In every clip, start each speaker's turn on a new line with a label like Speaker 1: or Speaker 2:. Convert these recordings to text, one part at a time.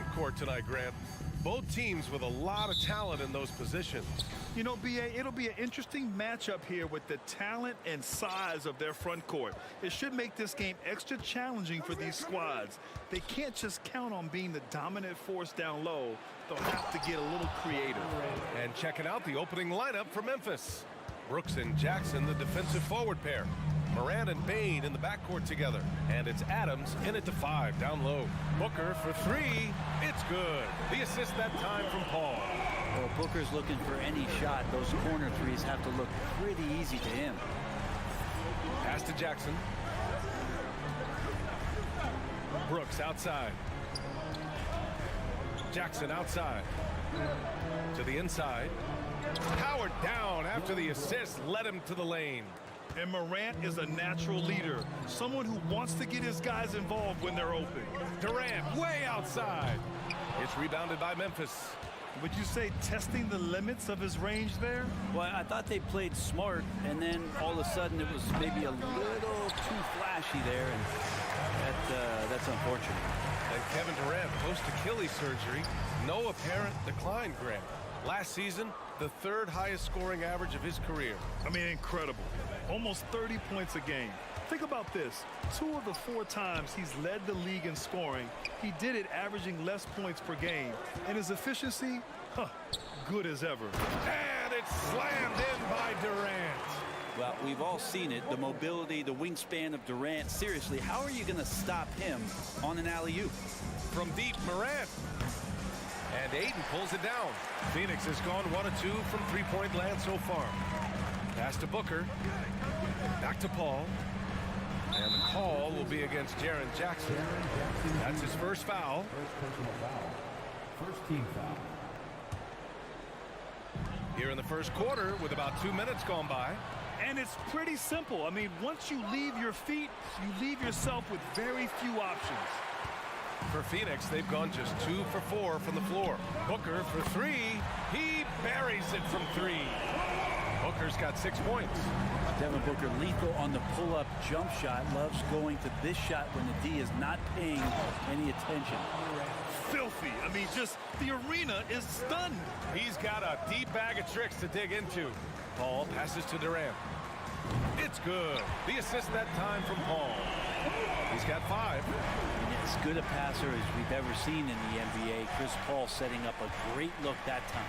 Speaker 1: front court tonight, Grant. Both teams with a lot of talent in those positions.
Speaker 2: You know, B.A., it'll be an interesting matchup here with the talent and size of their front court. It should make this game extra challenging for these squads. They can't just count on being the dominant force down low. They'll have to get a little creative.
Speaker 1: And checking out the opening lineup for Memphis. Brooks and Jackson, the defensive forward pair. Morant and Bain in the backcourt together. And it's Adams in at the 5 down low. Booker for 3. It's good. The assist that time from Paul.
Speaker 3: Well, Booker's looking for any shot. Those corner threes have to look pretty easy to him.
Speaker 1: Pass to Jackson. Brooks outside. Jackson outside. To the inside. Powered down after the assist led him to the lane.
Speaker 2: And Morant is a natural leader, someone who wants to get his guys involved when they're open.
Speaker 1: Durant way outside. It's rebounded by Memphis.
Speaker 2: Would you say testing the limits of his range there?
Speaker 3: Well, I thought they played smart, and then all of a sudden it was maybe a little too flashy there, and that's unfortunate.
Speaker 1: And Kevin Durant post-Achilles surgery, no apparent decline, Grant. Last season, the 3rd highest scoring average of his career.
Speaker 2: I mean, incredible. Almost 30 points a game. Think about this. 2 of the 4 times he's led the league in scoring, he did it averaging less points per game. And his efficiency, good as ever.
Speaker 1: And it's slammed in by Durant.
Speaker 3: Well, we've all seen it, the mobility, the wingspan of Durant. Seriously, how are you going to stop him on an alley-oop?
Speaker 1: From deep, Morant. And Ayton pulls it down. Phoenix has gone 1 of 2 from 3-point land so far. Pass to Booker. Back to Paul. And the call will be against Jaren Jackson. That's his first foul.
Speaker 4: First personal foul. First team foul.
Speaker 1: Here in the first quarter with about 2 minutes gone by.
Speaker 2: And it's pretty simple. I mean, once you leave your feet, you leave yourself with very few options.
Speaker 1: For Phoenix, they've gone just 2 for 4 from the floor. Booker for 3. He buries it from 3. Booker's got 6 points.
Speaker 3: Devin Booker lethal on the pull-up jump shot. Loves going to this shot when the D is not paying any attention.
Speaker 2: Filthy. I mean, just the arena is stunned.
Speaker 1: He's got a deep bag of tricks to dig into. Paul passes to Durant. It's good. The assist that time from Paul. He's got 5.
Speaker 3: As good a passer as we've ever seen in the NBA. Chris Paul setting up a great look that time.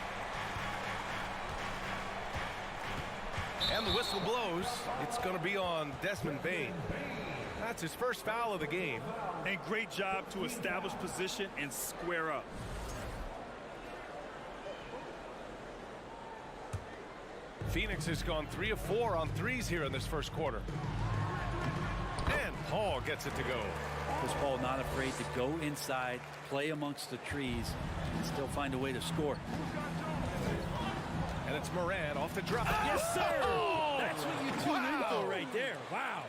Speaker 1: And the whistle blows. It's going to be on Desmond Bain. That's his first foul of the game.
Speaker 2: And great job to establish position and square up.
Speaker 1: Phoenix has gone 3 of 4 on threes here in this first quarter. And Paul gets it to go.
Speaker 3: Chris Paul not afraid to go inside, play amongst the trees, and still find a way to score.
Speaker 1: And it's Morant off the drop.
Speaker 3: Yes, sir!
Speaker 1: Oh!
Speaker 3: That's what you tune in for right there. Wow.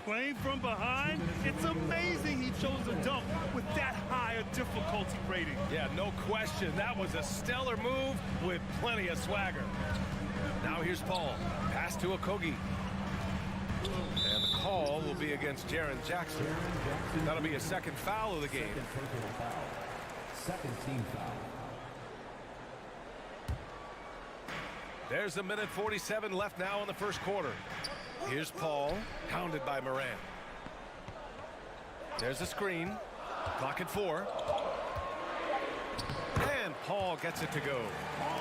Speaker 2: Playing from behind, it's amazing he chose to dunk with that high a difficulty rating.
Speaker 1: Yeah, no question. That was a stellar move with plenty of swagger. Now here's Paul. Pass to Okogie. And the call will be against Jaren Jackson. That'll be a second foul of the game.
Speaker 4: Second team foul.
Speaker 1: There's a minute 47 left now in the first quarter. Here's Paul, hounded by Morant. There's a screen. Clock at 4. And Paul gets it to go.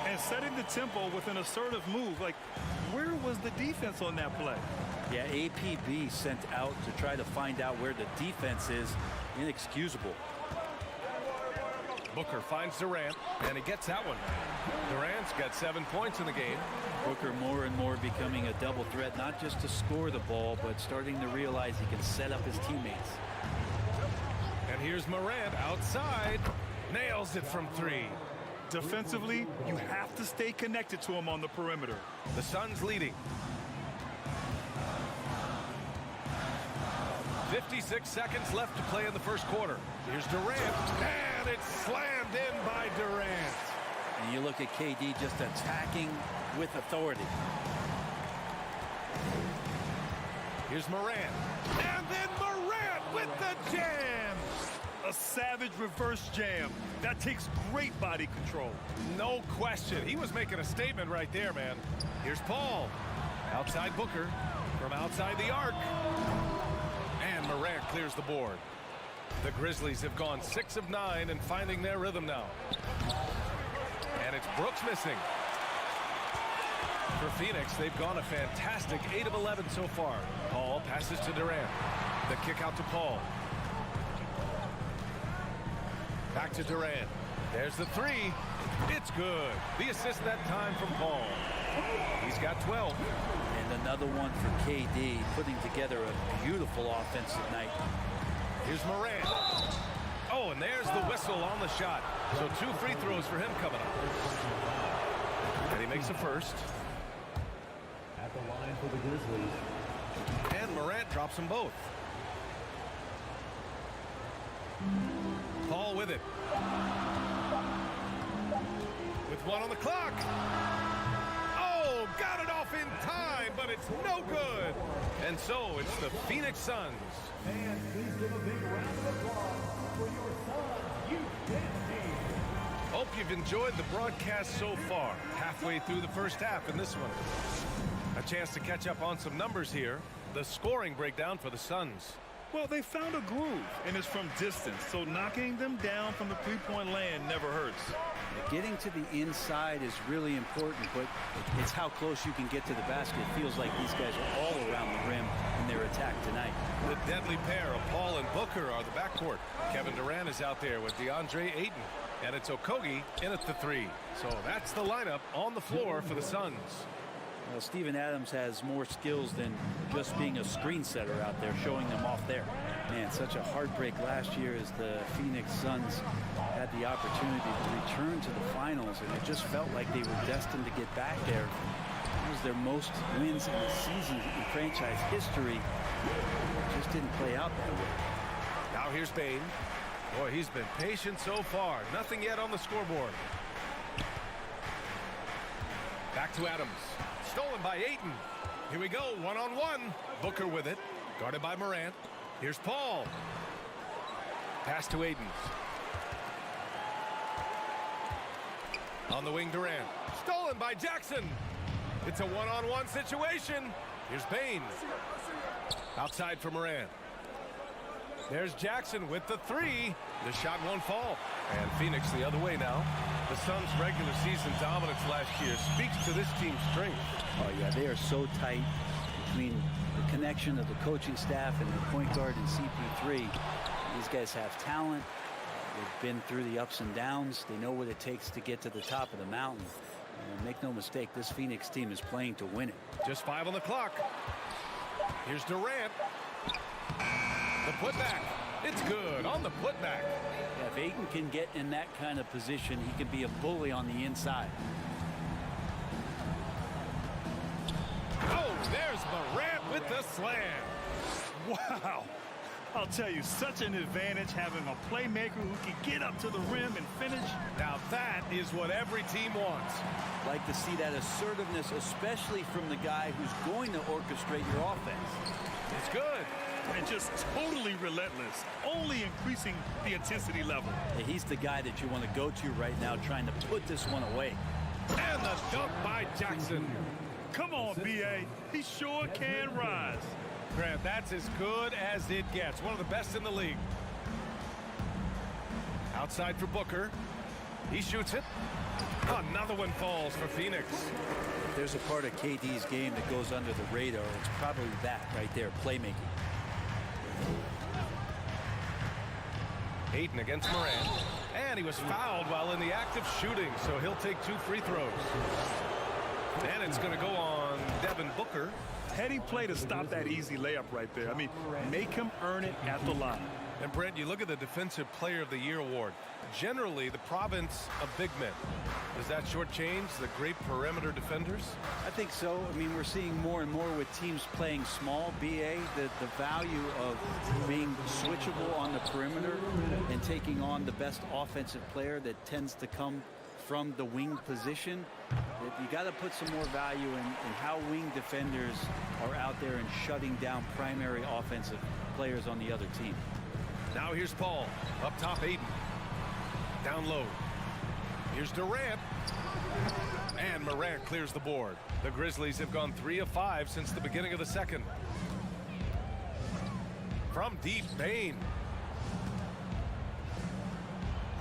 Speaker 2: And setting the tempo with an assertive move. Like, where was the defense on that play?
Speaker 3: Yeah, APB sent out to try to find out where the defense is. Inexcusable.
Speaker 1: Booker finds Durant, and he gets that one. Durant's got 7 points in the game.
Speaker 3: Booker more and more becoming a double threat, not just to score the ball, but starting to realize he can set up his teammates.
Speaker 1: And here's Morant outside. Nails it from 3.
Speaker 2: Defensively, you have to stay connected to him on the perimeter.
Speaker 1: The Suns leading. 56 seconds left to play in the first quarter. Here's Durant, and it's slammed in by Durant.
Speaker 3: And you look at KD just attacking with authority.
Speaker 1: Here's Morant, and then Morant with the jam.
Speaker 2: a savage reverse jam. That takes great body control.
Speaker 1: No question. He was making a statement right there, man. Here's Paul. Outside Booker. From outside the arc. And Morant clears the board. The Grizzlies have gone 6 of 9 and finding their rhythm now. And it's Brooks missing. For Phoenix, they've gone a fantastic 8 of 11 so far. Paul passes to Durant. The kick out to Paul. Back to Durant. There's the three. It's good. The assist that time from Paul. He's got 12.
Speaker 3: And another one for KD, putting together a beautiful offensive night.
Speaker 1: Here's Morant. Oh, and there's the whistle on the shot. So 2 free throws for him coming up. And he makes a first.
Speaker 4: At the line for the Grizzlies.
Speaker 1: And Morant drops them both. Paul with it. With 1 on the clock. Oh, got it off in time, but it's no good. And so it's the Phoenix Suns.
Speaker 4: And please give a big round of applause for your Suns youth team.
Speaker 1: Hope you've enjoyed the broadcast so far. Halfway through the first half in this one. A chance to catch up on some numbers here. The scoring breakdown for the Suns.
Speaker 2: Well, they found a groove, and it's from distance, so knocking them down from the three-point land never hurts.
Speaker 3: Getting to the inside is really important, but it's how close you can get to the basket. It feels like these guys are all around the rim in their attack tonight.
Speaker 1: The deadly pair of Paul and Booker are the backcourt. Kevin Durant is out there with DeAndre Ayton, and it's Okogie in at the 3. So that's the lineup on the floor for the Suns.
Speaker 3: Well, Steven Adams has more skills than just being a screen setter out there, showing them off there. Man, such a heartbreak last year as the Phoenix Suns had the opportunity to return to the finals, and it just felt like they were destined to get back there. It was their most wins in the season in franchise history. It just didn't play out that way.
Speaker 1: Now here's Bane. Boy, he's been patient so far. Nothing yet on the scoreboard. Back to Adams. Stolen by Ayton. Here we go, 1-on-1. Booker with it. Guarded by Morant. Here's Paul. Pass to Ayton. On the wing, Durant. Stolen by Jackson. It's a 1-on-1 situation. Here's Bane. Outside for Morant. There's Jackson with the 3. The shot won't fall. And Phoenix the other way now. The Suns' regular season dominance last year speaks to this team's strength.
Speaker 3: Oh, yeah, they are so tight between the connection of the coaching staff and the point guard and CP3. These guys have talent. They've been through the ups and downs. They know what it takes to get to the top of the mountain. And make no mistake, this Phoenix team is playing to win it.
Speaker 1: Just 5 on the clock. Here's Durant. The putback. It's good on the putback.
Speaker 3: Yeah, if Ayton can get in that kind of position, he can be a bully on the inside.
Speaker 1: Oh, there's Morant with the slam.
Speaker 2: Wow. I'll tell you, such an advantage having a playmaker who can get up to the rim and finish.
Speaker 1: Now that is what every team wants.
Speaker 3: Like to see that assertiveness, especially from the guy who's going to orchestrate your offense.
Speaker 1: It's good.
Speaker 2: And just totally relentless, only increasing the intensity level.
Speaker 3: Yeah, he's the guy that you want to go to right now, trying to put this one away.
Speaker 1: And the dunk by Jackson.
Speaker 2: Come on, B.A. He sure can rise.
Speaker 1: Grant, that's as good as it gets. One of the best in the league. Outside for Booker. He shoots it. Another one falls for Phoenix.
Speaker 3: If there's a part of KD's game that goes under the radar, it's probably that right there, playmaking.
Speaker 1: Ayton against Morant. And he was fouled while in the act of shooting, so he'll take 2 free throws. And it's going to go on Devin Booker.
Speaker 2: Heady play to stop that easy layup right there. I mean, make him earn it at the line.
Speaker 1: And Brent, you look at the Defensive Player of the Year award. Generally, the province of big men. Does that shortchange the great perimeter defenders?
Speaker 3: I think so. I mean, we're seeing more and more with teams playing small, BA, the value of being switchable on the perimeter and taking on the best offensive player that tends to come from the wing position. You got to put some more value in how wing defenders are out there and shutting down primary offensive players on the other team.
Speaker 1: Now here's Paul. Up top, Aiden. Down low. Here's Durant. And Morant clears the board. The Grizzlies have gone 3 of 5 since the beginning of the second. From deep, Bane.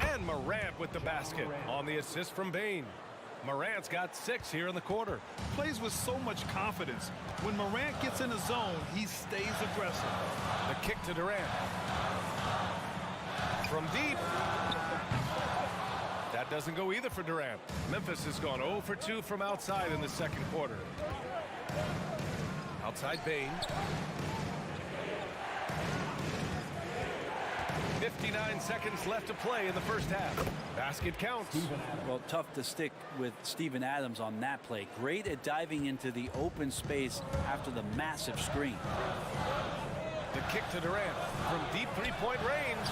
Speaker 1: And Morant with the basket on the assist from Bane. Morant's got 6 here in the quarter.
Speaker 2: Plays with so much confidence. When Morant gets in a zone, he stays aggressive.
Speaker 1: The kick to Durant. From deep. That doesn't go either for Durant. Memphis has gone 0 for 2 from outside in the second quarter. Outside Bane. 59 seconds left to play in the first half. Basket counts.
Speaker 3: Well, tough to stick with Steven Adams on that play. Great at diving into the open space after the massive screen.
Speaker 1: The kick to Durant from deep three-point range.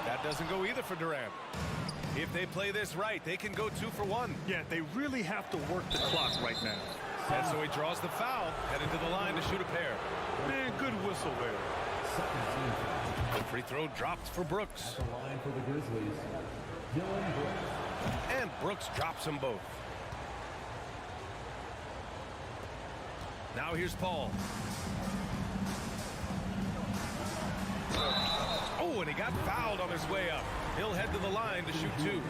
Speaker 1: That doesn't go either for Durant. If they play this right, they can go 2 for 1.
Speaker 2: Yeah, they really have to work the clock right now.
Speaker 1: And so he draws the foul, headed to the line to shoot a pair.
Speaker 2: Man, good whistle there.
Speaker 1: The free throw dropped for Brooks.
Speaker 4: At the line for the Grizzlies, Dylan Brooks.
Speaker 1: And Brooks drops them both. Now here's Paul. Oh, and he got fouled on his way up. He'll head to the line to shoot 2.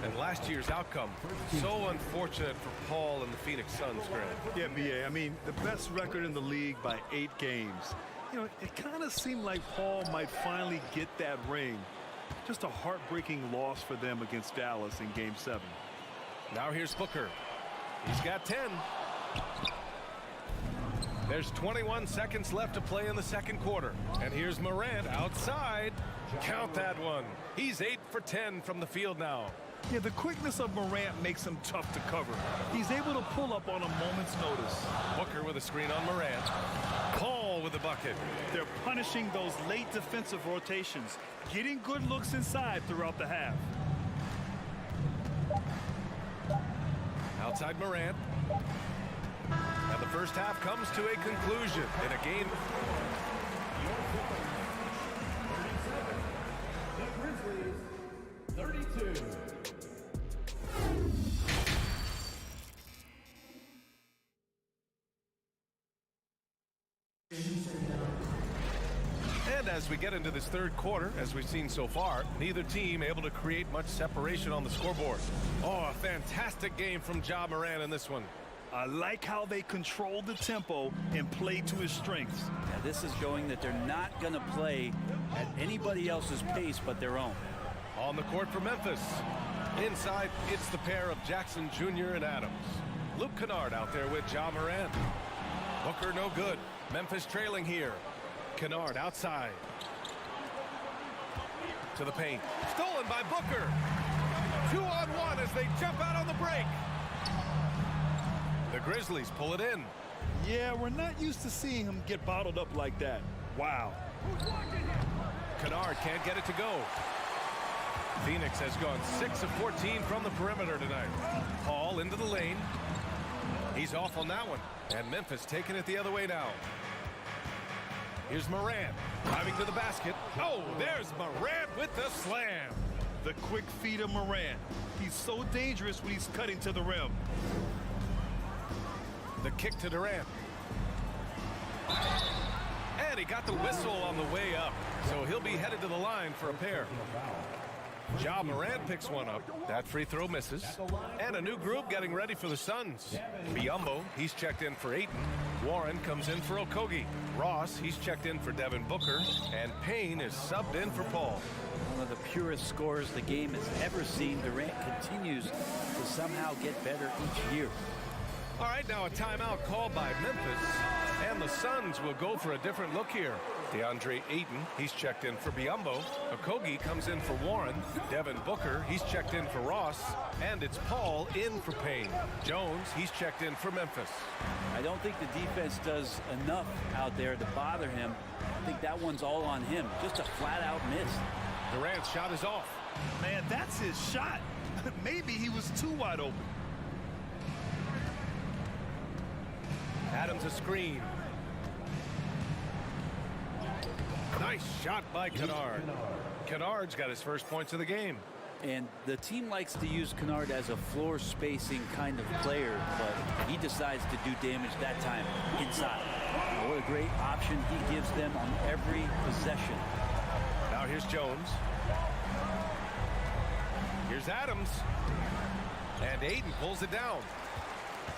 Speaker 1: And last year's outcome, so unfortunate for Paul and the Phoenix Suns, Grant.
Speaker 2: Yeah, BA, I mean, the best record in the league by 8 games. You know, it kind of seemed like Paul might finally get that ring. Just a heartbreaking loss for them against Dallas in Game 7.
Speaker 1: Now here's Booker. He's got 10. There's 21 seconds left to play in the second quarter. And here's Morant outside. Count that one. He's 8 for 10 from the field now.
Speaker 2: Yeah, the quickness of Morant makes him tough to cover. He's able to pull up on a moment's notice.
Speaker 1: Booker with a screen on Morant. Paul with the bucket.
Speaker 2: They're punishing those late defensive rotations, getting good looks inside throughout the half.
Speaker 1: Outside Morant. And the first half comes to a conclusion in a game.
Speaker 4: The Grizzlies, 32.
Speaker 1: And as we get into this third quarter, as we've seen so far, neither team able to create much separation on the scoreboard. Oh, a fantastic game from Ja Morant in this one.
Speaker 2: I like how they control the tempo and play to his strengths.
Speaker 3: Yeah, this is showing that they're not going to play at anybody else's pace but their own.
Speaker 1: On the court for Memphis. Inside, it's the pair of Jackson Jr. and Adams. Luke Kennard out there with Ja Morant. Booker no good. Memphis trailing here. Kennard outside. To the paint. Stolen by Booker. 2-on-1 as they jump out on the break. The Grizzlies pull it in.
Speaker 2: Yeah, we're not used to seeing him get bottled up like that. Wow.
Speaker 1: Kennard can't get it to go. Phoenix has gone 6 of 14 from the perimeter tonight. Paul into the lane. He's off on that one. And Memphis taking it the other way now. Here's Morant driving to the basket. Oh, there's Morant with the slam.
Speaker 2: The quick feet of Morant. He's so dangerous when he's cutting to the rim.
Speaker 1: The kick to Durant. And he got the whistle on the way up. So he'll be headed to the line for a pair. Ja Morant picks one up. That free throw misses. And a new group getting ready for the Suns. Biyombo, he's checked in for Ayton. Warren comes in for Okogie. Ross, he's checked in for Devin Booker. And Payne is subbed in for Paul.
Speaker 3: One of the purest scorers the game has ever seen. Durant continues to somehow get better each year.
Speaker 1: All right, now a timeout called by Memphis. And the Suns will go for a different look here. DeAndre Ayton, he's checked in for Biyombo. Okogie comes in for Warren. Devin Booker, he's checked in for Ross. And it's Paul in for Payne. Jones, he's checked in for Memphis.
Speaker 3: I don't think the defense does enough out there to bother him. I think that one's all on him. Just a flat-out miss.
Speaker 1: Durant's shot is off.
Speaker 2: Man, that's his shot. Maybe he was too wide open.
Speaker 1: Adams a screen. Nice shot by Kennard. Kennard's got his first points of the game.
Speaker 3: And the team likes to use Kennard as a floor spacing kind of player, but he decides to do damage that time inside. What a great option he gives them on every possession.
Speaker 1: Now here's Jones. Here's Adams. And Ayton pulls it down.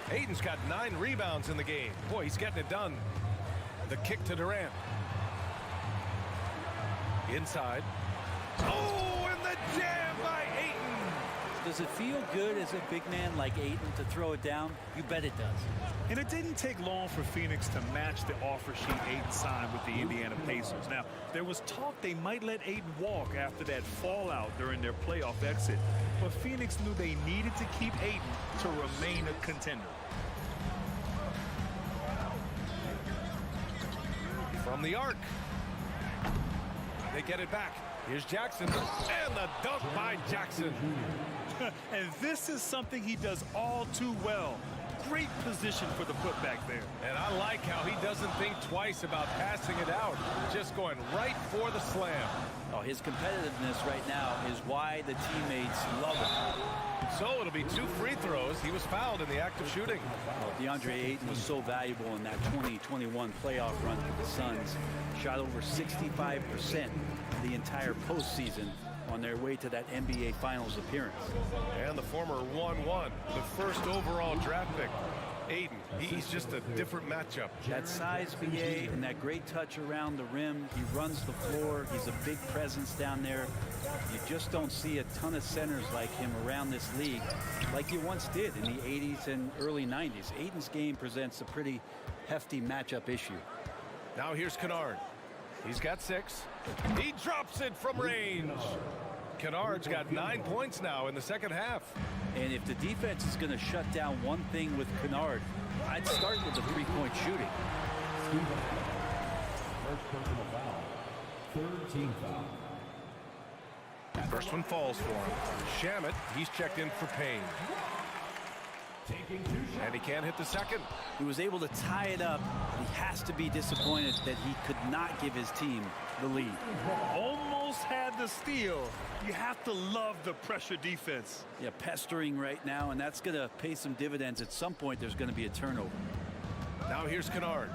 Speaker 1: Ayton's got 9 rebounds in the game. Boy, he's getting it done. The kick to Durant. Inside. Oh, and the jam by Ayton.
Speaker 3: Does it feel good as a big man like Ayton to throw it down? You bet it does.
Speaker 2: And it didn't take long for Phoenix to match the offer sheet Ayton signed with the Indiana Pacers. Now, there was talk they might let Ayton walk after that fallout during their playoff exit. But Phoenix knew they needed to keep Ayton to remain a contender.
Speaker 1: From the arc. They get it back. Here's Jackson. And the dunk by Jackson.
Speaker 2: And this is something he does all too well. Great position for the putback there.
Speaker 1: And I like how he doesn't think twice about passing it out. Just going right for the slam.
Speaker 3: Oh, his competitiveness right now is why the teammates love him.
Speaker 1: So it'll be 2 free throws. He was fouled in the act of shooting.
Speaker 3: Well, DeAndre Ayton was so valuable in that 2021 playoff run for the Suns. Shot over 65% the entire postseason on their way to that NBA Finals appearance.
Speaker 1: And the former 1-1, the first overall draft pick. Ayton, he's just a different matchup.
Speaker 3: That size, BA, and that great touch around the rim. He runs the floor. He's a big presence down there. You just don't see a ton of centers like him around this league like you once did in the 80s and early 90s. Ayton's game presents a pretty hefty matchup issue.
Speaker 1: Now here's Kennard. He's got 6. He drops it from range. Kennard's got 9 points now in the second half.
Speaker 3: And if the defense is going to shut down one thing with Kennard, I'd start with the three-point shooting.
Speaker 4: First personal foul. Third team foul.
Speaker 1: First one falls for him. Shamet, he's checked in for Payne.
Speaker 4: Taking 2 shots.
Speaker 1: And he can't hit the second.
Speaker 3: He was able to tie it up. He has to be disappointed that he could not give his team the lead.
Speaker 2: Almost had the steal. You have to love the pressure defense.
Speaker 3: Yeah, pestering right now, and that's going to pay some dividends. At some point, there's going to be a turnover.
Speaker 1: Now here's Kennard.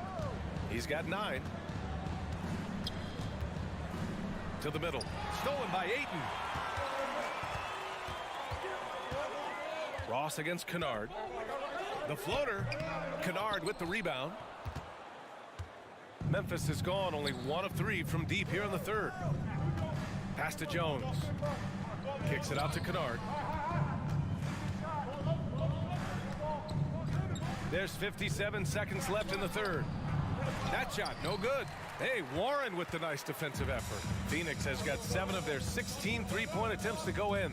Speaker 1: He's got 9. To the middle. Stolen by Ayton. Ross against Kennard. The floater. Kennard with the rebound. Memphis is gone, only 1 of 3 from deep here in the third. Pass to Jones. Kicks it out to Kennard. There's 57 seconds left in the third. That shot, no good. Hey, Warren with the nice defensive effort. Phoenix has got 7 of their 16 three-point attempts to go in.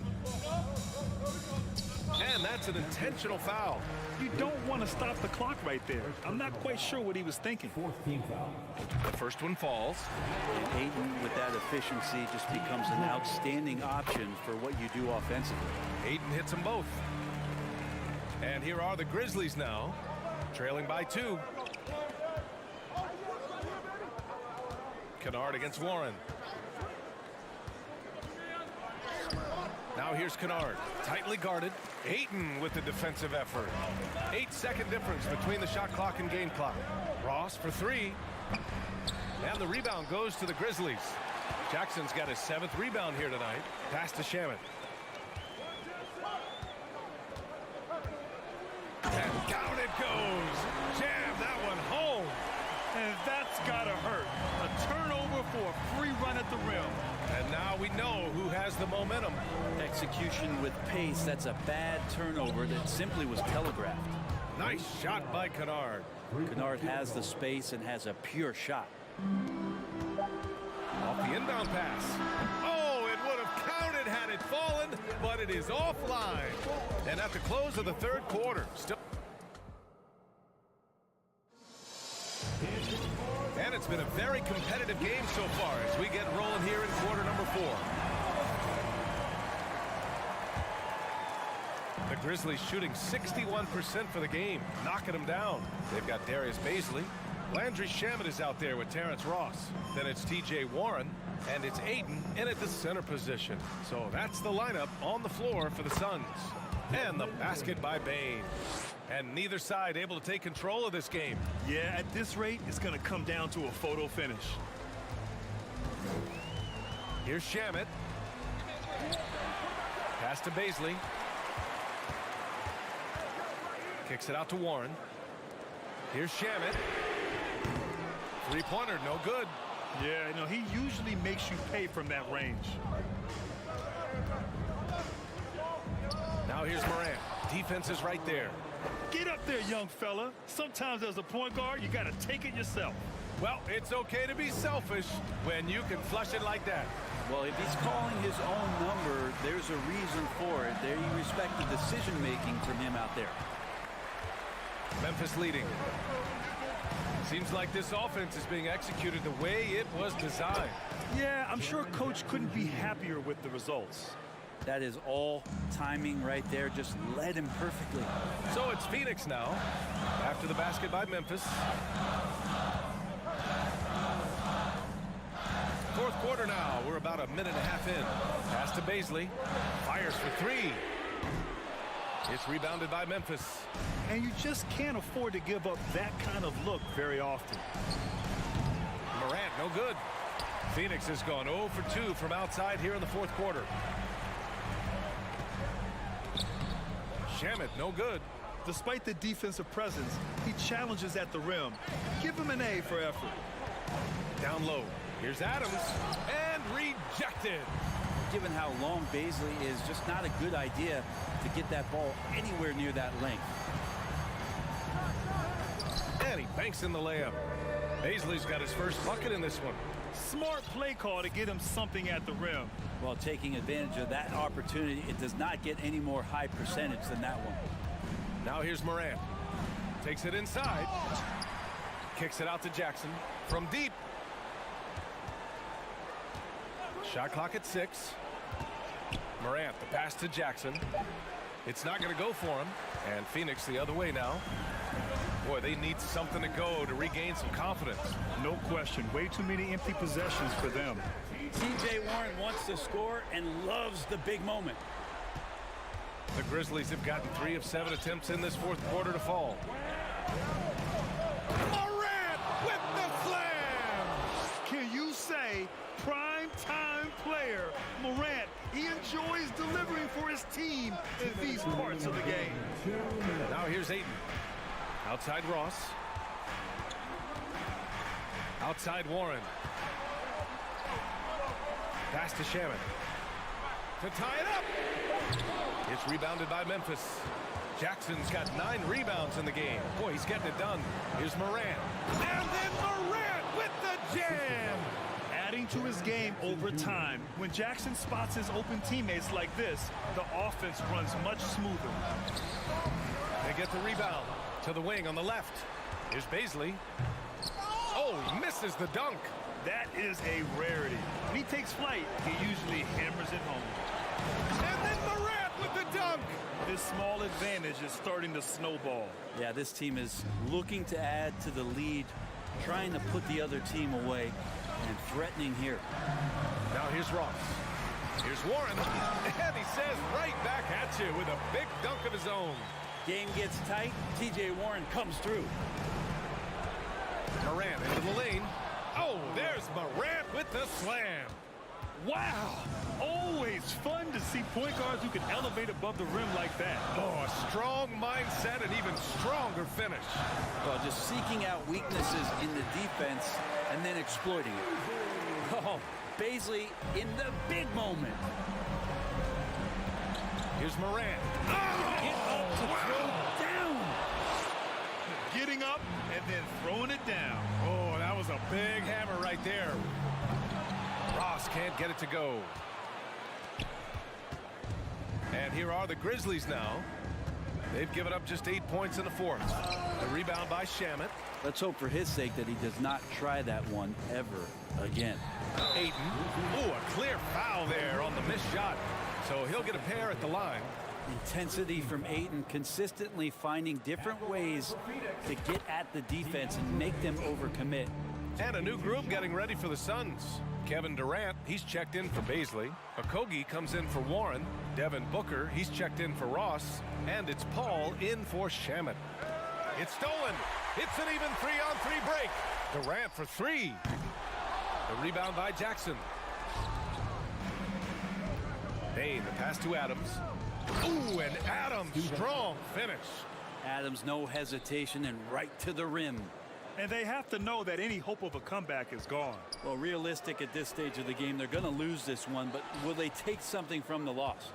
Speaker 1: And that's an intentional foul.
Speaker 2: You don't want to stop the clock right there. I'm not quite sure what he was thinking.
Speaker 4: Fourth team foul.
Speaker 1: The first one falls.
Speaker 3: And Ayton, with that efficiency, just becomes an outstanding option for what you do offensively.
Speaker 1: Ayton hits them both. And here are the Grizzlies now, trailing by 2. Kennard against Warren. Now here's Kennard, tightly guarded. Ayton with the defensive effort. 8-second difference between the shot clock and game clock. Ross for 3. And the rebound goes to the Grizzlies. Jackson's got his 7th rebound here tonight. Pass to Shamet. And down it goes. Jam that one home.
Speaker 2: And that's got to hurt. A turnover for a free run at the rim.
Speaker 1: And now we know who has the momentum.
Speaker 3: Execution with pace, that's a bad turnover that simply was telegraphed.
Speaker 1: Nice shot by Kennard.
Speaker 3: Kennard has the space and has a pure shot.
Speaker 1: Off the inbound pass. Oh, it would have counted had it fallen, but it is offline. And at the close of the third quarter, still. And it's been a very competitive game so far as we get rolling here in quarter number 4. The Grizzlies shooting 61% for the game, knocking them down. They've got Darius Baisley, Landry Shamet is out there with Terrence Ross. Then it's TJ Warren, and it's Aiden in at the center position. So that's the lineup on the floor for the Suns. And the basket by Bane. And neither side able to take control of this game.
Speaker 2: Yeah, at this rate, it's going to come down to a photo finish.
Speaker 1: Here's Shamet. Pass to Baisley. Kicks it out to Warren. Here's Shamet. Three-pointer, no good.
Speaker 2: Yeah, you know, he usually makes you pay from that range.
Speaker 1: Now here's Morant. Defense is right there.
Speaker 2: Get up there, young fella. Sometimes as a point guard, you got to take it yourself.
Speaker 1: Well, it's okay to be selfish when you can flush it like that.
Speaker 3: Well, if he's calling his own number, there's a reason for it. There you respect the decision-making from him out there.
Speaker 1: Memphis leading. Seems like this offense is being executed the way it was designed.
Speaker 2: Yeah, I'm sure Coach couldn't be happier with the results.
Speaker 3: That is all timing right there. Just led him perfectly.
Speaker 1: So it's Phoenix now after the basket by Memphis. Fourth quarter now. We're about a minute and a half in. Pass to Baisley. Fires for three. It's rebounded by Memphis.
Speaker 2: And you just can't afford to give up that kind of look very often.
Speaker 1: Morant, no good. Phoenix has gone 0 for 2 from outside here in the fourth quarter. Shamet, no good.
Speaker 2: Despite the defensive presence, he challenges at the rim. Give him an A for effort.
Speaker 1: Down low. Here's Adams. And rejected.
Speaker 3: Given how long Baisley is, just not a good idea to get that ball anywhere near that length.
Speaker 1: And he banks in the layup. Baisley's got his first bucket in this one.
Speaker 2: Smart play call to get him something at the rim.
Speaker 3: Well, taking advantage of that opportunity, it does not get any more high percentage than that one.
Speaker 1: Now here's Morant. Takes it inside. Kicks it out to Jackson from deep. Shot clock at 6. Morant, the pass to Jackson. It's not going to go for him. And Phoenix the other way now. Boy, they need something to go to regain some confidence.
Speaker 2: No question. Way too many empty possessions for them.
Speaker 3: TJ Warren wants to score and loves the big moment.
Speaker 1: The Grizzlies have gotten 3 of 7 attempts in this fourth quarter to fall. Morant with the slam!
Speaker 2: Can you say prime time player Morant? He enjoys delivering for his team in these parts of the game.
Speaker 1: Now here's Aiden. Outside Ross. Outside Warren. Pass to Shamet. To tie it up. It's rebounded by Memphis. Jackson's got 9 rebounds in the game. Boy, he's getting it done. Here's Morant. And then Morant with the jam.
Speaker 2: Adding to his game over time. When Jackson spots his open teammates like this, the offense runs much smoother.
Speaker 1: They get the rebound to the wing on the left. Here's Baisley. Oh, he misses the dunk.
Speaker 2: That is a rarity. When he takes flight, he usually hammers it home.
Speaker 1: And then Morant with the dunk.
Speaker 2: This small advantage is starting to snowball.
Speaker 3: Yeah, this team is looking to add to the lead, trying to put the other team away, and threatening here.
Speaker 1: Now here's Ross. Here's Warren. And he says right back at you with a big dunk of his own.
Speaker 3: Game gets tight. TJ Warren comes through.
Speaker 1: Morant into the lane. Oh, there's Morant with the slam.
Speaker 2: Wow! Always fun to see point guards who can elevate above the rim like that.
Speaker 1: Oh, a strong mindset and even stronger finish.
Speaker 3: Well, just seeking out weaknesses in the defense and then exploiting it. Oh, Baisley in the big moment.
Speaker 1: Here's Morant.
Speaker 3: Get up to throw down.
Speaker 2: Getting up and then throwing it down.
Speaker 1: Oh, that was a big hammer right there. Ross can't get it to go. And here are the Grizzlies now. They've given up just 8 points in the fourth. The rebound by Shamet.
Speaker 3: Let's hope for his sake that he does not try that one ever again.
Speaker 1: Aiden. Oh, a clear foul there on the missed shot. So he'll get a pair at the line.
Speaker 3: Intensity from Ayton, consistently finding different ways to get at the defense and make them overcommit.
Speaker 1: And a new group getting ready for the Suns. Kevin Durant, he's checked in for Baisley. Okogie comes in for Warren. Devin Booker, he's checked in for Ross. And it's Paul in for Shamet. It's stolen. It's an even 3-on-3 break. Durant for three. The rebound by Jackson. Payne, the pass to Adams. Ooh, and Adams, strong finish.
Speaker 3: Adams, no hesitation, and right to the rim.
Speaker 2: And they have to know that any hope of a comeback is gone.
Speaker 3: Well, realistic at this stage of the game, they're going to lose this one, but will they take something from the loss?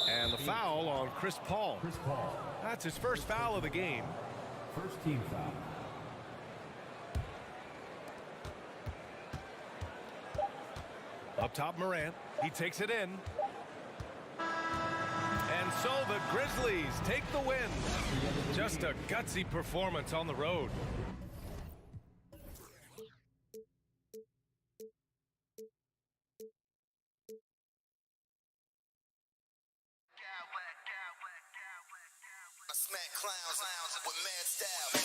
Speaker 1: And the foul on Chris Paul.
Speaker 4: Chris Paul.
Speaker 1: That's his first foul of the game.
Speaker 4: First team foul.
Speaker 1: Up top, Morant. He takes it in. And so the Grizzlies take the win. Just a gutsy performance on the road.
Speaker 5: I smack clowns with mad style.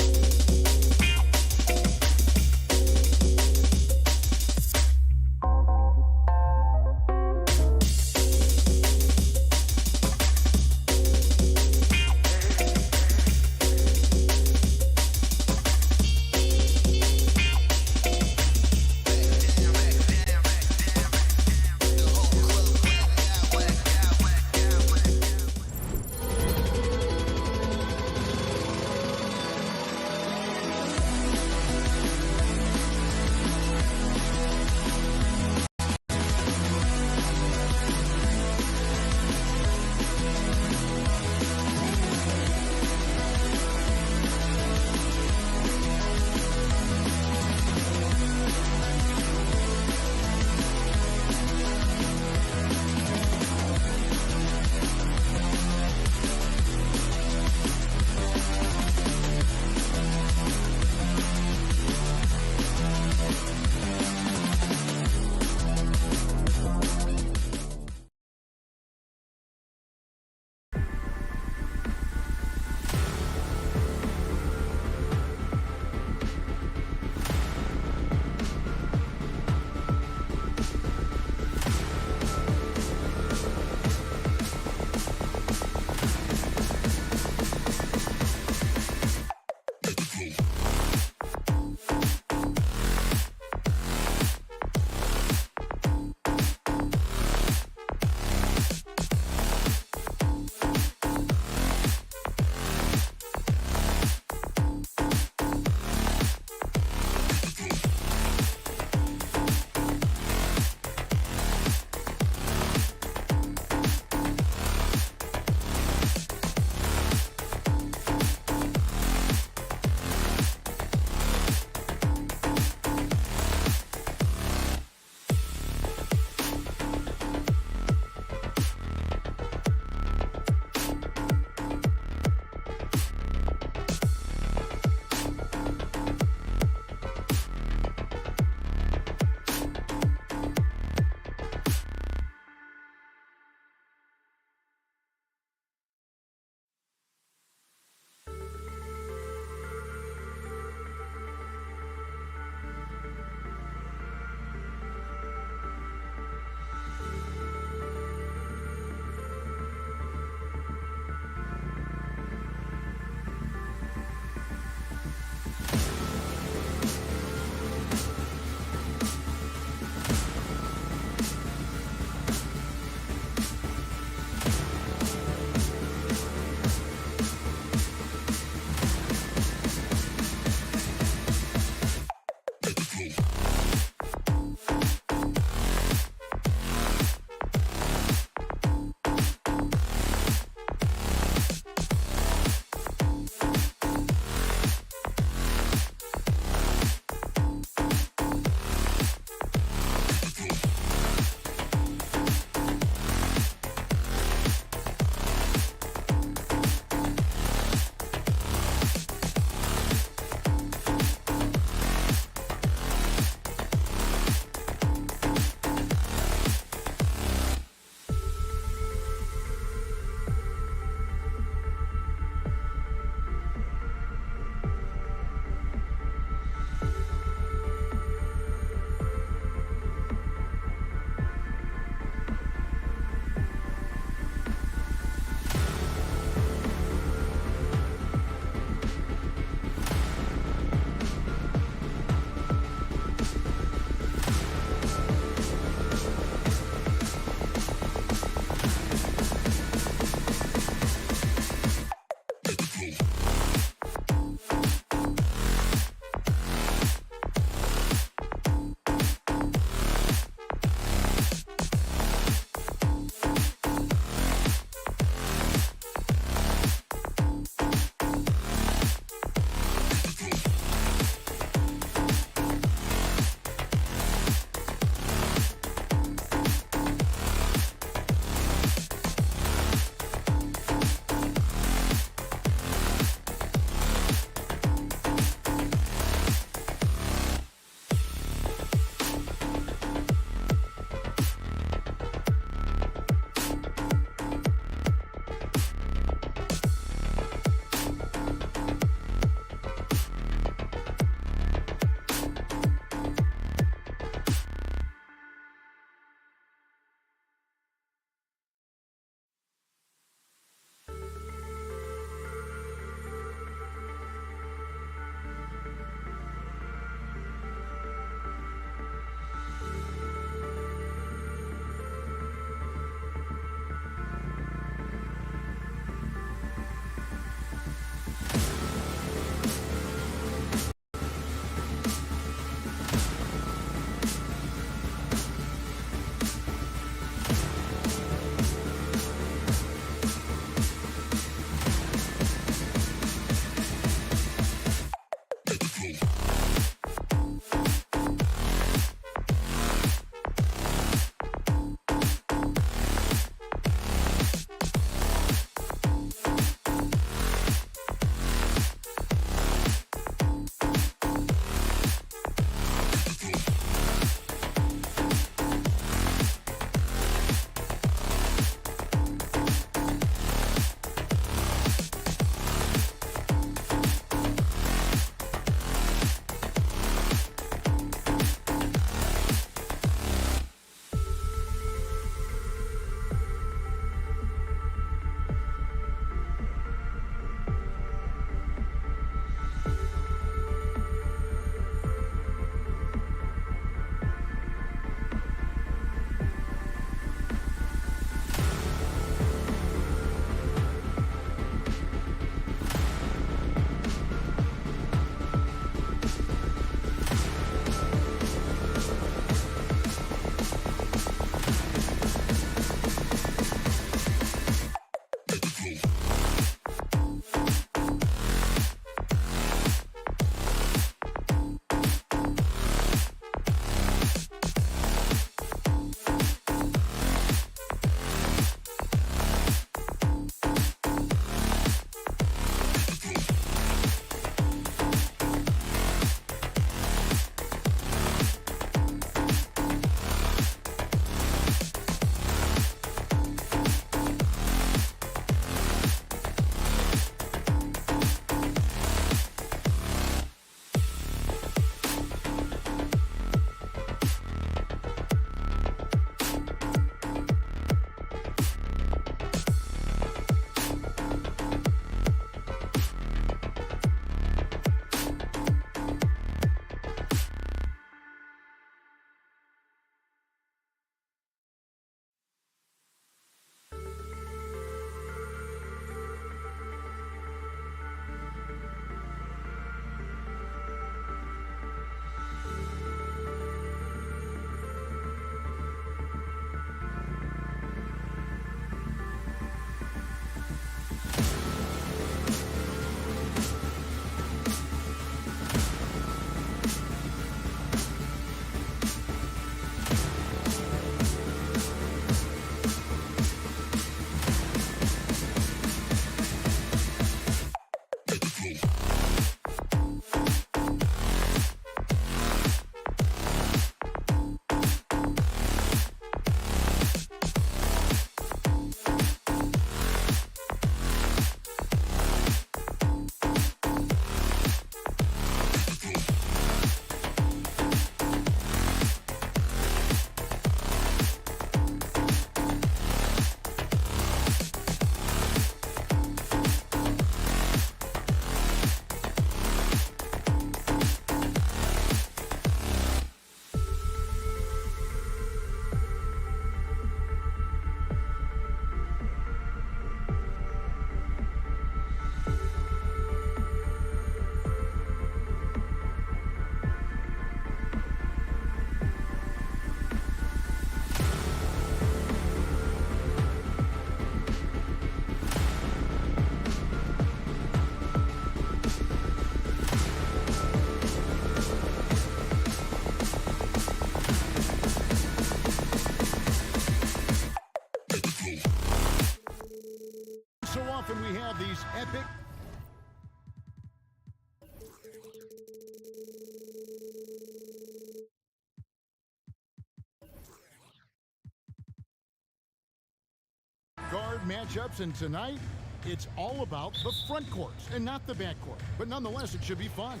Speaker 6: matchups, and tonight, it's all about the front courts and not the back court. But nonetheless, it should be fun.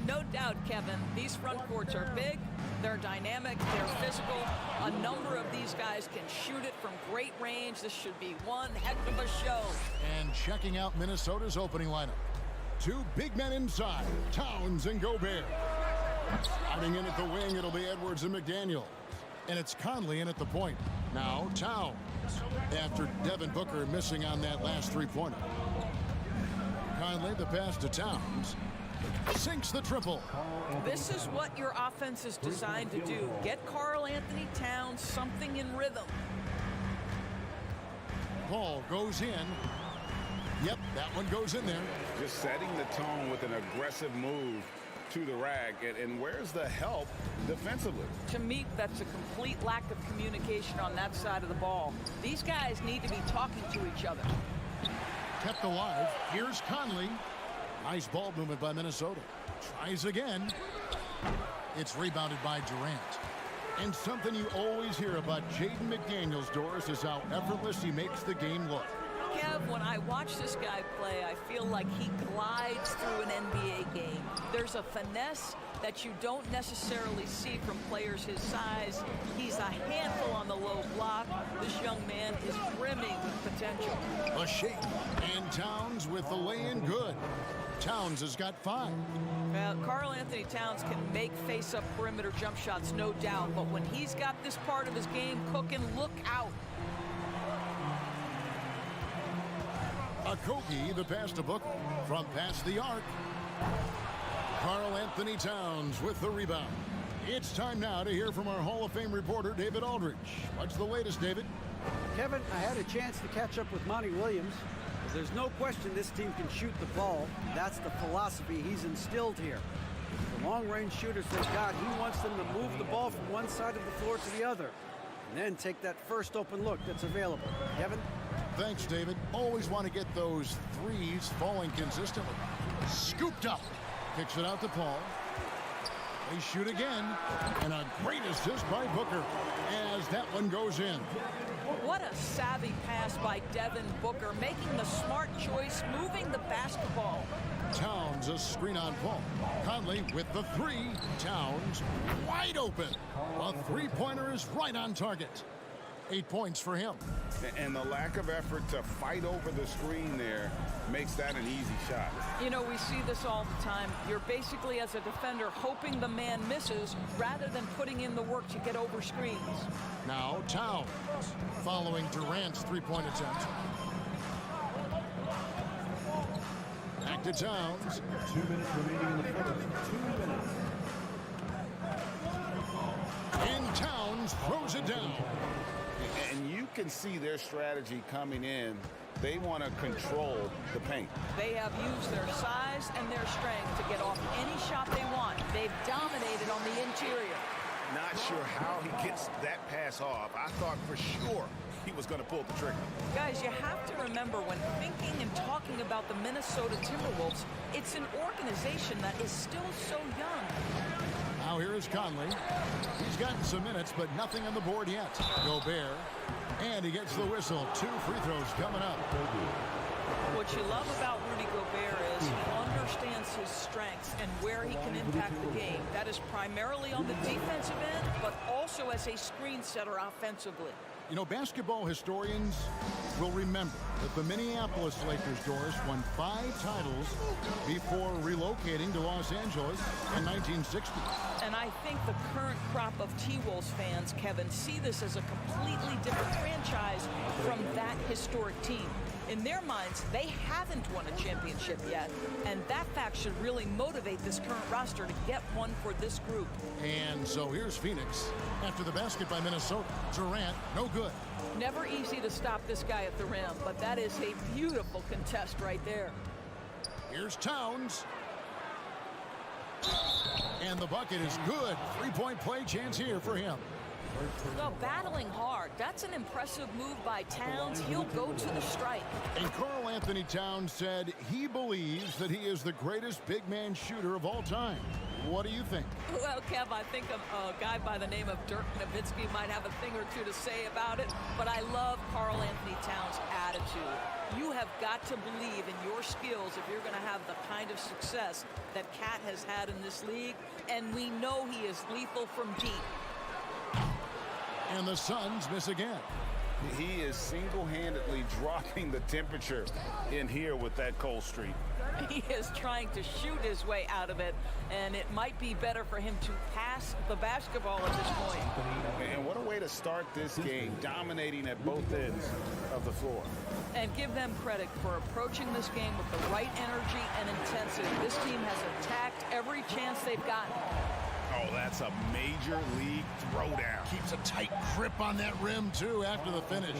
Speaker 7: No doubt, Kevin. These front courts are big, they're dynamic, they're physical. A number of these guys can shoot it from great range. This should be one heck of a show.
Speaker 6: And checking out Minnesota's opening lineup. Two big men inside, Towns and Gobert. Starting in at the wing, it'll be Edwards and McDaniel. And it's Conley in at the point. Now Towns, after Devin Booker missing on that last three-pointer. Conley, the pass to Towns. Sinks the triple.
Speaker 7: This is what your offense is designed to do. Get Karl Anthony Towns something in rhythm.
Speaker 6: Ball goes in. Yep, that one goes in there.
Speaker 8: Just setting the tone with an aggressive move to the rack. And where's the help defensively?
Speaker 7: To me, that's a complete lack of communication on that side of the ball. These guys need to be talking to each other.
Speaker 6: Kept alive. Here's Conley. Nice ball movement by Minnesota. Tries again. It's rebounded by Durant. And something you always hear about Jaden McDaniels, Doris, is how effortless he makes the game look.
Speaker 7: Kev, when I watch this guy play, I feel like he glides through an NBA game. There's a finesse that you don't necessarily see from players his size. He's a handful on the low block. This young man is brimming with potential.
Speaker 6: A shake. And Towns with the lay-in good. Towns has got 5.
Speaker 7: Well, Karl Anthony Towns can make face-up perimeter jump shots, no doubt. But when he's got this part of his game cooking, look out.
Speaker 6: Okogie, the pass to Booker. From past the arc. Karl Anthony Towns with the rebound. It's time now to hear from our Hall of Fame reporter, David Aldridge. What's the latest, David?
Speaker 9: Kevin, I had a chance to catch up with Monty Williams. There's no question this team can shoot the ball. That's the philosophy he's instilled here. The long-range shooters they've got, he wants them to move the ball from one side of the floor to the other, and then take that first open look that's available. Kevin?
Speaker 6: Thanks, David. Always want to get those threes falling consistently. Scooped up. Kicks it out to Paul. They shoot again. And a great assist by Booker as that one goes in.
Speaker 7: What a savvy pass by Devin Booker, making the smart choice, moving the basketball.
Speaker 6: Towns, a screen on Paul. Conley with the 3. Towns wide open. A three-pointer is right on target. 8 points for him.
Speaker 8: And the lack of effort to fight over the screen there makes that an easy shot.
Speaker 7: You know, we see this all the time. You're basically, as a defender, hoping the man misses rather than putting in the work to get over screens.
Speaker 6: Now Towns, following Durant's three-point attempt. Back to Towns.
Speaker 4: 2 minutes remaining in the first. 2 minutes.
Speaker 6: And Towns throws it down.
Speaker 8: And you can see their strategy coming in. They want to control the paint.
Speaker 7: They have used their size and their strength to get off any shot they want. They've dominated on the interior.
Speaker 8: Not sure how he gets that pass off. I thought for sure he was going to pull the trigger.
Speaker 7: Guys, you have to remember when thinking and talking about the Minnesota Timberwolves, it's an organization that is still so young.
Speaker 6: Now here is Conley. He's gotten some minutes, but nothing on the board yet. Gobert. And he gets the whistle. 2 free throws coming up.
Speaker 7: What you love about Rudy Gobert is he understands his strengths and where he can impact the game. That is primarily on the defensive end, but also as a screen setter offensively.
Speaker 6: You know, basketball historians will remember that the Minneapolis Lakers, Doris, won 5 titles before relocating to Los Angeles in 1960.
Speaker 7: And I think the current crop of T-Wolves fans, Kevin, see this as a completely different franchise from that historic team. In their minds, they haven't won a championship yet, and that fact should really motivate this current roster to get one for this group.
Speaker 6: And so here's Phoenix. After the basket by Minnesota, Durant, no good.
Speaker 7: Never easy to stop this guy at the rim, but that is a beautiful contest right there.
Speaker 6: Here's Towns. And the bucket is good. 3-point play chance here for him.
Speaker 7: Well, battling hard. That's an impressive move by Towns. He'll go to the strike.
Speaker 6: And Karl Anthony Towns said he believes that he is the greatest big man shooter of all time. What do you think?
Speaker 7: Well, Kev, I think a guy by the name of Dirk Nowitzki might have a thing or two to say about it, but I love Karl Anthony Towns' attitude. You have got to believe in your skills if you're going to have the kind of success that Cat has had in this league, and we know he is lethal from deep.
Speaker 6: And the Suns miss again.
Speaker 8: He is single-handedly dropping the temperature in here with that cold streak.
Speaker 7: He is trying to shoot his way out of it, and it might be better for him to pass the basketball at this point.
Speaker 8: And what a way to start this game, dominating at both ends of the floor.
Speaker 7: And give them credit for approaching this game with the right energy and intensity. This team has attacked every chance they've gotten.
Speaker 8: Oh, that's a major league throwdown.
Speaker 6: Keeps a tight grip on that rim, too, after the finish.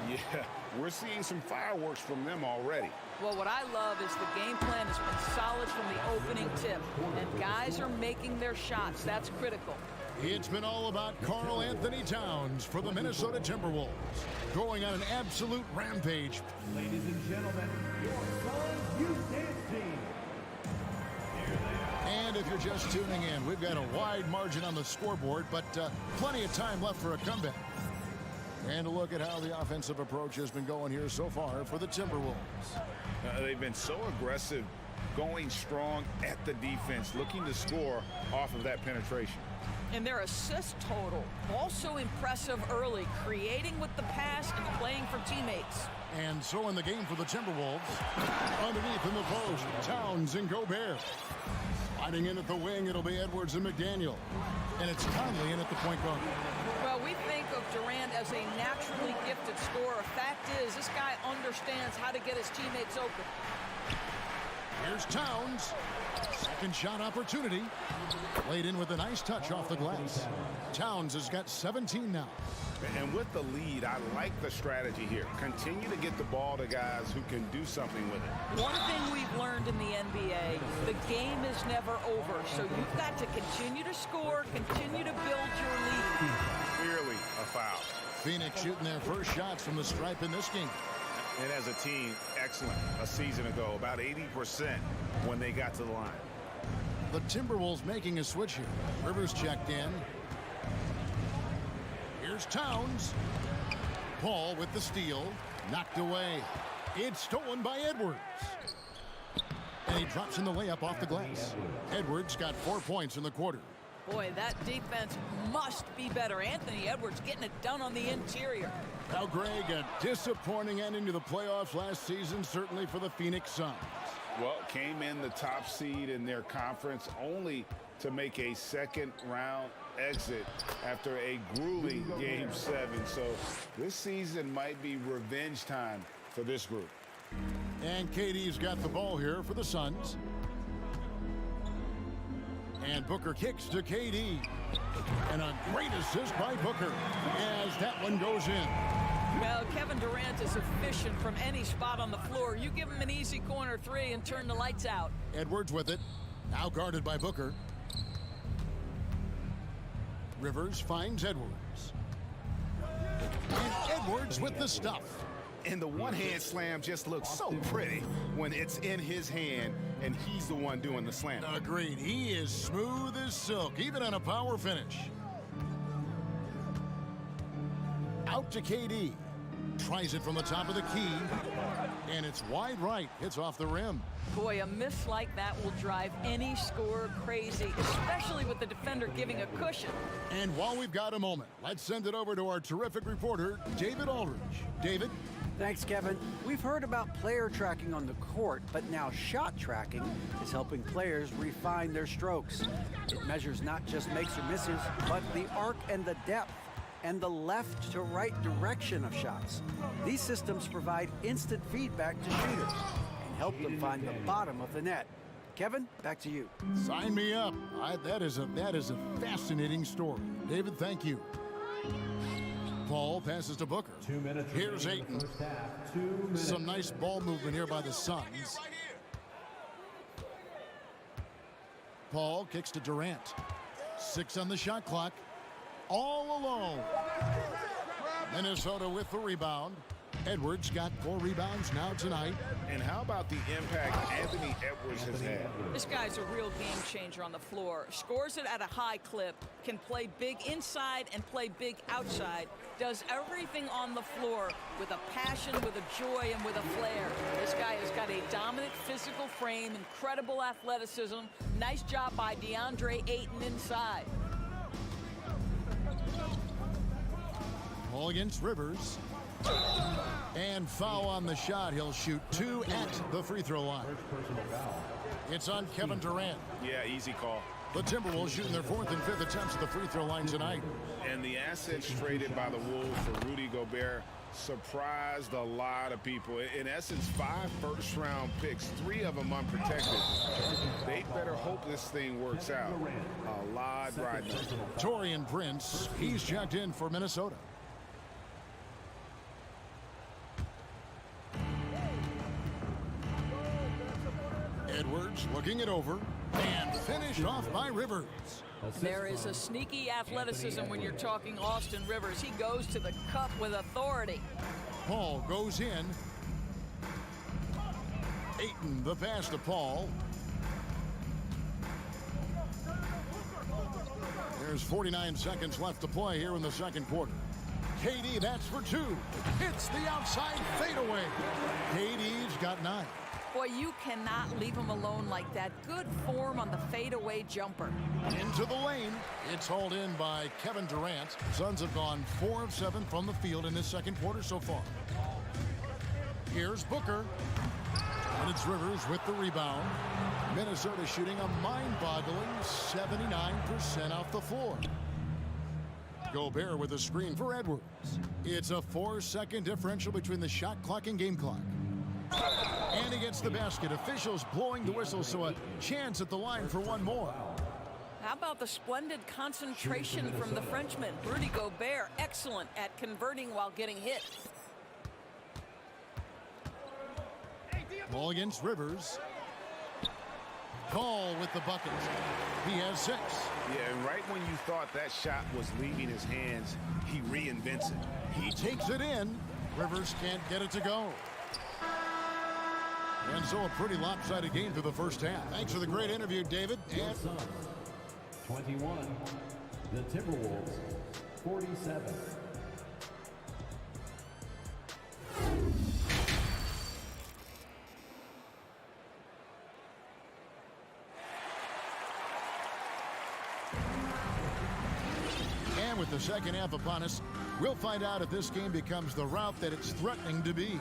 Speaker 8: Yeah, we're seeing some fireworks from them already.
Speaker 7: Well, what I love is the game plan has been solid from the opening tip, and guys are making their shots. That's critical.
Speaker 6: It's been all about Karl Anthony Towns for the Minnesota Timberwolves, going on an absolute rampage.
Speaker 4: Ladies and gentlemen, your Suns Youth Dance Team.
Speaker 6: And if you're just tuning in, we've got a wide margin on the scoreboard, but plenty of time left for a comeback. And a look at how the offensive approach has been going here so far for the Timberwolves.
Speaker 8: They've been so aggressive, going strong at the defense, looking to score off of that penetration.
Speaker 7: And their assist total, also impressive early, creating with the pass and playing for teammates.
Speaker 6: And so in the game for the Timberwolves, underneath in the post, Towns and Gobert. Sliding in at the wing, it'll be Edwards and McDaniel. And it's Conley in at the point guard.
Speaker 7: Well, we think of Durant as a naturally gifted scorer. Fact is, this guy understands how to get his teammates open.
Speaker 6: Here's Towns. Second shot opportunity. Laid in with a nice touch off the glass. Towns has got 17 now.
Speaker 8: And with the lead, I like the strategy here. Continue to get the ball to guys who can do something with it.
Speaker 7: One thing we've learned in the NBA, the game is never over. So you've got to continue to score, continue to build your lead.
Speaker 8: Clearly a foul.
Speaker 6: Phoenix shooting their first shots from the stripe in this game.
Speaker 8: And as a team, excellent. A season ago, about 80% when they got to the line.
Speaker 6: The Timberwolves making a switch here. Rivers checked in. Here's Towns. Paul with the steal. Knocked away. It's stolen by Edwards. And he drops in the layup off the glass. Edwards got 4 points in the quarter.
Speaker 7: Boy, that defense must be better. Anthony Edwards getting it done on the interior.
Speaker 6: Now, Greg, a disappointing ending to the playoffs last season, certainly for the Phoenix Suns.
Speaker 8: Well, came in the top seed in their conference only to make a second-round exit after a grueling Game 7. So this season might be revenge time for this group.
Speaker 6: And KD's got the ball here for the Suns. And Booker kicks to KD. And a great assist by Booker as that one goes in.
Speaker 7: Well, Kevin Durant is efficient from any spot on the floor. You give him an easy corner three and turn the lights out.
Speaker 6: Edwards with it. Now guarded by Booker. Rivers finds Edwards. And Edwards with the stuff.
Speaker 8: And the one-hand slam just looks so pretty when it's in his hand and he's the one doing the slam.
Speaker 6: Agreed. He is smooth as silk, even on a power finish. Out to KD. Tries it from the top of the key. And it's wide right. It's off the rim.
Speaker 7: Boy, a miss like that will drive any scorer crazy, especially with the defender giving a cushion.
Speaker 6: And while we've got a moment, let's send it over to our terrific reporter, David Aldridge. David?
Speaker 9: Thanks, Kevin. We've heard about player tracking on the court, but now shot tracking is helping players refine their strokes. It measures not just makes or misses, but the arc and the depth and the left to right direction of shots. These systems provide instant feedback to shooters and help them find the bottom of the net. Kevin, back to you.
Speaker 6: Sign me up. That is a fascinating story. David, thank you. Paul passes to Booker.
Speaker 4: 2 minutes.
Speaker 6: Here's Ayton.
Speaker 4: First half. 2 minutes.
Speaker 6: Some nice ball movement here by the Suns. Paul kicks to Durant. 6 on the shot clock. All alone. Minnesota with the rebound. Edwards got 4 rebounds now tonight.
Speaker 8: And how about the impact Anthony Edwards has had?
Speaker 7: This guy's a real game changer on the floor. Scores it at a high clip, can play big inside and play big outside, does everything on the floor with a passion, with a joy, and with a flair. This guy has got a dominant physical frame, incredible athleticism. Nice job by DeAndre Ayton inside.
Speaker 6: Ball against Rivers. And foul on the shot. He'll shoot 2 at the free throw line. It's on Kevin Durant.
Speaker 8: Yeah, easy call.
Speaker 6: The Timberwolves shooting their 4th and 5th attempts at the free throw line tonight.
Speaker 8: And the assets traded by the Wolves for Rudy Gobert surprised a lot of people. In essence, 5 first-round picks, 3 of them unprotected. They better hope this thing works out. A lot riding.
Speaker 6: Taurean Prince, he's checked in for Minnesota. Edwards looking it over and finished off by Rivers.
Speaker 7: There is a sneaky athleticism when you're talking Austin Rivers. He goes to the cup with authority.
Speaker 6: Paul goes in. Ayton, the pass to Paul. There's 49 seconds left to play here in the second quarter. KD, that's for 2. It's the outside fadeaway. KD's got 9.
Speaker 7: Boy, you cannot leave him alone like that. Good form on the fadeaway jumper.
Speaker 6: Into the lane. It's hauled in by Kevin Durant. Suns have gone 4 of 7 from the field in this second quarter so far. Here's Booker. And it's Rivers with the rebound. Minnesota shooting a mind-boggling 79% off the floor. Gobert with a screen for Edwards. It's a 4-second differential between the shot clock and game clock. And he gets the basket. Officials blowing the whistle, so a chance at the line for one more.
Speaker 7: How about the splendid concentration from the Frenchman? Rudy Gobert, excellent at converting while getting hit.
Speaker 6: Ball against Rivers. Paul with the bucket. He has 6.
Speaker 8: Yeah, and right when you thought that shot was leaving his hands, he reinvents it.
Speaker 6: He takes it in. Rivers can't get it to go. And so a pretty lopsided game through the first half. Thanks for the great interview, David. And
Speaker 4: 21, the Timberwolves, 47.
Speaker 6: And with the second half upon us, we'll find out if this game becomes the rout that it's threatening to be.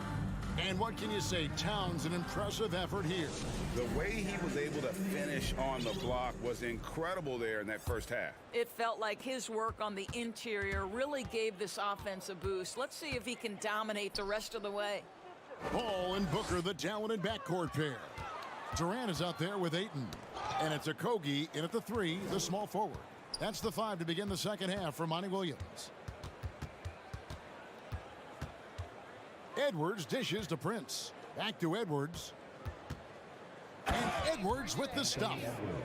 Speaker 6: And what can you say? Towns, an impressive effort here.
Speaker 8: The way he was able to finish on the block was incredible there in that first half.
Speaker 7: It felt like his work on the interior really gave this offense a boost. Let's see if he can dominate the rest of the way.
Speaker 6: Paul and Booker, the talented backcourt pair. Durant is out there with Ayton. And it's Okogie in at the 3, the small forward. That's the 5 to begin the second half for Monty Williams. Edwards dishes to Prince. Back to Edwards. And Edwards with the stuff.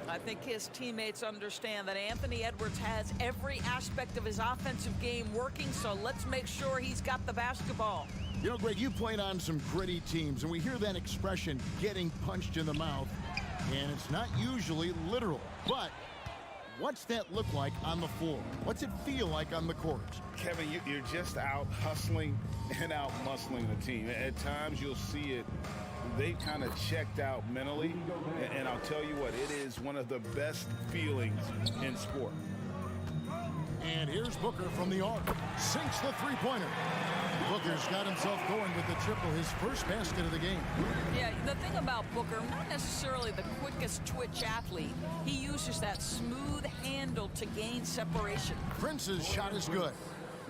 Speaker 7: I think his teammates understand that Anthony Edwards has every aspect of his offensive game working, so let's make sure he's got the basketball.
Speaker 6: You know, Greg, you played on some gritty teams, and we hear that expression, getting punched in the mouth, and it's not usually literal. But what's that look like on the floor? What's it feel like on the court?
Speaker 8: Kevin, you're just out hustling and out muscling the team. At times you'll see it. They've kind of checked out mentally, and I'll tell you what, it is one of the best feelings in sport.
Speaker 6: And here's Booker from the arc. Sinks the three-pointer. Booker's got himself going with the triple, his first basket of the game.
Speaker 7: Yeah, the thing about Booker, not necessarily the quickest twitch athlete. He uses that smooth handle to gain separation.
Speaker 6: Prince's shot is good.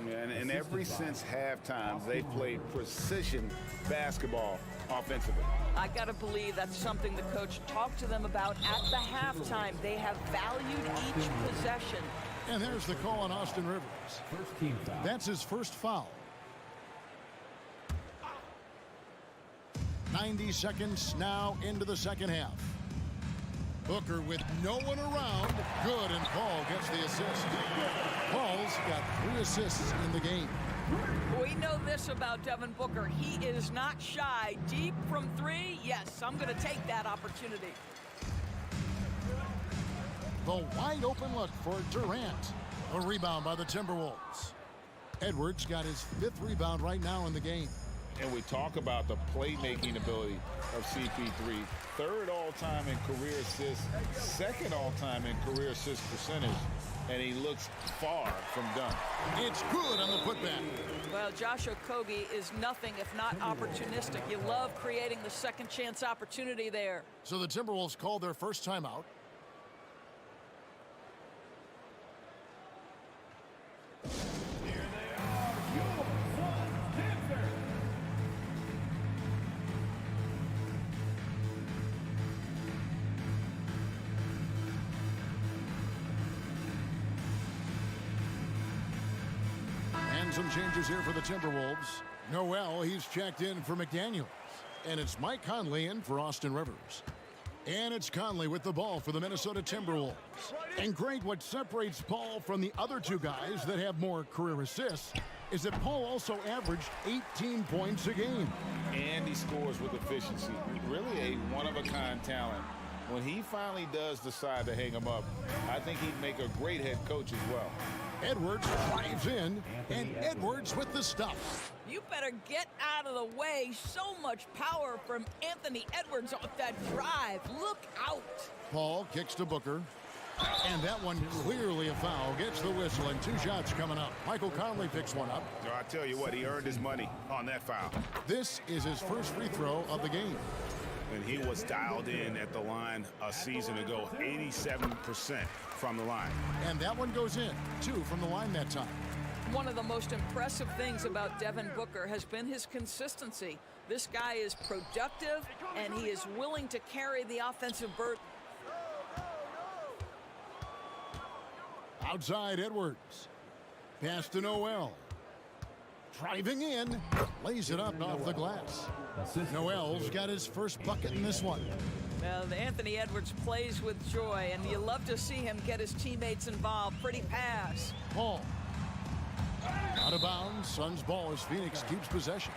Speaker 8: Yeah, and ever since halftime, they've played precision basketball offensively.
Speaker 7: I got to believe that's something the coach talked to them about at the halftime. They have valued each possession.
Speaker 6: And there's the call on Austin Rivers.
Speaker 4: First team foul.
Speaker 6: That's his first foul. 90 seconds now into the second half. Booker with no one around. Good, and Paul gets the assist. Paul's got 3 assists in the game.
Speaker 7: We know this about Devin Booker. He is not shy. Deep from three, yes, I'm going to take that opportunity.
Speaker 6: The wide open look for Durant. A rebound by the Timberwolves. Edwards got his 5th rebound right now in the game.
Speaker 8: And we talk about the playmaking ability of CP3. 3rd all-time in career assists, 2nd all-time in career assist percentage. And he looks far from done.
Speaker 6: It's good on the putback.
Speaker 7: Well, Josh Okogie is nothing if not opportunistic. You love creating the second chance opportunity there.
Speaker 6: So the Timberwolves called their first timeout. Some changes here for the Timberwolves. Noel, he's checked in for McDaniels. And it's Mike Conley in for Austin Rivers. And it's Conley with the ball for the Minnesota Timberwolves. And great, what separates Paul from the other two guys that have more career assists is that Paul also averaged 18 points a game.
Speaker 8: And he scores with efficiency. Really a one-of-a-kind talent. When he finally does decide to hang him up, I think he'd make a great head coach as well.
Speaker 6: Edwards drives in, and Edwards with the stuff.
Speaker 7: You better get out of the way. So much power from Anthony Edwards off that drive. Look out.
Speaker 6: Paul kicks to Booker. And that one clearly a foul. Gets the whistle, and 2 shots coming up. Michael Conley picks one up.
Speaker 8: I tell you what, he earned his money on that foul.
Speaker 6: This is his first free throw of the game.
Speaker 8: And he was dialed in at the line a season ago, 87% from the line.
Speaker 6: And that one goes in, 2 from the line that time.
Speaker 7: One of the most impressive things about Devin Booker has been his consistency. This guy is productive, and he is willing to carry the offensive burden.
Speaker 6: Outside Edwards. Pass to Noel. Driving in, lays it up off the glass. Noel's got his first bucket in this one.
Speaker 7: Well, Anthony Edwards plays with joy, and you love to see him get his teammates involved. Pretty pass.
Speaker 6: Paul. Out of bounds. Suns ball as Phoenix keeps possession.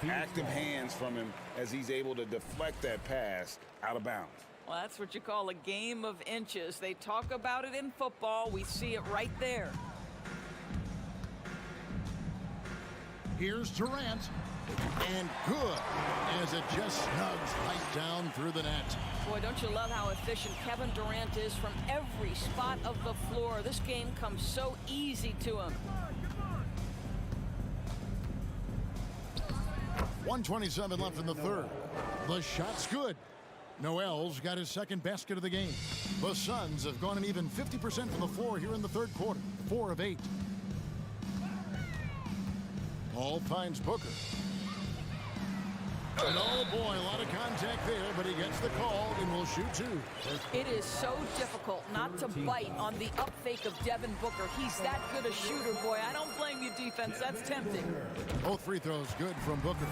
Speaker 8: Active hands from him as he's able to deflect that pass out of bounds.
Speaker 7: Well, that's what you call a game of inches. They talk about it in football. We see it right there.
Speaker 6: Here's Durant. And good, as it just snugs right down through the net.
Speaker 7: Boy, don't you love how efficient Kevin Durant is from every spot of the floor. This game comes so easy to him.
Speaker 6: 1:27 left in the 3rd. The shot's good. Noel's got his 2nd basket of the game. The Suns have gone an even 50% from the floor here in the 3rd quarter. 4 of 8. Paul finds Booker. And oh boy, a lot of contact there, but he gets the call and will shoot 2.
Speaker 7: It is so difficult not to bite on the up fake of Devin Booker. He's that good a shooter, boy. I don't blame you, defense. That's tempting.
Speaker 6: Both free throws good from Booker.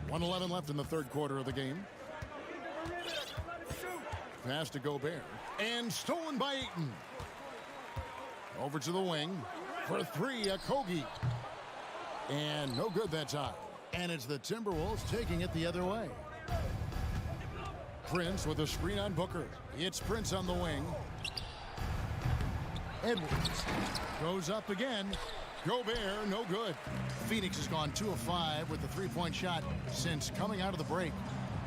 Speaker 6: 1:11 left in the 3rd quarter of the game. Pass to Gobert. And stolen by Ayton. Over to the wing. For 3, Okogie. And no good that time. And it's the Timberwolves taking it the other way. Prince with a screen on Booker. It's Prince on the wing. Edwards goes up again. Gobert, no good. Phoenix has gone 2 of 5 with the 3-point shot since coming out of the break.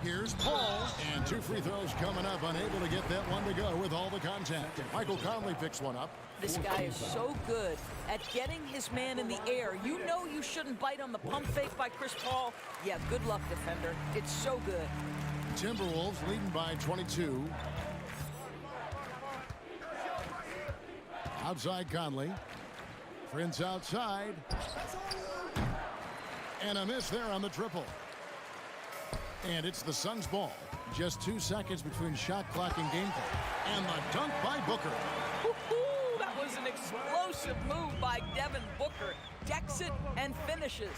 Speaker 6: Here's Paul, and 2 free throws coming up, unable to get that one to go with all the contact. Michael Conley picks one up.
Speaker 7: This guy is so good at getting his man in the air. You know you shouldn't bite on the pump fake by Chris Paul. Yeah, good luck, defender. It's so good.
Speaker 6: Timberwolves leading by 22. Outside Conley. Prince outside. And a miss there on the triple. And it's the Suns' ball. Just 2 seconds between shot clock and game clock. And the dunk by Booker.
Speaker 7: That was an explosive move by Devin Booker. Decks it and finishes.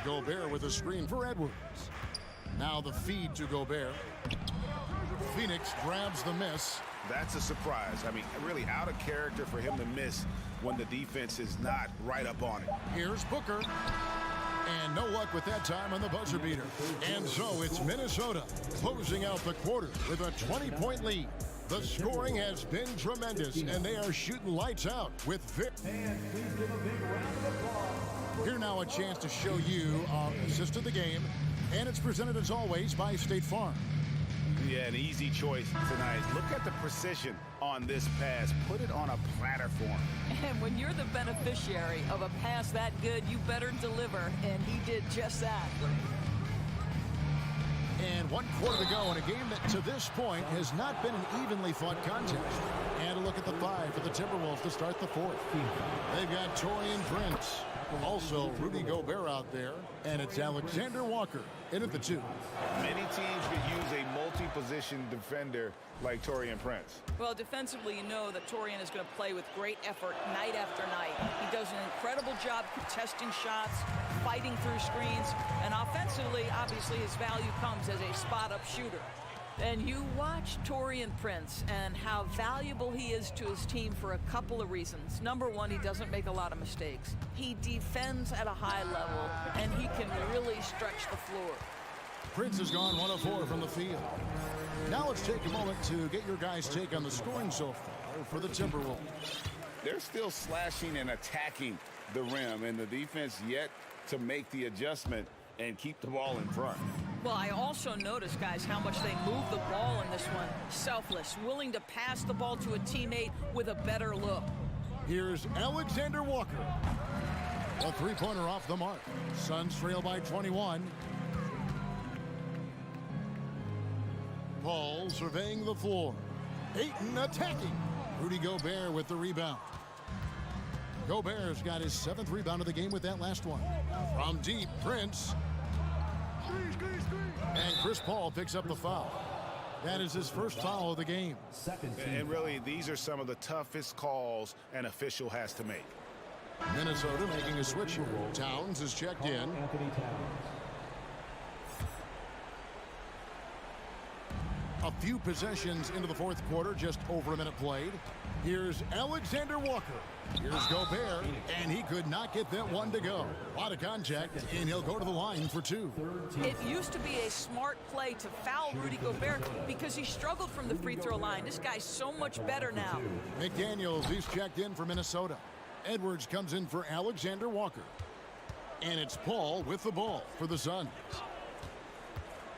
Speaker 6: Gobert with a screen for Edwards. Now the feed to Gobert. Phoenix grabs the miss.
Speaker 8: That's a surprise. I mean, really out of character for him to miss when the defense is not right up on it.
Speaker 6: Here's Booker. And no luck with that time on the buzzer beater. And so it's Minnesota closing out the quarter with a 20-point lead. The scoring has been tremendous, and they are shooting lights out with Vic.
Speaker 4: And please give a big round of applause.
Speaker 6: Here now a chance to show you our assist of the game, and it's presented as always by State Farm.
Speaker 8: Yeah, an easy choice tonight. Look at the precision on this pass. Put it on a platter for him.
Speaker 7: And when you're the beneficiary of a pass that good, you better deliver, and he did just that.
Speaker 6: And 1 quarter to go in a game that to this point has not been an evenly fought contest. And a look at the 5 for the Timberwolves to start the 4th. They've got Taurean Prince, also Rudy Gobert out there, and it's Alexander Walker in at the 2.
Speaker 8: Many teams could use a multi-position defender like Taurean Prince.
Speaker 7: Well, defensively, you know that Taurean is going to play with great effort night after night. He does an incredible job contesting shots, fighting through screens, and offensively, obviously, his value comes as a spot-up shooter. And you watch Taurean Prince and how valuable he is to his team for a couple of reasons. Number one, he doesn't make a lot of mistakes. He defends at a high level, and he can really stretch the floor.
Speaker 6: Prince has gone 1 of 4 from the field. Now let's take a moment to get your guys' take on the scoring so far for the Timberwolves.
Speaker 8: They're still slashing and attacking the rim, and the defense yet to make the adjustment and keep the ball in front.
Speaker 7: Well, I also noticed, guys, how much they move the ball in this one. Selfless, willing to pass the ball to a teammate with a better look.
Speaker 6: Here's Alexander Walker. A three-pointer off the mark. Suns trail by 21. Paul surveying the floor. Ayton attacking. Rudy Gobert with the rebound. Gobert's got his 7th rebound of the game with that last one. From deep, Prince. And Chris Paul picks up the foul. That is his first foul of the game.
Speaker 8: And really, these are some of the toughest calls an official has to make.
Speaker 6: Minnesota making a switch here. Towns is checked in. A few possessions into the 4th quarter, just over a minute played. Here's Alexander Walker. Here's Gobert, and he could not get that one to go. A lot of contact, and he'll go to the line for 2.
Speaker 7: It used to be a smart play to foul Rudy Gobert because he struggled from the free throw line. This guy's so much better now.
Speaker 6: McDaniels, he's checked in for Minnesota. Edwards comes in for Alexander Walker. And it's Paul with the ball for the Suns.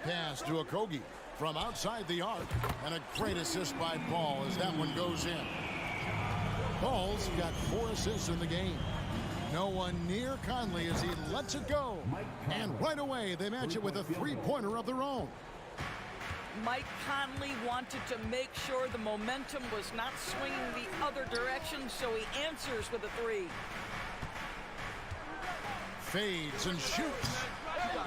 Speaker 6: Pass to Okogie from outside the arc, and a great assist by Paul as that one goes in. Paul's got 4 assists in the game. No one near Conley as he lets it go. And right away, they match it with a three-pointer of their own.
Speaker 7: Mike Conley wanted to make sure the momentum was not swinging the other direction, so he answers with a 3.
Speaker 6: Fades and shoots.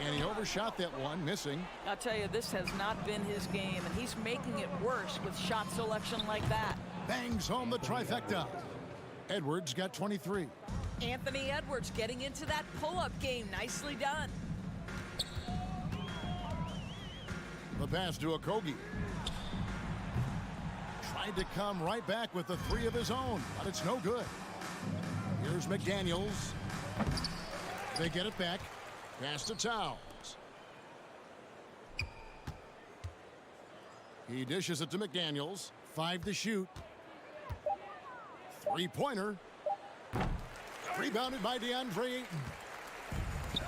Speaker 6: And he overshot that one, missing.
Speaker 7: I'll tell you, this has not been his game, and he's making it worse with shot selection like that.
Speaker 6: Bangs home the trifecta. Edwards got 23.
Speaker 7: Anthony Edwards getting into that pull-up game. Nicely done.
Speaker 6: The pass to Okogie. Tried to come right back with the 3 of his own, but it's no good. Here's McDaniels. They get it back. Pass to Towns. He dishes it to McDaniels. 5 to shoot. Three-pointer. Rebounded by DeAndre Ayton.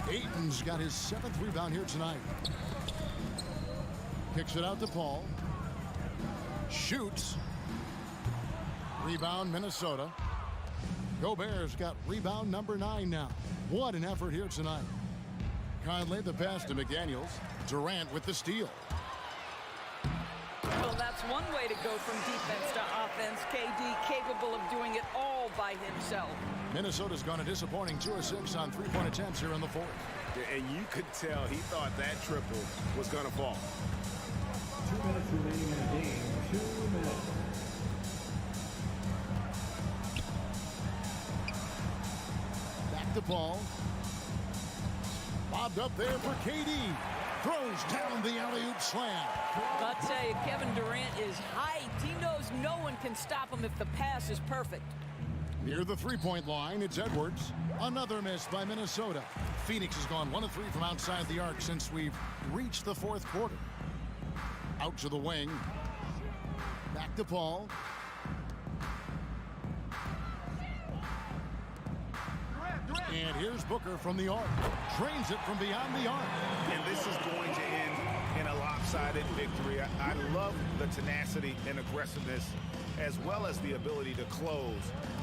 Speaker 6: Ayton's got his 7th rebound here tonight. Kicks it out to Paul. Shoots. Rebound, Minnesota. Gobert's got rebound number 9 now. What an effort here tonight. Conley the pass to McDaniels. Durant with the steal.
Speaker 7: Well, that's one way to go from defense to offense. KD capable of doing it all by himself.
Speaker 6: Minnesota's gone a disappointing 2 of 6 on three-point attempts here in the 4th.
Speaker 8: And you could tell he thought that triple was going to fall.
Speaker 4: 2 minutes remaining in the game. 2 minutes.
Speaker 6: Back to Paul. Bobbed up there for KD. Throws down the alley-oop slam.
Speaker 7: I'll tell you, Kevin Durant is hyped. He knows can stop him if the pass is perfect.
Speaker 6: Near the three-point line, it's Edwards. Another miss by Minnesota. Phoenix has gone 1 of 3 from outside the arc since we've reached the fourth quarter. Out to the wing. Back to Paul. And here's Booker from the arc. Drains it from beyond the arc.
Speaker 8: And this is going to end in a lopsided victory. I love the tenacity and aggressiveness as well as the ability to close.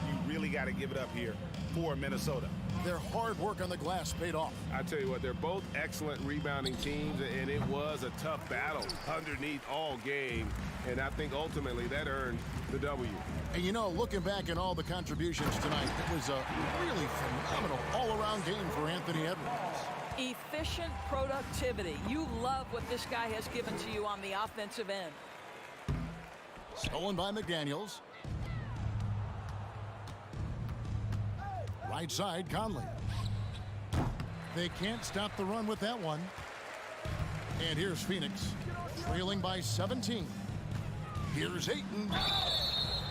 Speaker 8: You really got to give it up here for Minnesota.
Speaker 6: Their hard work on the glass paid off.
Speaker 1: I tell you what, they're both excellent rebounding teams, and it was a tough battle underneath all game. And I think ultimately that earned the W.
Speaker 6: And you know, looking back at all the contributions tonight, it was a really phenomenal all-around game for Anthony Edwards.
Speaker 7: Efficient productivity. You love what this guy has given to you on the offensive end.
Speaker 6: Stolen by McDaniels. Right side, Conley. They can't stop the run with that one. And here's Phoenix, trailing by 17. Here's Ayton.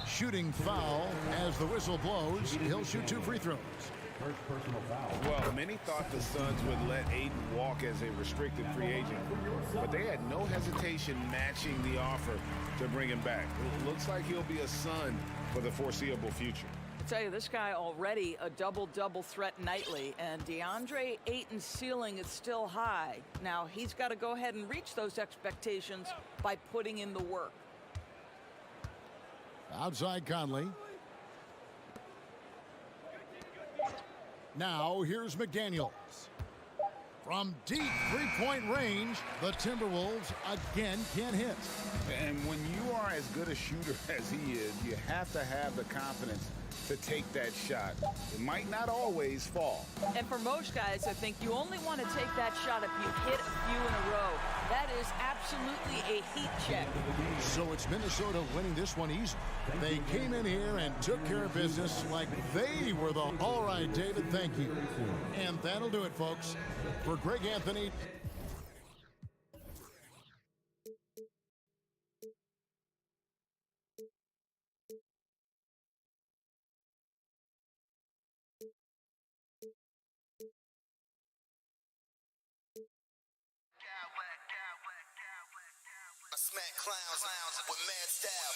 Speaker 6: Shooting foul as the whistle blows. He'll shoot 2 free throws.
Speaker 4: First personal foul.
Speaker 8: Well, many thought the Suns would let Ayton walk as a restricted free agent, but they had no hesitation matching the offer to bring him back. It looks like he'll be a Sun for the foreseeable future.
Speaker 7: I tell you, this guy already a double-double threat nightly, and DeAndre Ayton's ceiling is still high. Now, he's got to go ahead and reach those expectations by putting in the work.
Speaker 6: Outside Conley. Now here's McDaniels. From deep three-point range, the Timberwolves again can't hit.
Speaker 8: And when you are as good a shooter as he is, you have to have the confidence to take that shot. It might not always fall.
Speaker 7: And for most guys, I think you only want to take that shot if you hit a few in a row. That is absolutely a heat check.
Speaker 6: So it's Minnesota winning this one easy. They came in here and took care of business like they were the... All right, David, thank you. And that'll do it, folks. For Greg Anthony...
Speaker 5: I smack clowns with mad style.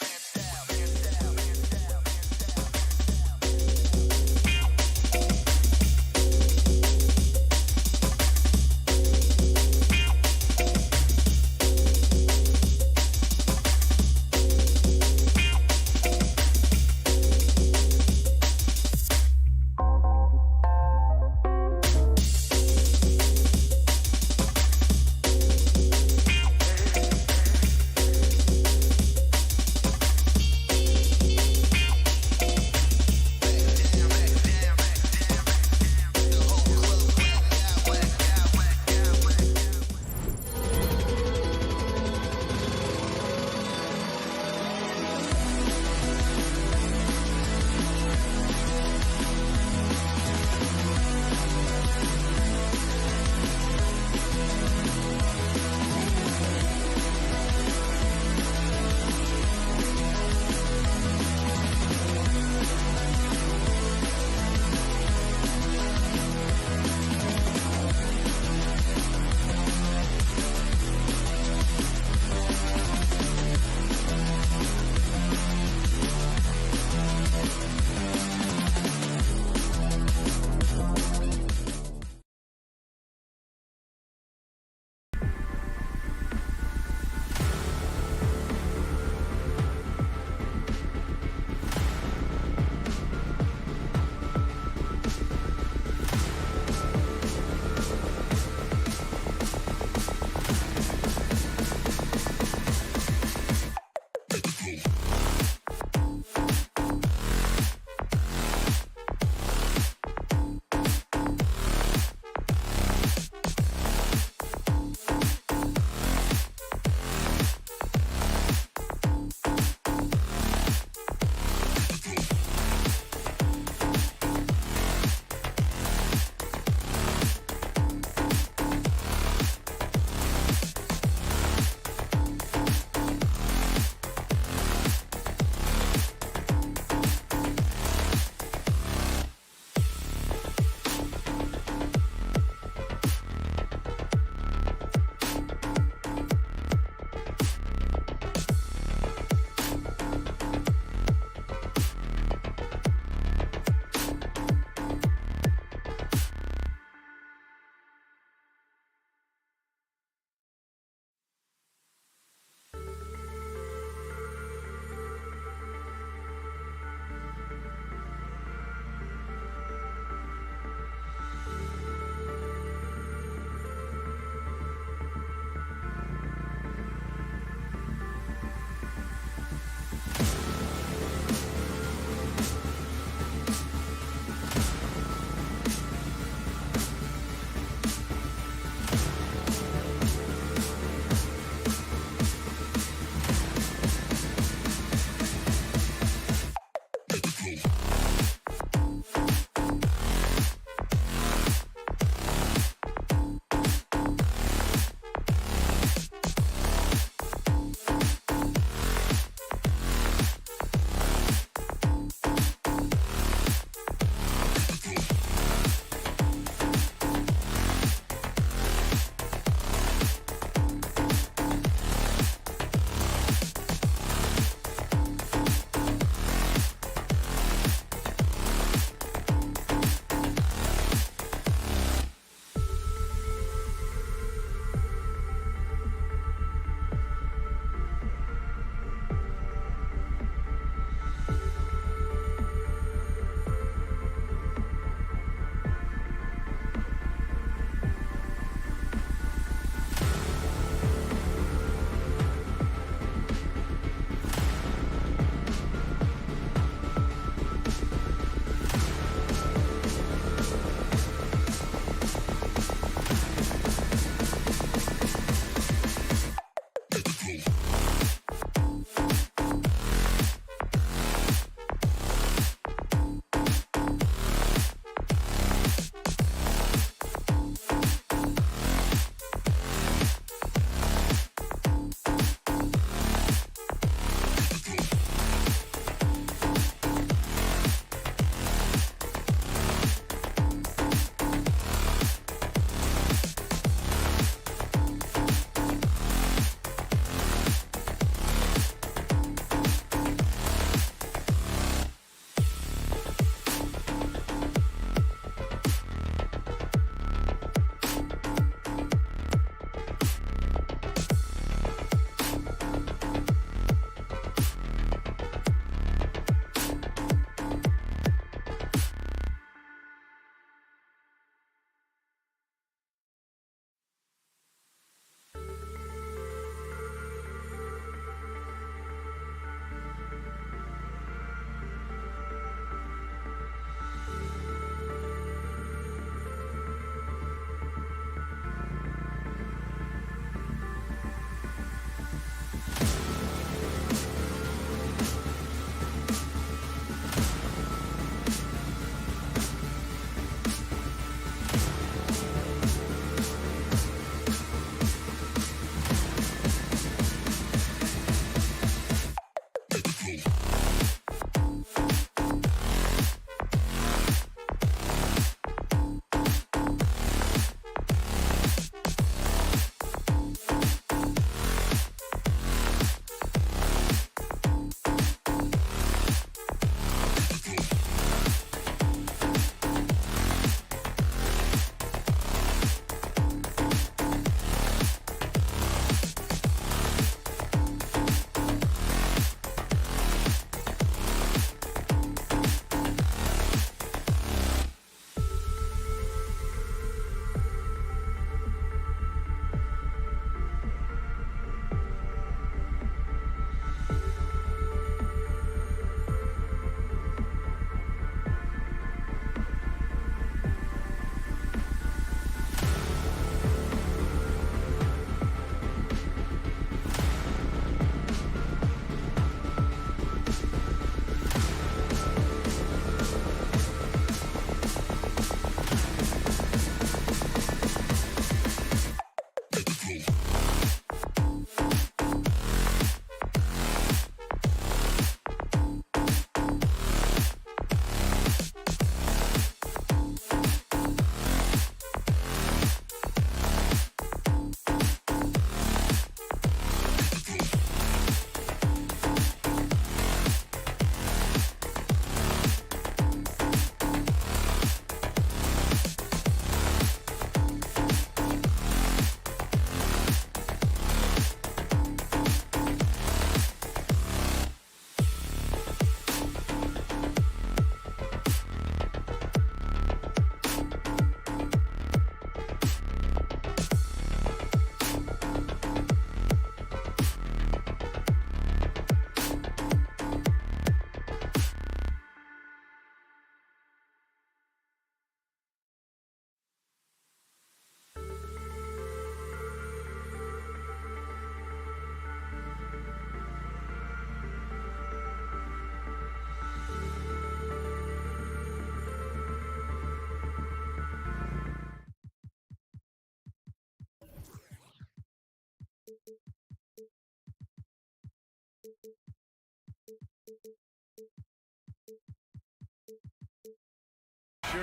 Speaker 1: Sure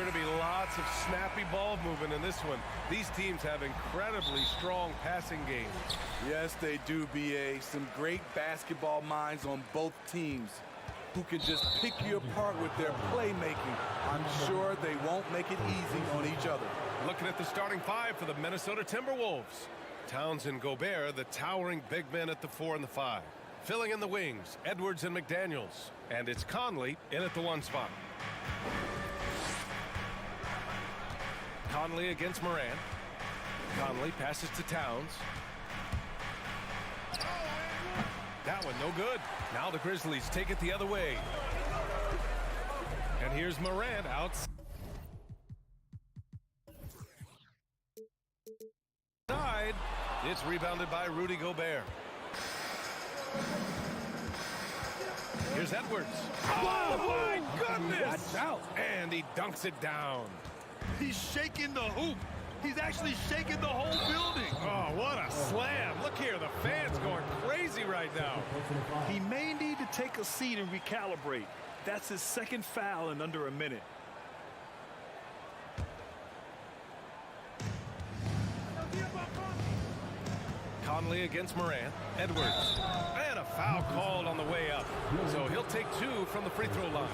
Speaker 1: to be lots of snappy ball movement in this one. These teams have incredibly strong passing games.
Speaker 10: Yes, they do, BA. Some great basketball minds on both teams who can just pick you apart with their playmaking. I'm sure they won't make it easy on each other.
Speaker 1: Looking at the starting five for the Minnesota Timberwolves. Towns and Gobert, the towering big men at the 4 and the 5. Filling in the wings, Edwards and McDaniels. And it's Conley in at the 1 spot. Conley against Morant. Conley passes to Towns. That one no good. Now the Grizzlies take it the other way. And here's Morant outside. It's rebounded by Rudy Gobert. Here's Edwards. Oh, my goodness!
Speaker 2: Watch out.
Speaker 1: And he dunks it down.
Speaker 2: He's shaking the hoop. He's actually shaking the whole building.
Speaker 1: Oh, what a slam. Look here, the fans going crazy right now.
Speaker 2: He may need to take a seat and recalibrate. That's his second foul in under a minute.
Speaker 1: Conley against Morant. Edwards. And a foul called on the way up. So he'll take 2 from the free throw line.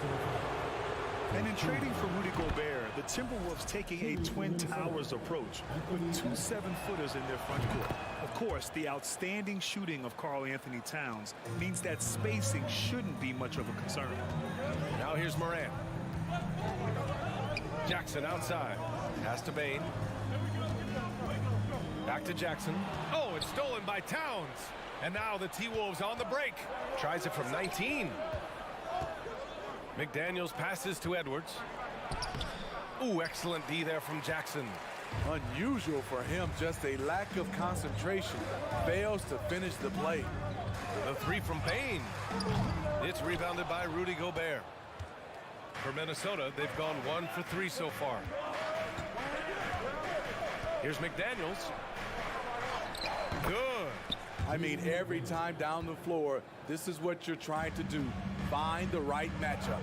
Speaker 2: And in trading for Rudy Gobert, the Timberwolves taking a Twin Towers approach with 2 7-footers in their front court. Of course, the outstanding shooting of Karl Anthony Towns means that spacing shouldn't be much of a concern.
Speaker 1: Now here's Morant. Jackson outside. Pass to Bane. Back to Jackson. Oh, it's stolen by Towns. And now the T-Wolves on the break. Tries it from 19. McDaniels passes to Edwards. Ooh, excellent D there from Jackson.
Speaker 10: Unusual for him, just a lack of concentration. Fails to finish the play.
Speaker 1: The 3 from Bane. It's rebounded by Rudy Gobert. For Minnesota, they've gone 1 for 3 so far. Here's McDaniels. Good.
Speaker 10: I mean, every time down the floor, this is what you're trying to do. Find the right matchup.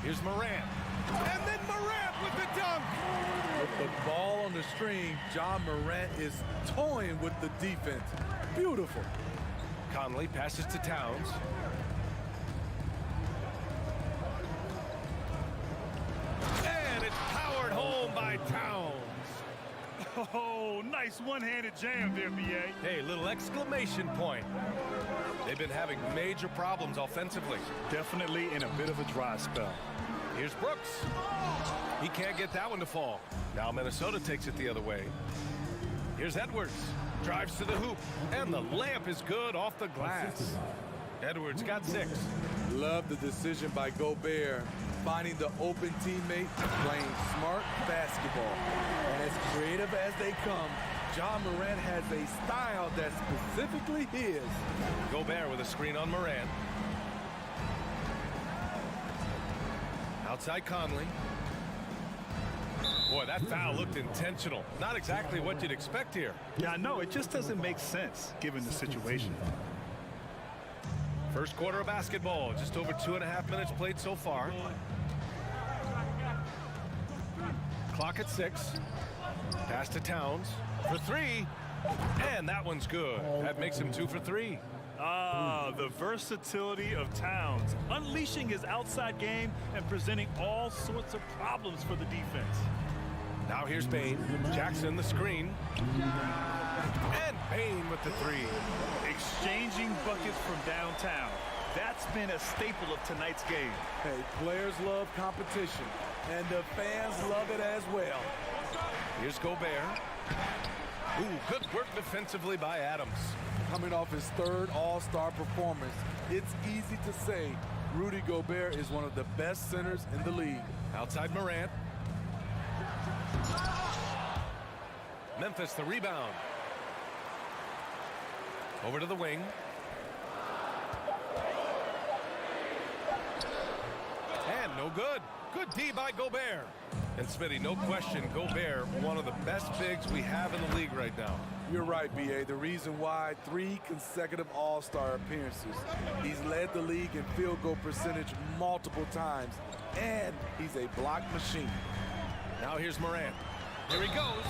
Speaker 1: Here's Morant. And then Morant with the dunk.
Speaker 10: With the ball on the string, John Morant is toying with the defense. Beautiful.
Speaker 1: Conley passes to Towns. And it's powered home by Towns.
Speaker 2: Oh, nice one-handed jam there, B.A.
Speaker 1: Hey, little exclamation point. They've been having major problems offensively.
Speaker 2: Definitely in a bit of a dry spell.
Speaker 1: Here's Brooks. He can't get that one to fall. Now Minnesota takes it the other way. Here's Edwards. Drives to the hoop. And the layup is good off the glass. Edwards got 6.
Speaker 10: Love the decision by Gobert. Finding the open teammate, playing smart basketball. And as creative as they come, John Morant has a style that's specifically his.
Speaker 1: Gobert with a screen on Morant. Outside Conley. Boy, that foul looked intentional. Not exactly what you'd expect here.
Speaker 2: Yeah, I know. It just doesn't make sense given the situation.
Speaker 1: First quarter of basketball. Just over 2.5 minutes played so far. Clock at 6. Pass to Towns for 3. And that one's good. That makes him 2 for 3.
Speaker 2: Ah, the versatility of Towns, unleashing his outside game and presenting all sorts of problems for the defense.
Speaker 1: Now here's Bane. Jackson the screen. And Bane with the 3.
Speaker 2: Exchanging buckets from downtown. That's been a staple of tonight's game.
Speaker 10: Hey, players love competition, and the fans love it as well.
Speaker 1: Here's Gobert. Ooh, good work defensively by Adams.
Speaker 10: Coming off his 3rd All-Star performance, it's easy to say Rudy Gobert is one of the best centers in the league.
Speaker 1: Outside Morant. Memphis the rebound. Over to the wing. And no good. Good D by Gobert. And Smitty, no question, Gobert, one of the best bigs we have in the league right now.
Speaker 10: You're right, B.A. The reason why 3 consecutive All-Star appearances. He's led the league in field goal percentage multiple times, and he's a block machine.
Speaker 1: Now here's Morant. Here he goes.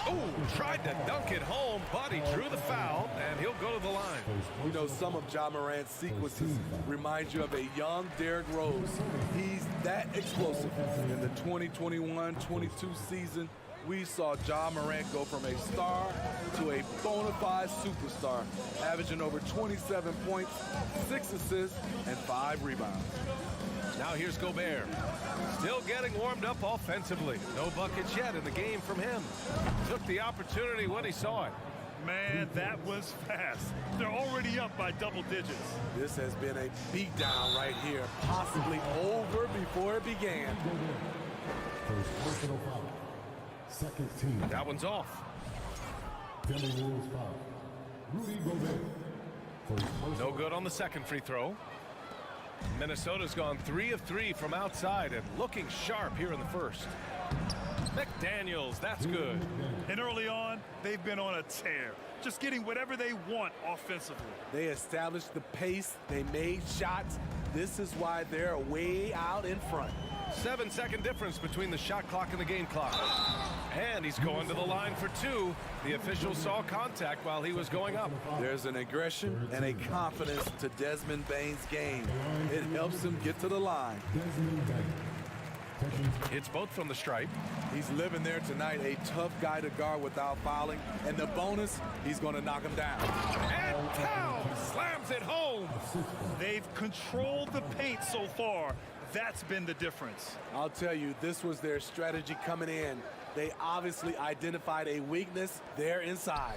Speaker 1: Ooh, tried to dunk it home, but he drew the foul, and he'll go to the line.
Speaker 10: You know, some of Ja Morant's sequences remind you of a young Derrick Rose. He's that explosive. In the 2021-22 season, we saw Ja Morant go from a star to a bona fide superstar, averaging over 27 points, 6 assists, and 5 rebounds.
Speaker 1: Now here's Gobert. Still getting warmed up offensively. No buckets yet in the game from him. Took the opportunity when he saw it.
Speaker 2: Man, that was fast. They're already up by double digits.
Speaker 10: This has been a beatdown right here, possibly over before it began.
Speaker 4: First personal foul. Second team.
Speaker 1: That one's off.
Speaker 4: Timberwolves foul. Rudy Gobert. First personal.
Speaker 1: No good on the second free throw. Minnesota's gone 3 of 3 from outside and looking sharp here in the first. McDaniels, that's good.
Speaker 2: And early on, they've been on a tear, just getting whatever they want offensively.
Speaker 10: They established the pace. They made shots. This is why they're way out in front.
Speaker 1: 7-second difference between the shot clock and the game clock. And he's going to the line for 2. The official saw contact while he was going up.
Speaker 10: There's an aggression and a confidence to Desmond Bane's game. It helps him get to the line.
Speaker 1: It's both from the stripe.
Speaker 10: He's living there tonight, a tough guy to guard without fouling. And the bonus, he's going to knock him down.
Speaker 1: And Town slams it home.
Speaker 2: They've controlled the paint so far. That's been the difference.
Speaker 10: I'll tell you, this was their strategy coming in. They obviously identified a weakness there inside.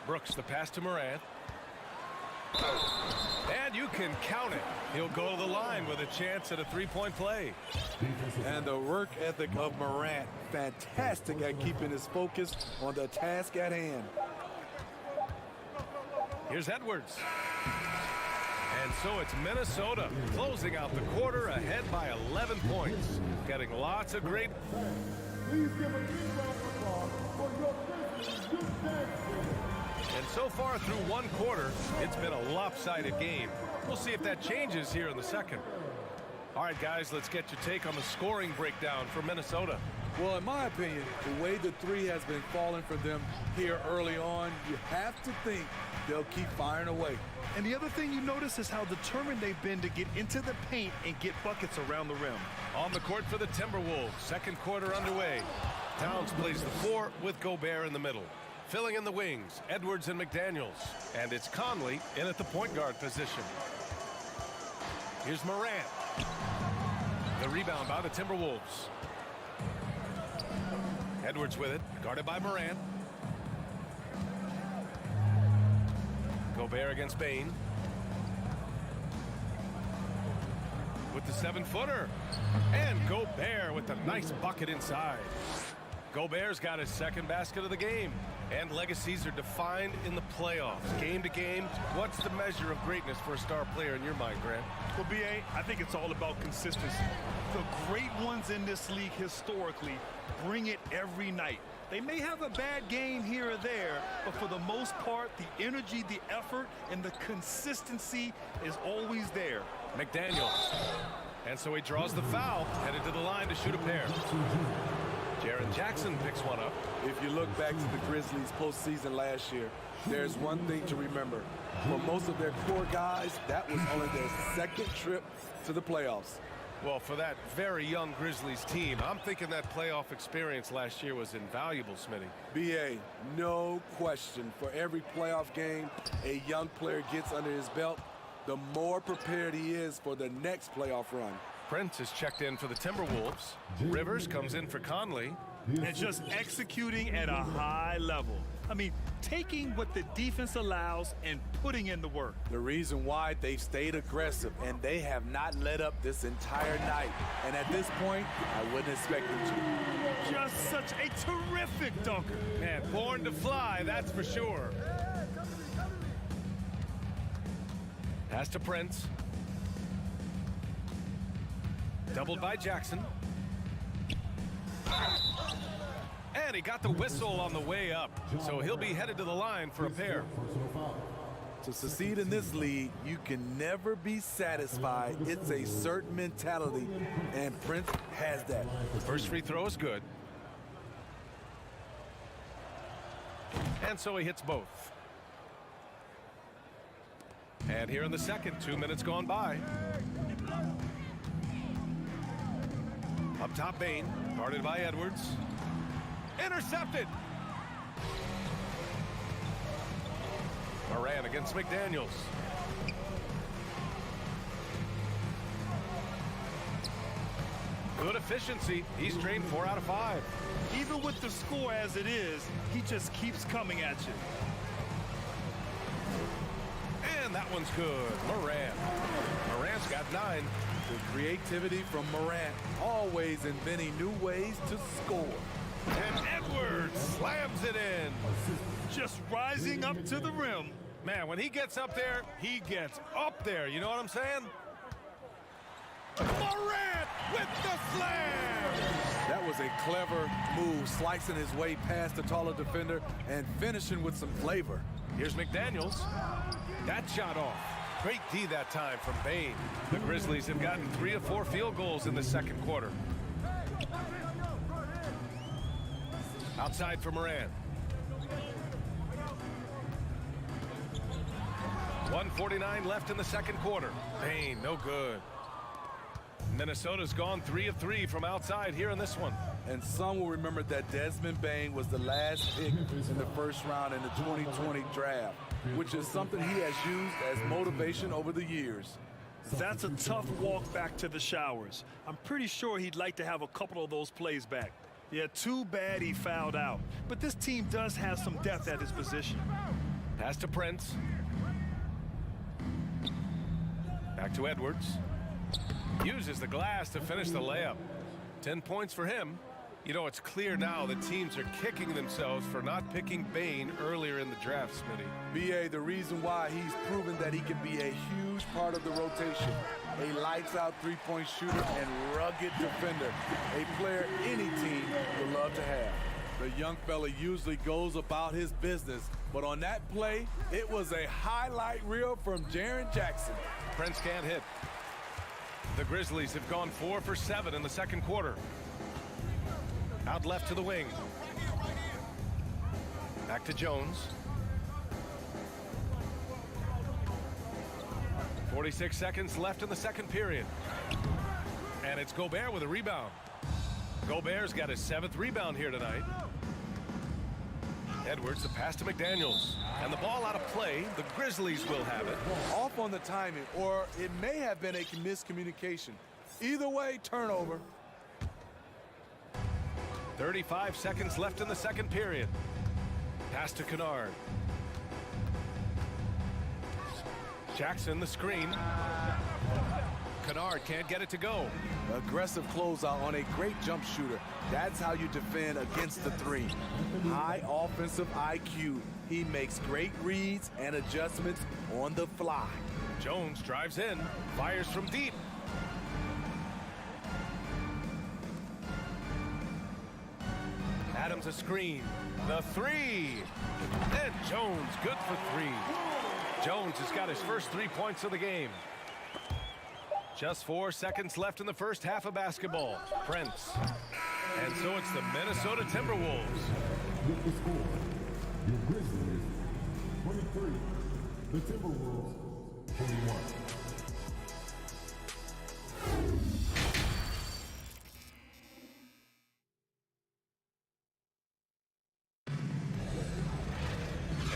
Speaker 1: Brooks, the pass to Morant. And you can count it. He'll go to the line with a chance at a three-point play.
Speaker 10: And the work ethic of Morant, fantastic at keeping his focus on the task at hand.
Speaker 1: Here's Edwards. And so it's Minnesota closing out the quarter ahead by 11 points. Getting lots of great...
Speaker 4: Please give a big round of applause for your Grizzlies youth dance team.
Speaker 1: And so far through one quarter, it's been a lopsided game. We'll see if that changes here in the second. All right, guys, let's get your take on the scoring breakdown for Minnesota.
Speaker 10: Well, in my opinion, the way the three has been falling for them here early on, you have to think they'll keep firing away.
Speaker 2: And the other thing you notice is how determined they've been to get into the paint and get buckets around the rim.
Speaker 1: On the court for the Timberwolves, second quarter underway. Towns plays the 4 with Gobert in the middle. Filling in the wings, Edwards and McDaniels. And it's Conley in at the point guard position. Here's Morant. The rebound by the Timberwolves. Edwards with it, guarded by Morant. Gobert against Bane. With the 7-footer. And Gobert with the nice bucket inside. Gobert's got his second basket of the game. And legacies are defined in the playoffs. Game to game, what's the measure of greatness for a star player in your mind, Grant?
Speaker 2: Well, B.A., I think it's all about consistency. The great ones in this league historically bring it every night. They may have a bad game here or there, but for the most part, the energy, the effort, and the consistency is always there.
Speaker 1: McDaniels. And so he draws the foul, headed to the line to shoot a pair. Jaren Jackson picks one up.
Speaker 10: If you look back to the Grizzlies postseason last year, there's one thing to remember. For most of their core guys, that was only their second trip to the playoffs.
Speaker 1: Well, for that very young Grizzlies team, I'm thinking that playoff experience last year was invaluable, Smitty.
Speaker 10: B.A., no question. For every playoff game a young player gets under his belt, the more prepared he is for the next playoff run.
Speaker 1: Prince is checked in for the Timberwolves. Rivers comes in for Conley.
Speaker 2: And just executing at a high level. I mean, taking what the defense allows and putting in the work.
Speaker 10: The reason why they've stayed aggressive, and they have not let up this entire night. And at this point, I wouldn't expect them to.
Speaker 2: Just such a terrific dunker.
Speaker 1: Man, born to fly, that's for sure. Pass to Prince. Doubled by Jackson. And he got the whistle on the way up, so he'll be headed to the line for a pair.
Speaker 10: To succeed in this league, you can never be satisfied. It's a certain mentality, and Prince has that.
Speaker 1: First free throw is good. And so he hits both. And here in the second, 2 minutes gone by. Up top, Bain, guarded by Edwards. Intercepted. Moran against McDaniels. Good efficiency. He's drained 4 out of 5.
Speaker 2: Even with the score as it is, he just keeps coming at you.
Speaker 1: And that one's good. Moran. Moran's got 9.
Speaker 10: The creativity from Morant, always inventing new ways to score.
Speaker 1: And Edwards slams it in.
Speaker 2: Just rising up to the rim.
Speaker 1: Man, when he gets up there, he gets up there. You know what I'm saying? Morant with the slam!
Speaker 10: That was a clever move, slicing his way past the taller defender and finishing with some flavor.
Speaker 1: Here's McDaniels. That shot off. Great D that time from Bain. The Grizzlies have gotten 3 of 4 field goals in the second quarter. Outside for Moran. 1:49 left in the second quarter. Bain, no good. Minnesota's gone 3 of 3 from outside here in this one.
Speaker 10: And some will remember that Desmond Bain was the last pick in the first round in the 2020 draft, which is something he has used as motivation over the years.
Speaker 2: That's a tough walk back to the showers. I'm pretty sure he'd like to have a couple of those plays back. Yeah, too bad he fouled out. But this team does have some depth at his position.
Speaker 1: Pass to Prince. Back to Edwards. Uses the glass to finish the layup. 10 points for him. You know, it's clear now that teams are kicking themselves for not picking Bain earlier in the draft, Smitty.
Speaker 10: B.A., the reason why he's proven that he can be a huge part of the rotation. A lights-out three-point shooter and rugged defender. A player any team would love to have. The young fella usually goes about his business, but on that play, it was a highlight reel from Jaren Jackson.
Speaker 1: Prince can't hit. The Grizzlies have gone 4 for 7 in the second quarter. Out left to the wing. Back to Jones. 46 seconds left in the second period. And it's Gobert with a rebound. Gobert's got his 7th rebound here tonight. Edwards, the pass to McDaniels. And the ball out of play. The Grizzlies will have it.
Speaker 10: Off on the timing, or it may have been a miscommunication. Either way, turnover.
Speaker 1: 35 seconds left in the second period. Pass to Kennard. Jackson, the screen. Kennard can't get it to go.
Speaker 10: Aggressive closeout on a great jump shooter. That's how you defend against the three. High offensive IQ. He makes great reads and adjustments on the fly.
Speaker 1: Jones drives in, fires from deep. Adams a screen. The three. And Jones good for 3. Jones has got his first 3 points of the game. Just 4 seconds left in the first half of basketball. Prince. And so it's the Minnesota Timberwolves.
Speaker 4: With the score, your Grizzlies 23, the Timberwolves 21.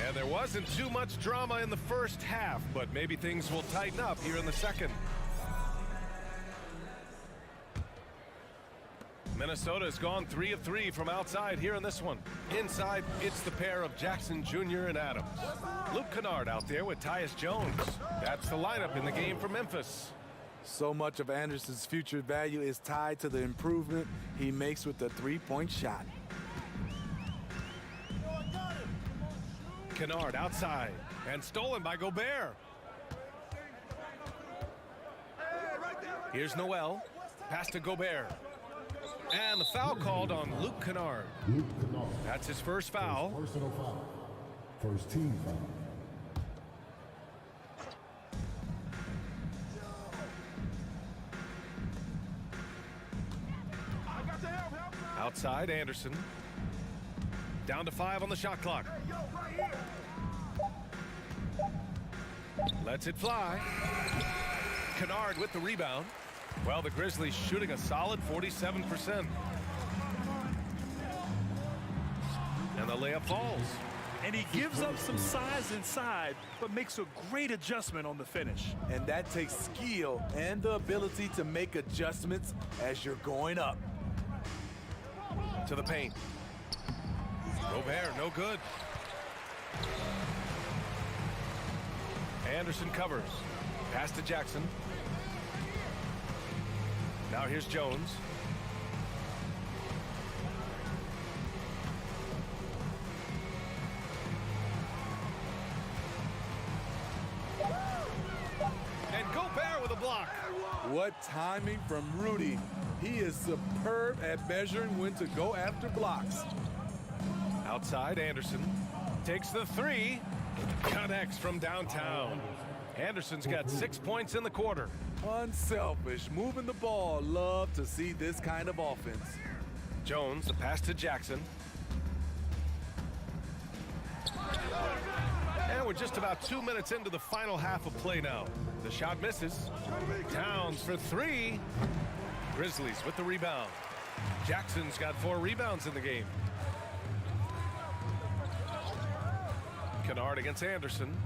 Speaker 1: And there wasn't too much drama in the first half, but maybe things will tighten up here in the second. Minnesota has gone 3 of 3 from outside here in this one. Inside, it's the pair of Jackson Jr. and Adams. Luke Kennard out there with Tyus Jones. That's the lineup in the game for Memphis.
Speaker 10: So much of Anderson's future value is tied to the improvement he makes with the three-point shot.
Speaker 1: Kennard outside and stolen by Gobert. Here's Noel. Pass to Gobert. And the foul called on Luke Kennard. That's his first foul.
Speaker 6: Personal foul. First team foul.
Speaker 1: Outside, Anderson. Down to 5 on the shot clock. Lets it fly. Kennard with the rebound. Well, the Grizzlies shooting a solid 47%. And the layup falls.
Speaker 2: And he gives up some size inside, but makes a great adjustment on the finish.
Speaker 10: And that takes skill and the ability to make adjustments as you're going up.
Speaker 1: To the paint. Gobert, no good. Anderson covers. Pass to Jackson. Now here's Jones. And Gobert with a block.
Speaker 10: What timing from Rudy. He is superb at measuring when to go after blocks.
Speaker 1: Outside, Anderson takes the 3. Connects from downtown. Anderson's got 6 points in the quarter.
Speaker 10: Unselfish, moving the ball. Love to see this kind of offense.
Speaker 1: Jones, the pass to Jackson. And we're just about 2 minutes into the final half of play now. The shot misses. Towns for 3. Grizzlies with the rebound. Jackson's got 4 rebounds in the game. Kennard against Anderson.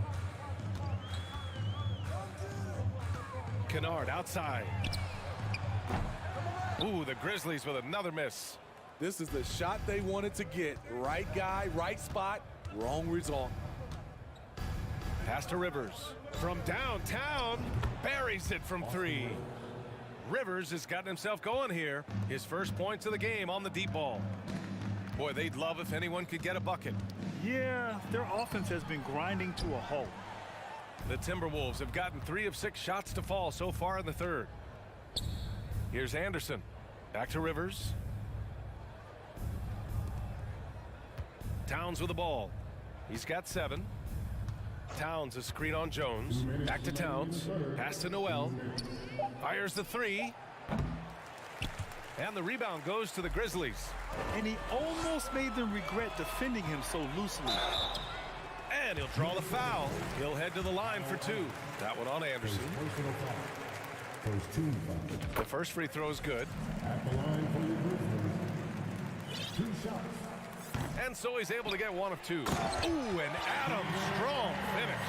Speaker 1: Kennard outside. Ooh, the Grizzlies with another miss.
Speaker 10: This is the shot they wanted to get. Right guy, right spot, wrong result.
Speaker 1: Pass to Rivers. From downtown, buries it from 3. Rivers has gotten himself going here. His first points of the game on the deep ball. Boy, they'd love if anyone could get a bucket.
Speaker 2: Yeah, their offense has been grinding to a halt.
Speaker 1: The Timberwolves have gotten 3 of 6 shots to fall so far in the third. Here's Anderson. Back to Rivers. Towns with the ball. He's got 7. Towns a screen on Jones. Back to Towns. Pass to Noel. Fires the 3. And the rebound goes to the Grizzlies.
Speaker 2: And he almost made them regret defending him so loosely.
Speaker 1: And he'll draw the foul. He'll head to the line for 2. That one on Anderson.
Speaker 6: Personal foul. First team foul.
Speaker 1: The first free throw is good.
Speaker 6: At the line for your Grizzlies. 2 shots.
Speaker 1: And so he's able to get 1 of 2. Ooh, and Adams, strong finish.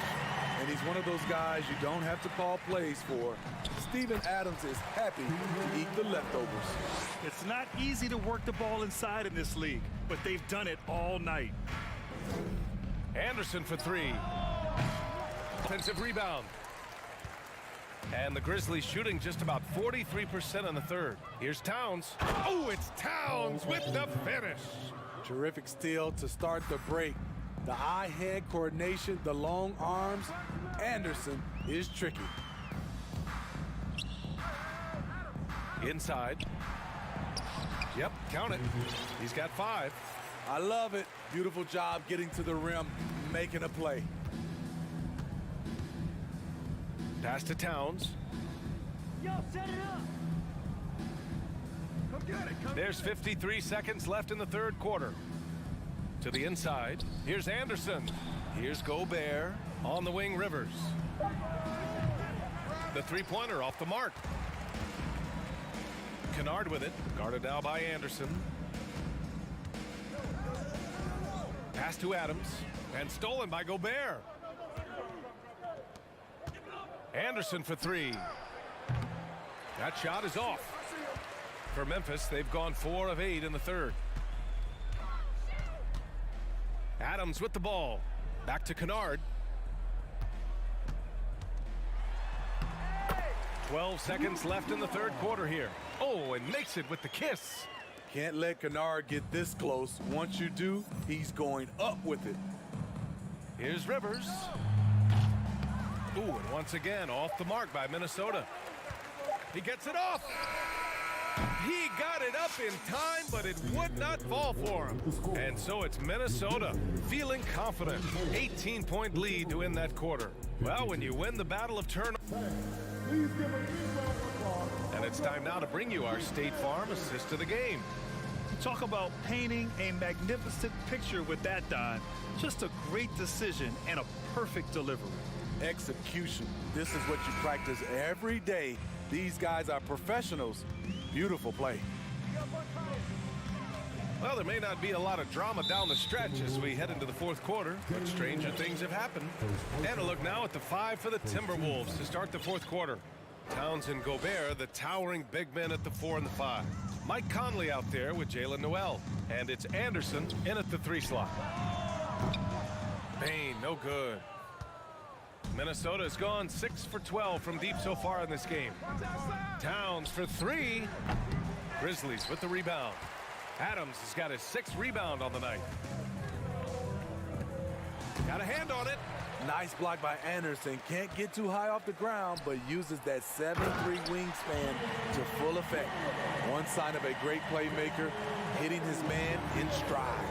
Speaker 10: And he's one of those guys you don't have to call plays for. Steven Adams is happy to eat the leftovers.
Speaker 2: It's not easy to work the ball inside in this league, but they've done it all night.
Speaker 1: Anderson for 3. Offensive rebound. And the Grizzlies shooting just about 43% in the third. Here's Towns. Oh, it's Towns with the finish.
Speaker 10: Terrific steal to start the break. The eye-hand coordination, the long arms. Anderson is tricky.
Speaker 1: Inside. Yep, count it. He's got 5.
Speaker 10: I love it. Beautiful job getting to the rim, making a play.
Speaker 1: Pass to Towns.
Speaker 4: Yo, set it up. Come get it.
Speaker 1: There's 53 seconds left in the third quarter. To the inside. Here's Anderson. Here's Gobert. On the wing, Rivers. The three-pointer off the mark. Kennard with it. Guarded now by Anderson. Pass to Adams. And stolen by Gobert. Anderson for 3. That shot is off. For Memphis, they've gone 4 of 8 in the third. Adams with the ball. Back to Kennard. 12 seconds left in the third quarter here. Oh, and makes it with the kiss.
Speaker 10: Can't let Kennard get this close. Once you do, he's going up with it.
Speaker 1: Here's Rivers. Ooh, and once again, off the mark by Minnesota. He gets it off. He got it up in time, but it would not fall for him. And so it's Minnesota feeling confident. 18-point lead to win that quarter. Well, when you win the battle of turnovers. And it's time now to bring you our State Farm assist of the game.
Speaker 2: Talk about painting a magnificent picture with that dive. Just a great decision and a perfect delivery.
Speaker 10: Execution. This is what you practice every day. These guys are professionals. Beautiful play.
Speaker 1: Well, there may not be a lot of drama down the stretch as we head into the fourth quarter, but stranger things have happened. And a look now at the 5 for the Timberwolves to start the fourth quarter. Towns and Gobert, the towering big men at the 4 and the 5. Mike Conley out there with Jalen Noel. And it's Anderson in at the 3 slot. Bane, no good. Minnesota has gone 6 for 12 from deep so far in this game. Towns for 3. Grizzlies with the rebound. Adams has got his 6th rebound on the night. Got a hand on it.
Speaker 10: Nice block by Anderson. Can't get too high off the ground, but uses that 7'3" wingspan to full effect. One sign of a great playmaker, hitting his man in stride.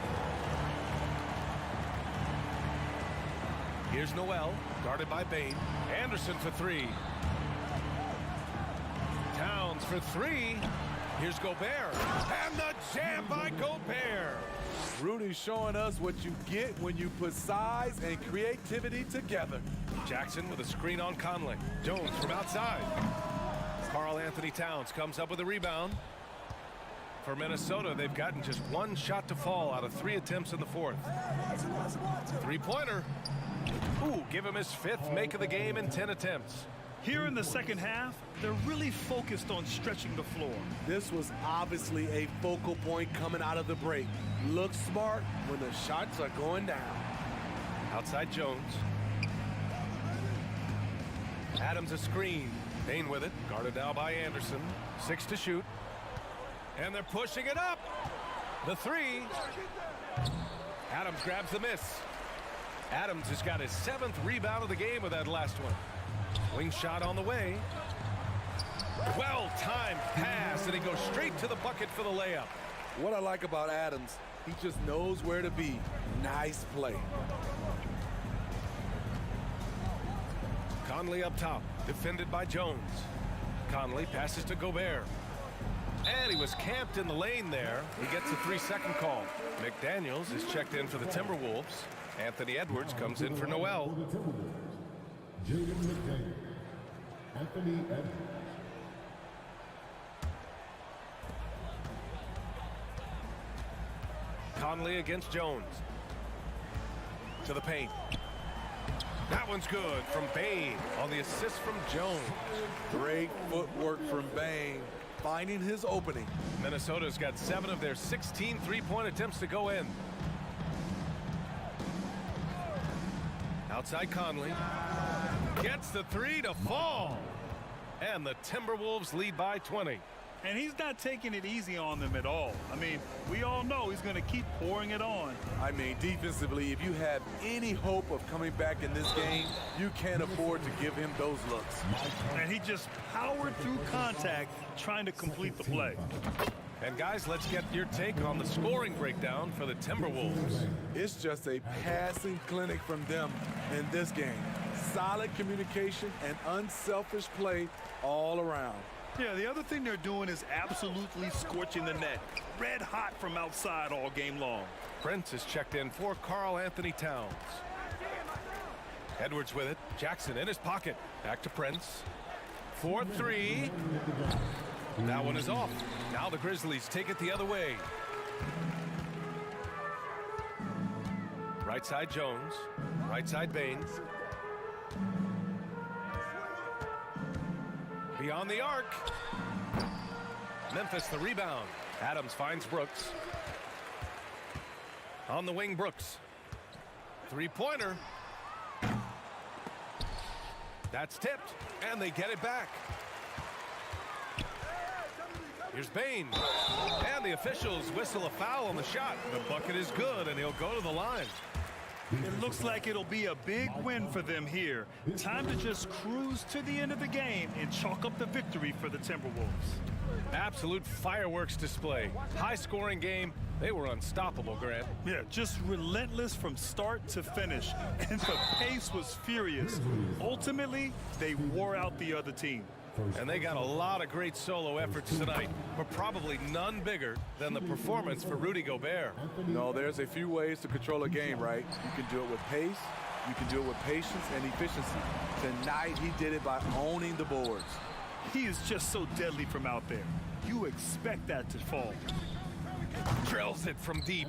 Speaker 1: Here's Noel, guarded by Bane. Anderson for 3. Towns for 3. Here's Gobert. And the jam by Gobert.
Speaker 10: Rudy's showing us what you get when you put size and creativity together.
Speaker 1: Jackson with a screen on Conley. Jones from outside. Karl Anthony Towns comes up with a rebound. For Minnesota, they've gotten just 1 shot to fall out of 3 attempts in the fourth. 3-pointer. Ooh, give him his 5th make of the game in 10 attempts.
Speaker 2: Here in the second half, they're really focused on stretching the floor.
Speaker 10: This was obviously a focal point coming out of the break. Look smart when the shots are going down.
Speaker 1: Outside Jones. Adams a screen. Bane with it. Guarded now by Anderson. 6 to shoot. And they're pushing it up. The 3. Adams grabs the miss. Adams has got his 7th rebound of the game with that last one. Wing shot on the way. Well-timed pass, and he goes straight to the bucket for the layup.
Speaker 10: What I like about Adams, he just knows where to be. Nice play.
Speaker 1: Conley up top, defended by Jones. Conley passes to Gobert. And he was camped in the lane there. He gets a 3-second call. McDaniels is checked in for the Timberwolves. Anthony Edwards comes in for Noel.
Speaker 6: Jaden McDaniel. Anthony Edwards.
Speaker 1: Conley against Jones. To the paint. That one's good from Bane on the assist from Jones.
Speaker 10: Great footwork from Bane, finding his opening.
Speaker 1: Minnesota's got 7 of their 16 3-point attempts to go in. Outside Conley. Gets the 3 to fall. And the Timberwolves lead by 20.
Speaker 2: And he's not taking it easy on them at all. I mean, we all know he's going to keep pouring it on.
Speaker 10: I mean, defensively, if you have any hope of coming back in this game, you can't afford to give him those looks.
Speaker 2: And he just powered through contact trying to complete the play.
Speaker 1: And guys, let's get your take on the scoring breakdown for the Timberwolves.
Speaker 10: It's just a passing clinic from them in this game. Solid communication and unselfish play all around.
Speaker 2: Yeah, the other thing they're doing is absolutely scorching the net. Red hot from outside all game long.
Speaker 1: Prince is checked in for Karl Anthony Towns. Edwards with it. Jackson in his pocket. Back to Prince. 4-3. That one is off. Now the Grizzlies take it the other way. Right side Jones. Right side Baines. Beyond the arc. Memphis the rebound. Adams finds Brooks. On the wing, Brooks. 3-pointer. That's tipped, and they get it back. Here's Bane. And the officials whistle a foul on the shot. The bucket is good, and he'll go to the line.
Speaker 2: It looks like it'll be a big win for them here. Time to just cruise to the end of the game and chalk up the victory for the Timberwolves.
Speaker 1: Absolute fireworks display. High-scoring game. They were unstoppable, Grant.
Speaker 2: Yeah, just relentless from start to finish. And the pace was furious. Ultimately, they wore out the other team.
Speaker 1: And they got a lot of great solo efforts tonight, but probably none bigger than the performance for Rudy Gobert.
Speaker 10: No, there's a few ways to control a game, right? You can do it with pace, you can do it with patience and efficiency. Tonight, he did it by owning the boards.
Speaker 2: He is just so deadly from out there. You expect that to fall.
Speaker 1: Drills it from deep.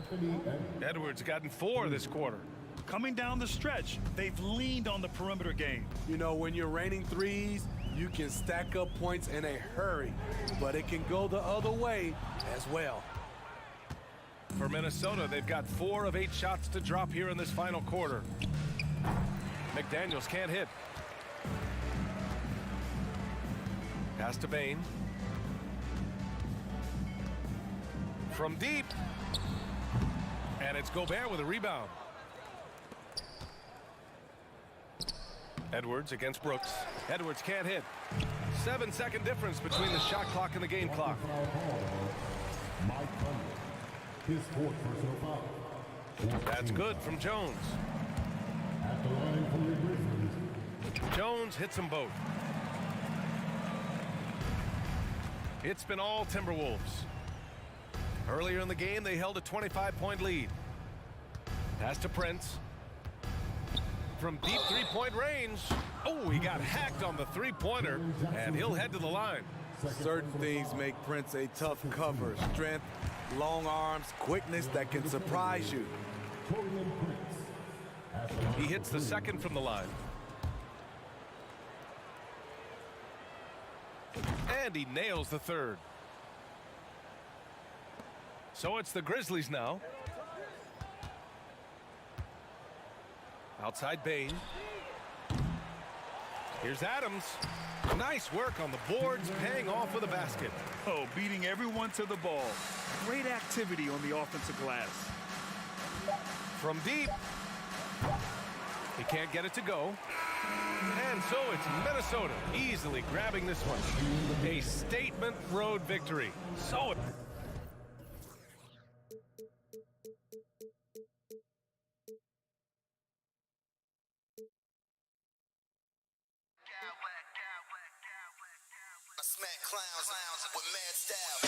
Speaker 1: Edwards gotten 4 this quarter.
Speaker 2: Coming down the stretch, they've leaned on the perimeter game.
Speaker 10: You know, when you're raining threes, you can stack up points in a hurry, but it can go the other way as well.
Speaker 1: For Minnesota, they've got 4 of 8 shots to drop here in this final quarter. McDaniels can't hit. Pass to Bane. From deep. And it's Gobert with a rebound. Edwards against Brooks. Edwards can't hit. 7-second difference between the shot clock and the game clock.
Speaker 4: His 4th personal foul.
Speaker 1: That's good from Jones.
Speaker 4: At the line for the Grizzlies.
Speaker 1: Jones hits them both. It's been all Timberwolves. Earlier in the game, they held a 25-point lead. Pass to Prince. From deep three-point range. Oh, he got hacked on the three-pointer, and he'll head to the line.
Speaker 10: Certain things make Prince a tough cover. Strength, long arms, quickness that can surprise you.
Speaker 1: He hits the second from the line. And he nails the third. So it's the Grizzlies now. Outside Bane. Here's Adams. Nice work on the boards, paying off with a basket.
Speaker 2: Oh, beating everyone to the ball. Great activity on the offensive glass.
Speaker 1: From deep. He can't get it to go. And so it's Minnesota easily grabbing this one. A statement road victory. So
Speaker 5: Smack clowns with mad style.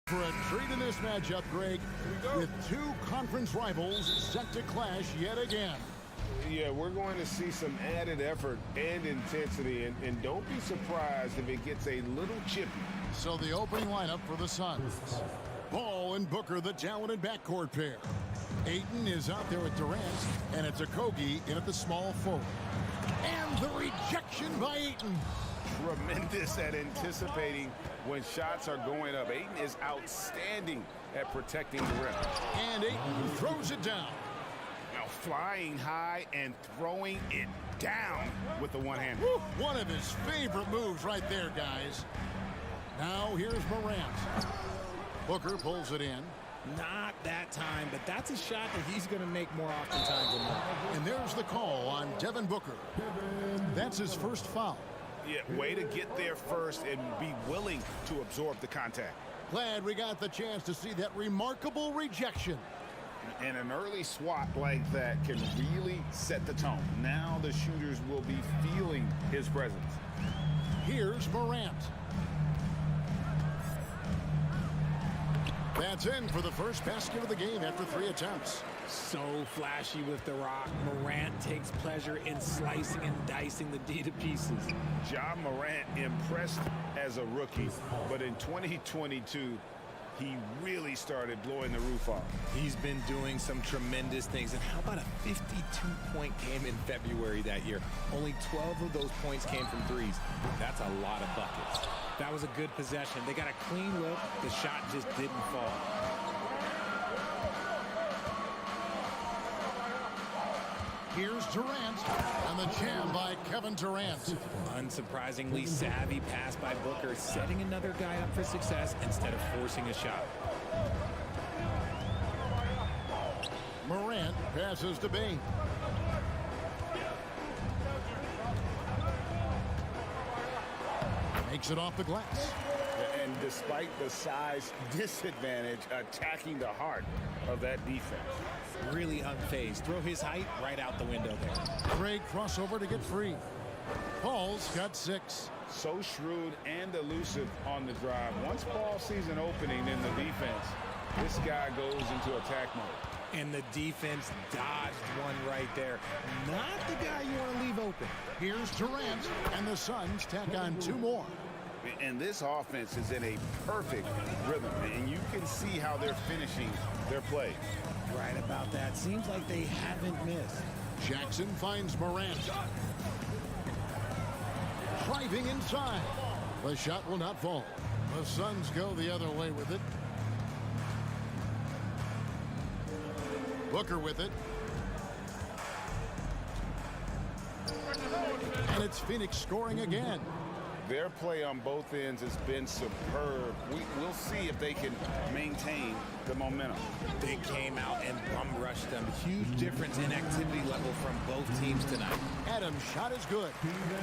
Speaker 6: For a treat in this matchup, Greg, with two conference rivals set to clash yet again.
Speaker 8: Yeah, we're going to see some added effort and intensity, and don't be surprised if it gets a little chippy.
Speaker 6: So the opening lineup for the Suns. Ball and Booker, the talented backcourt pair. Ayton is out there with Durant, and it's Okogie in at the small forward. And the rejection by Ayton.
Speaker 8: Tremendous at anticipating when shots are going up. Ayton is outstanding at protecting the rim.
Speaker 6: And Ayton throws it down.
Speaker 8: Now flying high and throwing it down with the one hand.
Speaker 6: One of his favorite moves right there, guys. Now here's Morant. Booker pulls it in.
Speaker 11: Not that time, but that's a shot that he's going to make more oftentimes than not.
Speaker 6: And there's the call on Devin Booker. That's his first foul.
Speaker 8: Yeah, way to get there first and be willing to absorb the contact.
Speaker 6: Glad we got the chance to see that remarkable rejection.
Speaker 8: And an early swat like that can really set the tone. Now the shooters will be feeling his presence.
Speaker 6: Here's Morant. That's in for the first basket of the game after 3 attempts.
Speaker 11: So flashy with the rock. Morant takes pleasure in slicing and dicing the D to pieces.
Speaker 8: Ja Morant impressed as a rookie, but in 2022, he really started blowing the roof off.
Speaker 11: He's been doing some tremendous things. And how about a 52-point game in February that year? Only 12 of those points came from threes. That's a lot of buckets. That was a good possession. They got a clean look. The shot just didn't fall.
Speaker 6: Here's Durant, and the jam by Kevin Durant.
Speaker 11: Unsurprisingly savvy pass by Booker, setting another guy up for success instead of forcing a shot.
Speaker 6: Morant passes to Bain. Makes it off the glass.
Speaker 8: And despite the size disadvantage, attacking the heart of that defense.
Speaker 11: Really unfazed. Throw his height right out the window there.
Speaker 6: Great crossover to get free. Paul's got 6.
Speaker 8: So shrewd and elusive on the drive. Once Paul sees an opening in the defense, this guy goes into attack mode.
Speaker 11: And the defense dodged one right there. Not the guy you want to leave open.
Speaker 6: Here's Durant, and the Suns tack on 2 more.
Speaker 8: And this offense is in a perfect rhythm, and you can see how they're finishing their play.
Speaker 11: Right about that. Seems like they haven't missed.
Speaker 6: Jackson finds Morant. Driving inside. The shot will not fall. The Suns go the other way with it. Booker with it. And it's Phoenix scoring again.
Speaker 8: Their play on both ends has been superb. We'll see if they can maintain the momentum.
Speaker 11: They came out and bum rushed them. Huge difference in activity level from both teams tonight.
Speaker 6: Adams' shot is good.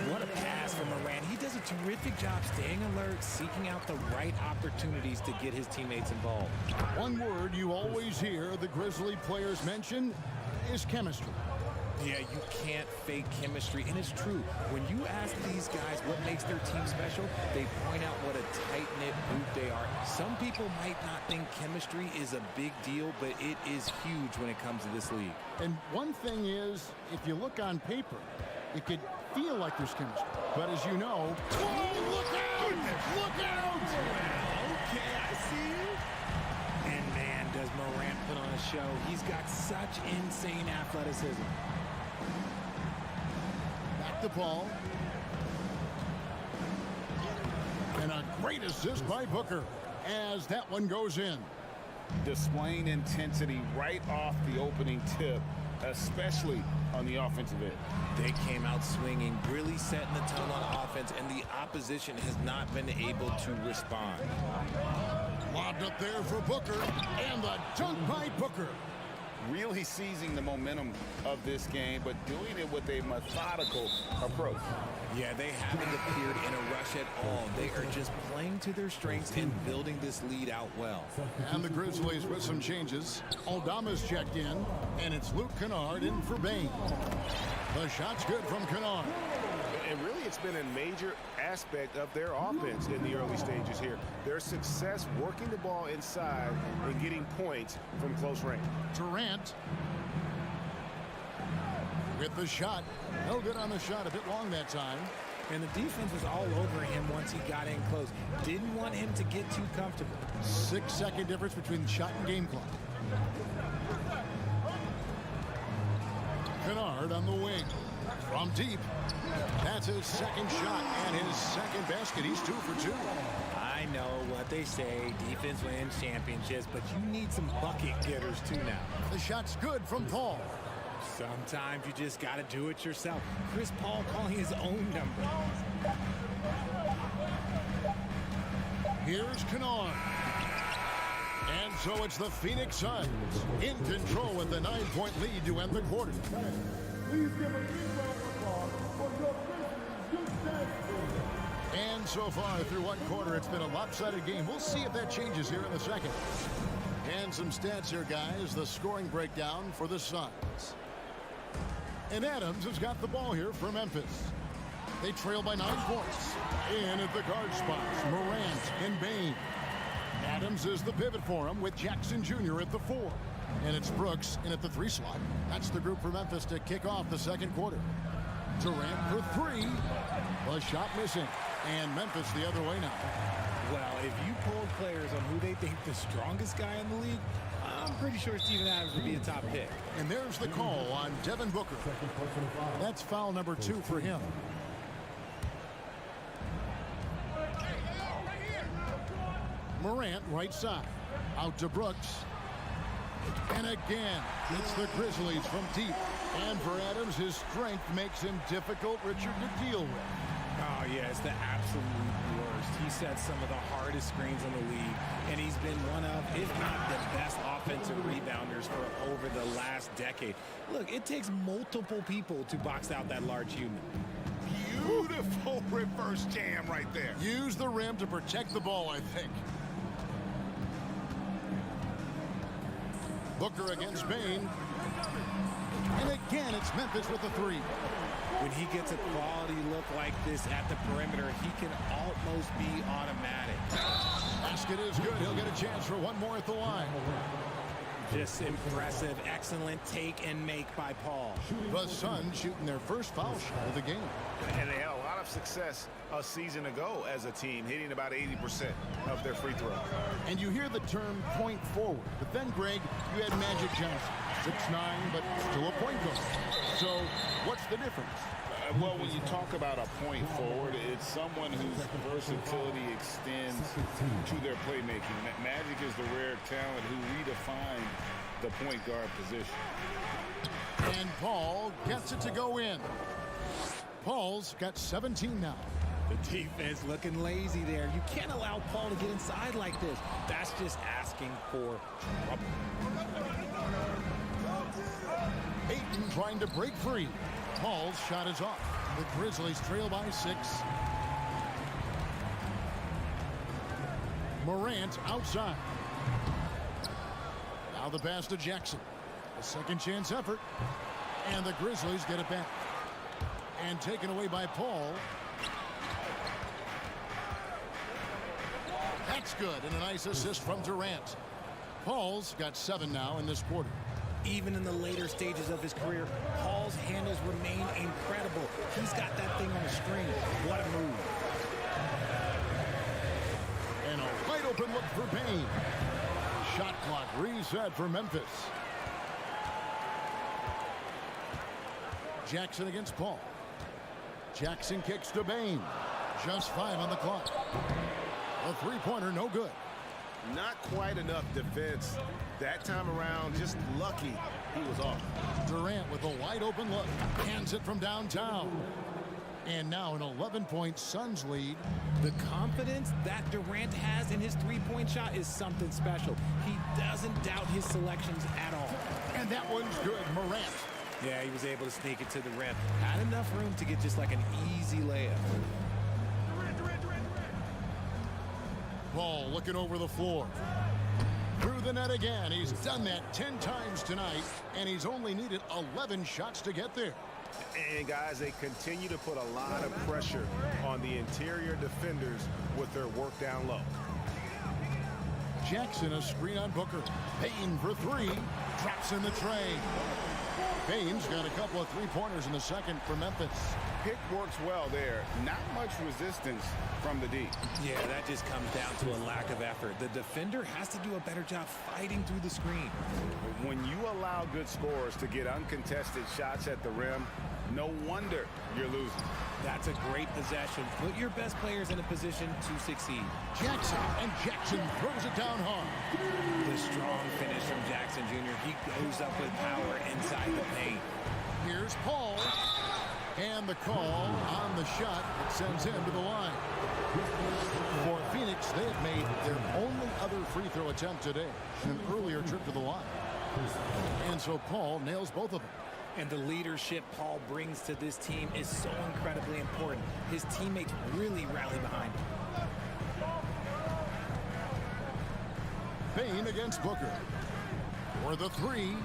Speaker 11: What a pass from Morant. He does a terrific job staying alert, seeking out the right opportunities to get his teammates involved.
Speaker 6: One word you always hear the Grizzly players mention is chemistry.
Speaker 11: Yeah, you can't fake chemistry, and it's true. When you ask these guys what makes their team special, they point out what a tight-knit group they are. Some people might not think chemistry is a big deal, but it is huge when it comes to this league.
Speaker 6: And one thing is, if you look on paper, it could feel like there's chemistry. But as you know, whoa, look out! Look out!
Speaker 11: Well, okay, I see you. And man, does Morant put on a show. He's got such insane athleticism.
Speaker 6: The ball. And a great assist by Booker as that one goes in.
Speaker 8: Displaying intensity right off the opening tip, especially on the offensive end.
Speaker 11: They came out swinging, really setting the tone on offense, and the opposition has not been able to respond.
Speaker 6: Lobbed up there for Booker, and the dunk by Booker.
Speaker 8: Really seizing the momentum of this game, but doing it with a methodical approach.
Speaker 11: Yeah, they haven't appeared in a rush at all. They are just playing to their strengths and building this lead out well.
Speaker 6: And the Grizzlies with some changes. Aldama's checked in, and it's Luke Kennard in for Bain. The shot's good from Kennard.
Speaker 8: And really, it's been a major aspect of their offense in the early stages here. Their success working the ball inside and getting points from close range.
Speaker 6: Durant with the shot. No good on the shot. A bit long that time.
Speaker 11: And the defense was all over him once he got in close. Didn't want him to get too comfortable.
Speaker 6: 6-second difference between shot and game clock. Kennard on the wing. From deep. That's his second shot and his second basket. He's 2 for 2.
Speaker 11: I know what they say, defense wins championships, but you need some bucket getters too now.
Speaker 6: The shot's good from Paul.
Speaker 11: Sometimes you just got to do it yourself. Chris Paul calling his own number.
Speaker 6: Here's Kennard. And so it's the Phoenix Suns in control with the 9-point lead to end the quarter.
Speaker 4: Please give a big round of applause for your Grizzlies.
Speaker 6: And so far through one quarter, it's been a lopsided game. We'll see if that changes here in the second. And some stats here, guys. The scoring breakdown for the Suns. And Adams has got the ball here for Memphis. They trail by 9 points. In at the guard spots, Morant and Bane. Adams is the pivot for him with Jackson Jr. at the 4. And it's Brooks in at the 3 slot. That's the group for Memphis to kick off the second quarter. Durant for 3. The shot missing. And Memphis the other way now.
Speaker 11: Well, if you polled players on who they think the strongest guy in the league, I'm pretty sure Steven Adams would be a top pick.
Speaker 6: And there's the call on Devin Booker. That's foul number 2 for him. Morant right side. Out to Brooks. And again, it's the Grizzlies from deep. And for Adams, his strength makes him difficult, Richard, to deal with.
Speaker 11: Oh, yeah, it's the absolute worst. He sets some of the hardest screens in the league, and he's been one of, if not the best offensive rebounders for over the last decade. Look, it takes multiple people to box out that large human.
Speaker 8: Beautiful reverse jam right there.
Speaker 6: Use the rim to protect the ball, I think. Booker against Bane. And again, it's Memphis with the 3.
Speaker 11: When he gets a quality look like this at the perimeter, he can almost be automatic.
Speaker 6: Basket is good. He'll get a chance for one more at the line.
Speaker 11: Just impressive, excellent take and make by Paul.
Speaker 6: The Suns shooting their first foul shot of the game.
Speaker 8: And they had a lot of success a season ago as a team, hitting about 80% of their free throws.
Speaker 6: And you hear the term point forward. But then, Greg, you had Magic Johnson. 6'9", but still a point guard. So what's the difference?
Speaker 8: Well, when you talk about a point forward, it's someone whose versatility extends to their playmaking. Magic is the rare talent who redefined the point guard position.
Speaker 6: And Paul gets it to go in. Paul's got 17 now.
Speaker 11: The defense looking lazy there. You can't allow Paul to get inside like this. That's just asking for trouble.
Speaker 6: Ayton trying to break free. Paul's shot is off. The Grizzlies trail by 6. Morant outside. Now the pass to Jackson. A second chance effort. And the Grizzlies get it back. And taken away by Paul. That's good. And a nice assist from Durant. Paul's got 7 now in this quarter.
Speaker 11: Even in the later stages of his career, Paul's handles remain incredible. He's got that thing on a string. What a move.
Speaker 6: And a wide open look for Bane. Shot clock reset for Memphis. Jackson against Paul. Jackson kicks to Bane. Just 5 on the clock. A three-pointer, no good.
Speaker 8: Not quite enough defense. That time around, just lucky he was off.
Speaker 6: Durant with a wide open look. Hands it from downtown. And now an 11-point Suns lead.
Speaker 11: The confidence that Durant has in his three-point shot is something special. He doesn't doubt his selections at all.
Speaker 6: And that one's good. Morant.
Speaker 11: Yeah, he was able to sneak it to the rim. Had enough room to get just like an easy layup.
Speaker 6: Ball looking over the floor. Through the net again. He's done that 10 times tonight, and he's only needed 11 shots to get there.
Speaker 8: And, guys, they continue to put a lot of pressure on the interior defenders with their work down low.
Speaker 6: Jackson, a screen on Booker. Payne for three. Drops in the tray. Payne's got a couple of three-pointers in the second for Memphis.
Speaker 8: Pick works well there. Not much resistance from the D.
Speaker 11: Yeah, that just comes down to a lack of effort. The defender has to do a better job fighting through the screen.
Speaker 8: When you allow good scorers to get uncontested shots at the rim, no wonder you're losing.
Speaker 11: That's a great possession. Put your best players in a position to succeed.
Speaker 6: Jackson, and Jackson throws it down hard.
Speaker 11: The strong finish from Jackson Jr. He goes up with power inside the paint.
Speaker 6: Here's Paul. And the call on the shot that sends him to the line. For Phoenix, they have made their only other free throw attempt today in an earlier trip to the line. And so Paul nails both of them.
Speaker 11: And the leadership Paul brings to this team is so incredibly important. His teammates really rally behind him.
Speaker 6: Payne against Booker. For the three.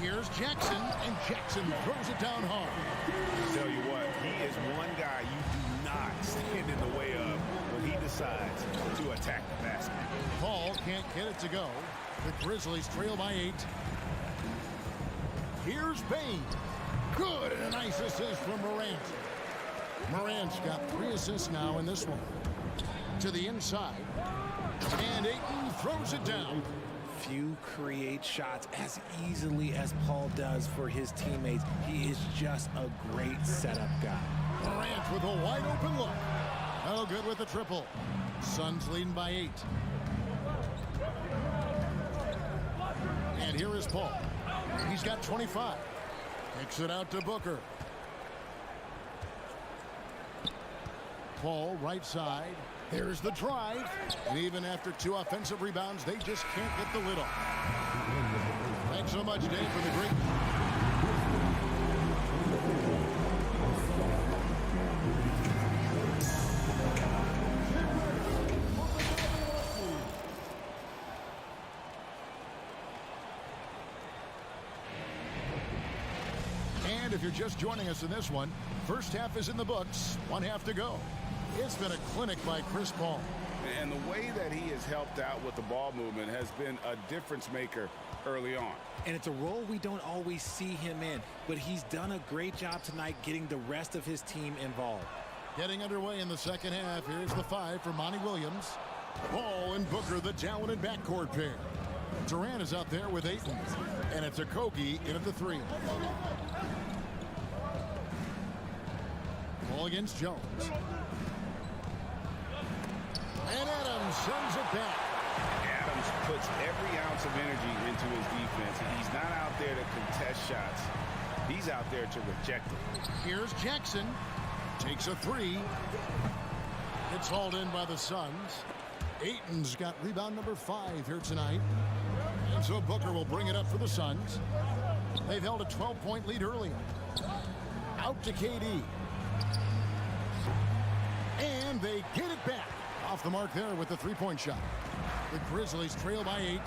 Speaker 6: Here's Jackson, and Jackson throws it down hard.
Speaker 8: I tell you what, he is one guy you do not stand in the way of when he decides to attack the basket.
Speaker 6: Paul can't get it to go. The Grizzlies trail by 8. Here's Payne. Good, and a nice assist from Morant. Morant's got 3 assists now in this one. To the inside. And Ayton throws it down.
Speaker 11: Few create shots as easily as Paul does for his teammates. He is just a great setup guy.
Speaker 6: Morant with a wide open look. Oh, good with the triple. Suns leading by 8. And here is Paul. He's got 25. Kicks it out to Booker. Paul right side. There's the drive. And even after 2 offensive rebounds, they just can't get the lid off. Thanks so much, Dave, for the great. And if you're just joining us in this one, first half is in the books. 1 half to go. It's been a clinic by Chris Paul.
Speaker 8: And the way that he has helped out with the ball movement has been a difference maker early on.
Speaker 11: And it's a role we don't always see him in, but he's done a great job tonight getting the rest of his team involved.
Speaker 6: Getting underway in the second half. Here's the 5 for Monty Williams. Paul and Booker, the talented backcourt pair. Durant is out there with Ayton. And it's Okogie in at the 3. Ball against Jones. And Adams sends it back.
Speaker 8: Adams puts every ounce of energy into his defense. He's not out there to contest shots. He's out there to reject them.
Speaker 6: Here's Jackson. Takes a 3. It's hauled in by the Suns. Ayton's got rebound number 5 here tonight. And so Booker will bring it up for the Suns. They've held a 12-point lead earlier. Out to KD. And they get it back. Off the mark there with the 3-point shot. The Grizzlies trail by 8.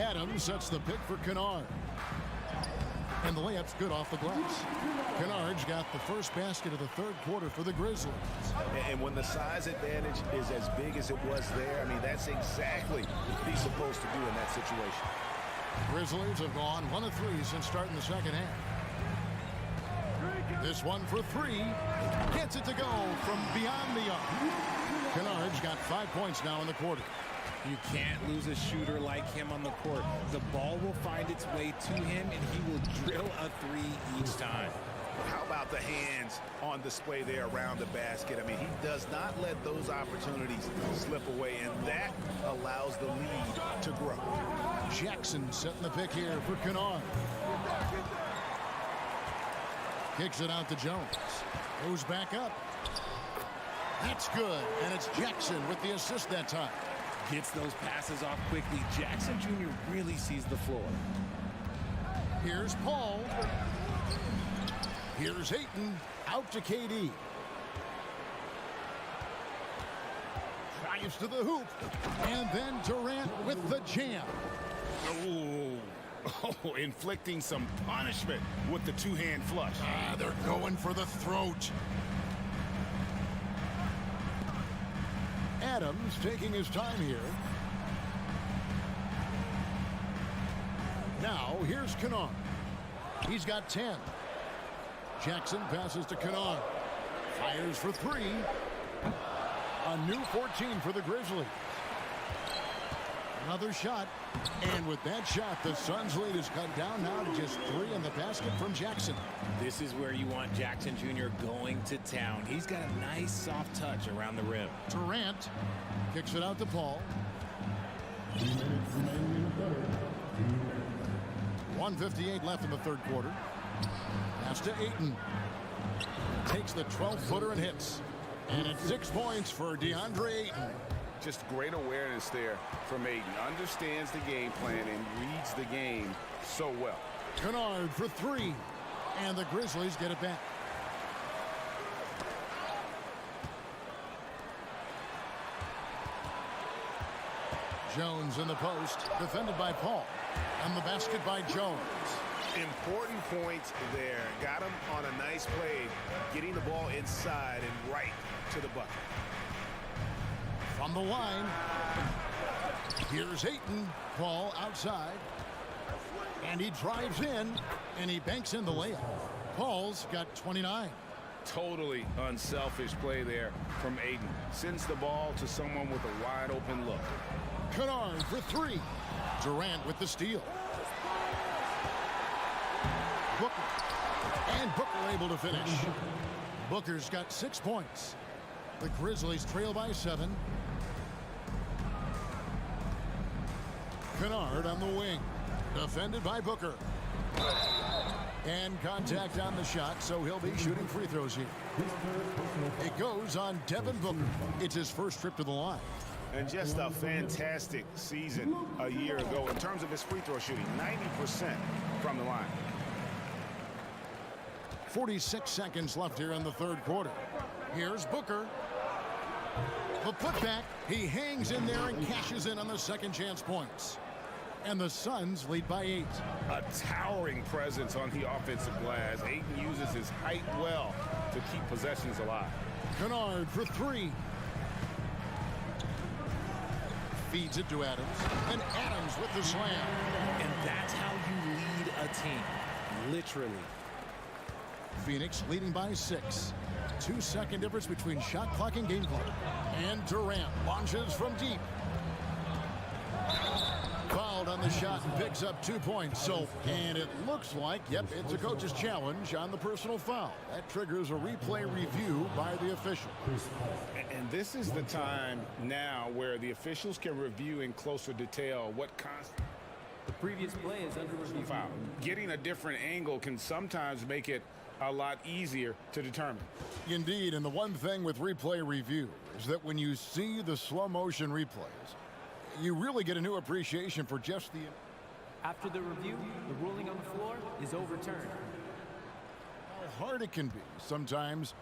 Speaker 6: Adams sets the pick for Kennard. And the layup's good off the glass. Kennard's got the first basket of the third quarter for the Grizzlies.
Speaker 8: And when the size advantage is as big as it was there, I mean, that's exactly what he's supposed to do in that situation.
Speaker 6: Grizzlies have gone 1 of 3 since starting the second half. This one for 3. Gets it to go from beyond the arc. Kennard's got 5 points now in the quarter.
Speaker 11: You can't lose a shooter like him on the court. The ball will find its way to him, and he will drill a 3 each time.
Speaker 8: How about the hands on display there around the basket? I mean, he does not let those opportunities slip away, and that allows the lead to grow.
Speaker 6: Jackson setting the pick here for Kennard. Kicks it out to Jones. Goes back up. That's good, and it's Jackson with the assist that time.
Speaker 11: Gets those passes off quickly. Jackson Jr. really sees the floor.
Speaker 6: Here's Paul. Here's Ayton. Out to KD. Drives to the hoop. And then Durant with the jam.
Speaker 8: Ooh, Oh, inflicting some punishment with the two-hand flush.
Speaker 6: They're going for the throat. Adams taking his time here. Now, here's Kennard. He's got 10. Jackson passes to Kennard. Fires for 3. A new 14 for the Grizzlies. Another shot. And with that shot, the Suns' lead is cut down now to just 3 in the basket from Jackson.
Speaker 11: This is where you want Jackson Jr. going to town. He's got a nice soft touch around the rim.
Speaker 6: Durant kicks it out to Paul. 1:58 left in the third quarter. Pass to Ayton. Takes the 12-footer and hits. And it's 6 points for DeAndre Ayton.
Speaker 8: Just great awareness there from Ayton. Understands the game plan and reads the game so well.
Speaker 6: Kennard for 3. And the Grizzlies get it back. Jones in the post, defended by Paul. And the basket by Jones.
Speaker 8: Important points there. Got him on a nice play, getting the ball inside and right to the bucket.
Speaker 6: From the line, here's Ayton. Paul outside. And he drives in, and he banks in the layup. Paul's got 29.
Speaker 8: Totally unselfish play there from Ayton. Sends the ball to someone with a wide open look.
Speaker 6: Kennard for 3. Durant with the steal. Booker. And Booker able to finish. Booker's got 6 points. The Grizzlies trail by 7. Kennard on the wing. Defended by Booker. And contact on the shot, so he'll be shooting free throws here. It goes on Devin Booker. It's his first trip to the line.
Speaker 8: And just a fantastic season a year ago in terms of his free throw shooting. 90% from the line.
Speaker 6: 46 seconds left here in the third quarter. Here's Booker. The putback. He hangs in there and cashes in on the second chance points. And the Suns lead by 8.
Speaker 8: A towering presence on the offensive glass. Ayton uses his height well to keep possessions alive.
Speaker 6: Kennard for 3. Feeds it to Adams. And Adams with the slam.
Speaker 11: And that's how you lead a team. Literally.
Speaker 6: Phoenix leading by 6. 2-second difference between shot clock and game clock. And Durant launches from deep. Fouled on the shot and picks up 2 points. And it looks like, yep, it's a coach's challenge on the personal foul. That triggers a replay review by the official.
Speaker 8: And this is the time now where the officials can review in closer detail what
Speaker 12: the previous play is under review.
Speaker 8: Foul. Getting a different angle can sometimes make it a lot easier to determine.
Speaker 6: Indeed, and the one thing with replay review is that when you see the slow motion replays, you really get a new appreciation for just the...
Speaker 12: After the review, the ruling on the floor is overturned.
Speaker 6: How hard it can be sometimes,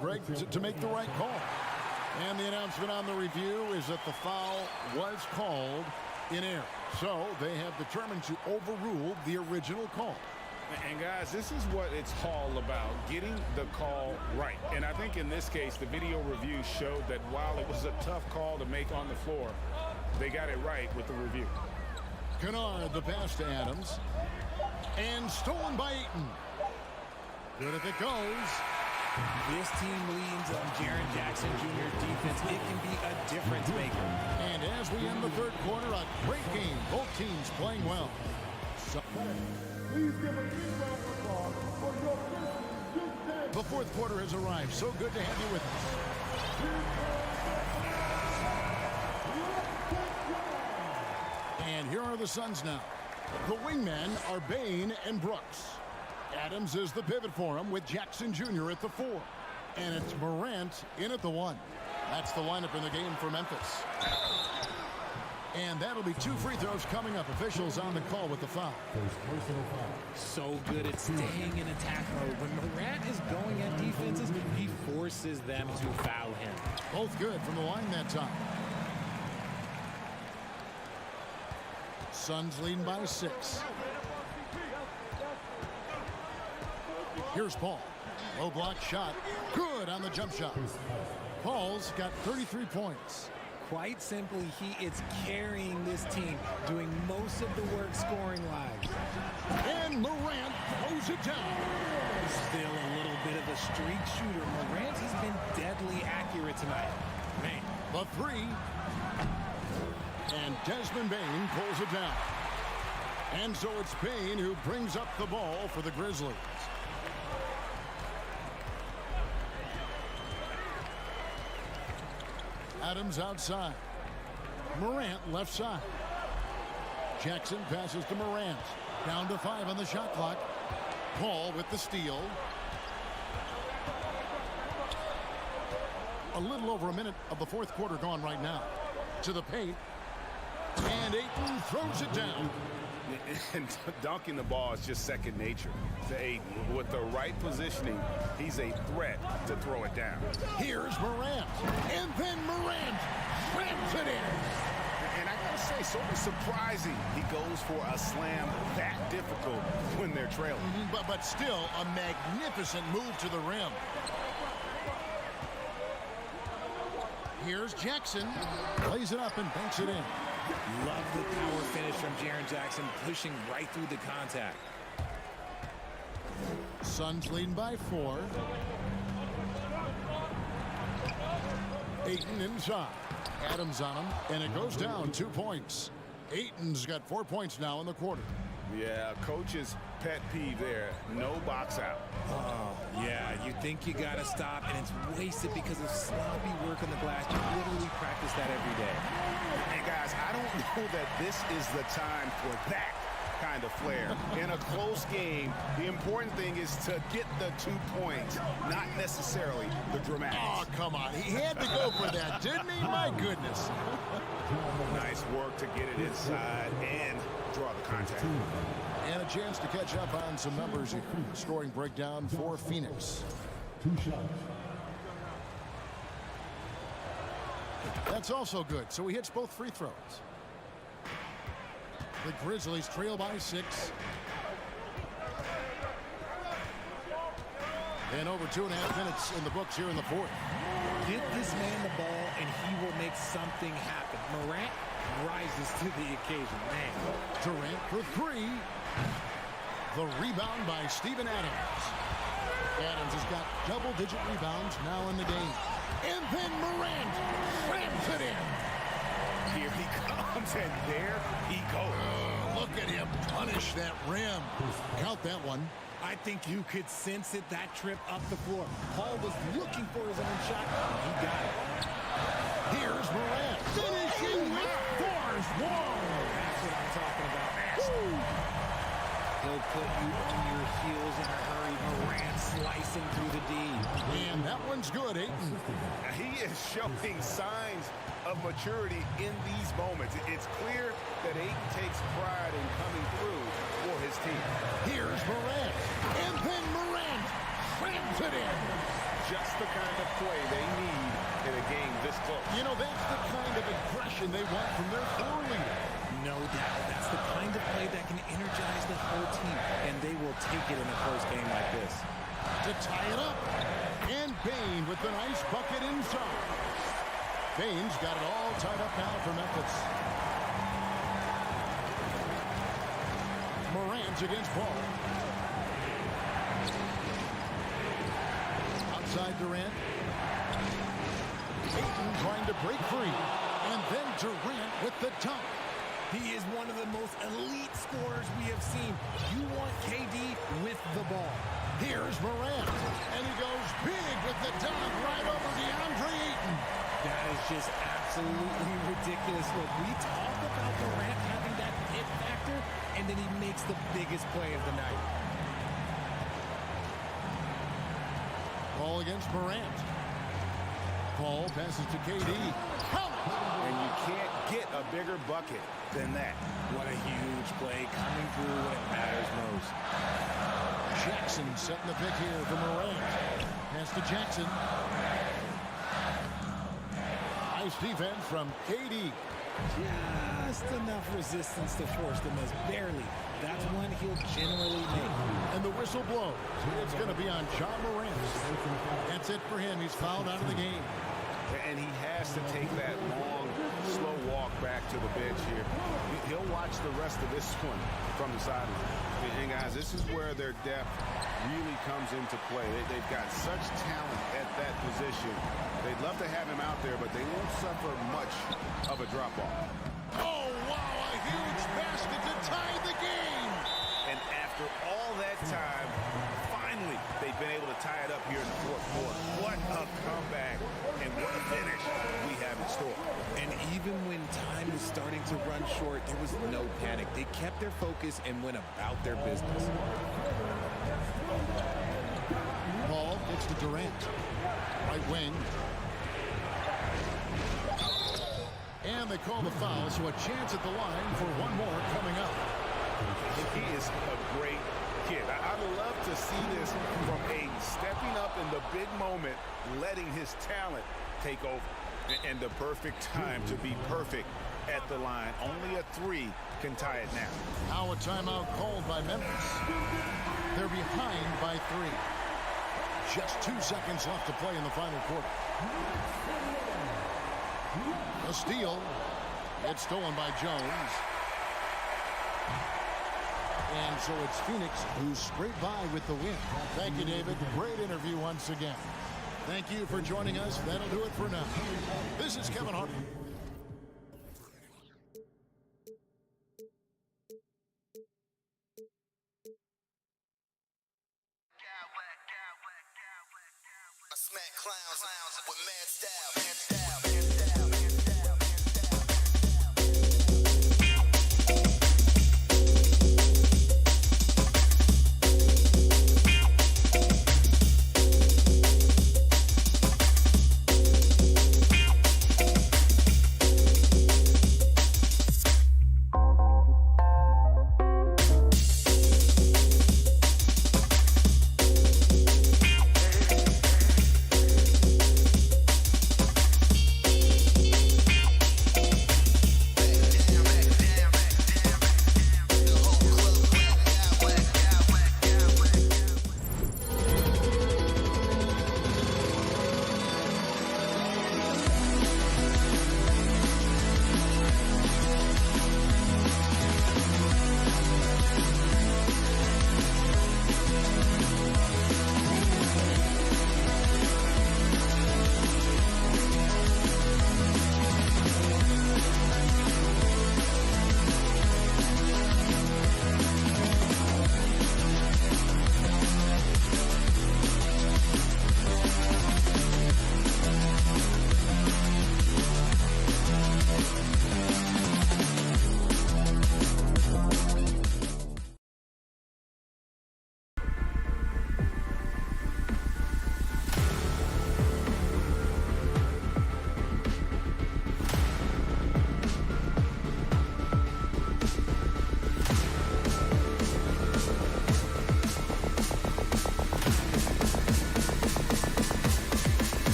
Speaker 6: Greg, to make the right call. And the announcement on the review is that the foul was called in error. So they have determined to overrule the original call.
Speaker 8: And guys, this is what it's all about, getting the call right. And I think in this case, the video review showed that while it was a tough call to make on the floor, they got it right with the review.
Speaker 6: Kennard, the pass to Adams. And stolen by Ayton. Good if it goes.
Speaker 11: This team leans on Jaren Jackson Jr. defense. It can be a difference maker.
Speaker 6: And as we end the third quarter, a great game. Both teams playing well.
Speaker 4: Please give a big round of applause for your Grizzlies.
Speaker 6: The fourth quarter has arrived. So good to have you with us. And here are the Suns now. The wingmen are Bane and Brooks. Adams is the pivot for him with Jackson Jr. at the 4. And it's Morant in at the 1. That's the lineup in the game for Memphis. And that'll be 2 free throws coming up. Officials on the call with the foul.
Speaker 11: So good at staying in attack mode. When Morant is going at defenses, he forces them to foul him.
Speaker 6: Both good from the line that time. Suns leading by 6. Here's Paul. Low block shot. Good on the jump shot. Paul's got 33 points.
Speaker 11: Quite simply, he is carrying this team, doing most of the work scoring-wise.
Speaker 6: And Morant throws it down.
Speaker 11: Still a little bit of a streak shooter. Morant has been deadly accurate tonight. Man.
Speaker 6: The three. And Desmond Bane pulls it down. And so it's Bane who brings up the ball for the Grizzlies. Adams outside. Morant left side. Jackson passes to Morant. Down to 5 on the shot clock. Paul with the steal. A little over a minute of the fourth quarter gone right now. To the paint. And Ayton throws it down.
Speaker 8: And dunking the ball is just second nature to Ayton. With the right positioning, he's a threat to throw it down.
Speaker 6: Here's Morant. And then Morant slams it in.
Speaker 8: And I gotta say, sort of surprising he goes for a slam that difficult when they're trailing.
Speaker 6: But still a magnificent move to the rim. Here's Jackson. Plays it up and banks it in.
Speaker 11: Love the power finish from Jaren Jackson, pushing right through the contact.
Speaker 6: Suns leading by 4. Ayton inside. Adams on him, and it goes down 2 points. Ayton's got 4 points now in the quarter.
Speaker 8: Yeah, coach's pet peeve there. No box out.
Speaker 11: Oh, yeah, you think you got to stop, and it's wasted because of sloppy work on the glass. You literally practice that every day.
Speaker 8: And guys, I don't know that this is the time for that kind of flair. In a close game, the important thing is to get the 2 points, not necessarily the dramatics.
Speaker 6: Oh, come on. He had to go for that, didn't he? My goodness.
Speaker 8: Nice work to get it inside and draw the contact.
Speaker 6: And a chance to catch up on some numbers here. Scoring breakdown for Phoenix.
Speaker 4: 2 shots.
Speaker 6: That's also good. So he hits both free throws. The Grizzlies trail by 6. And over 2.5 minutes in the books here in the fourth.
Speaker 11: Get this man the ball, and he will make something happen. Morant rises to the occasion. Man.
Speaker 6: Durant for 3. The rebound by Steven Adams. Adams has got double-digit rebounds now in the game. And then Morant slams it in.
Speaker 8: Here he comes, and there he goes.
Speaker 6: Look at him punish that rim. Count that one.
Speaker 11: I think you could sense it, that trip up the floor. Paul was looking for his own shot. He got it.
Speaker 6: Here's Morant finishing with force. Whoa!
Speaker 11: That's what I'm talking about. He'll put you on your heels in a hurry. Morant slicing through the D.
Speaker 6: And that one's good, Ayton.
Speaker 8: He is showing signs of maturity in these moments. It's clear that Ayton takes pride in coming through for his team.
Speaker 6: Here's Morant. And then Morant slams it in.
Speaker 8: Just the kind of play they need in a game this close.
Speaker 6: You know, that's the kind of aggression they want from their floor leader.
Speaker 11: No doubt. That's the kind of play that can energize the whole team, and they will take it in a close game like this.
Speaker 6: To tie it up. And Bane with the nice bucket inside. Bane's got it all tied up now for Memphis. Morant against Paul. Outside Durant. Ayton trying to break free. And then Durant with the dunk.
Speaker 11: He is one of the most elite scorers we have seen. You want KD with the ball.
Speaker 6: Here's Morant. And he goes big with the dunk right over DeAndre Ayton.
Speaker 11: That is just absolutely ridiculous. Look, we talk about Durant having that hit factor, and then he makes the biggest play of the night.
Speaker 6: Ball against Morant. Paul passes to KD.
Speaker 8: And you can't get a bigger bucket than that.
Speaker 11: What a huge play coming through when it matters most.
Speaker 6: Jackson setting the pick here for Morant. Pass to Jackson. Nice defense from KD.
Speaker 11: Just enough resistance to force them as barely that's one he'll generally make.
Speaker 6: And the whistle blows. It's going to be on Ja Morant. That's it for him. He's fouled out of the game.
Speaker 8: And he has to take that long, slow walk back to the bench here. He'll watch the rest of this one from the sideline. And guys, this is where their depth really comes into play. They've got such talent at that position. They'd love to have him out there, but they won't suffer much of a drop-off.
Speaker 6: Oh, wow, a huge basket to tie the game.
Speaker 8: And after all that time, finally, they've been able to tie it up here in the fourth quarter. What a comeback and what a finish we have in store.
Speaker 11: And even when time was starting to run short, there was no panic. They kept their focus and went about their business.
Speaker 6: Ball gets to Durant. Right wing. And they call the foul, so a chance at the line for one more coming up.
Speaker 8: He is a great kid. I'd love to see this from Aiden, stepping up in the big moment, letting his talent take over. And the perfect time to be perfect at the line. Only a three can tie it now.
Speaker 6: Now a timeout called by Memphis. They're behind by 3. Just 2 seconds left to play in the final quarter. A steal. It's stolen by Jones. And so it's Phoenix who scraped by with the win. Thank you, David. Great interview once again. Thank you for joining us. That'll do it for now. This is Kevin Hart.
Speaker 5: I smack clowns with mad style.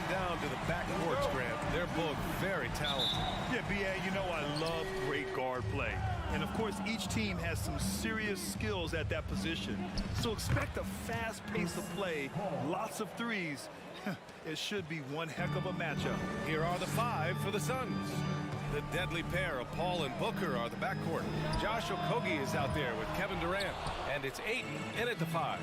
Speaker 1: down to the backcourts, Grant. They're both very talented.
Speaker 2: Yeah, B.A., you know I love great guard play. And, of course, each team has some serious skills at that position. So expect a fast pace of play, lots of threes. It should be one heck of a matchup.
Speaker 1: Here are the 5 for the Suns. The deadly pair of Paul and Booker are the backcourt. Josh Okogie is out there with Kevin Durant. And it's Ayton in at the 5.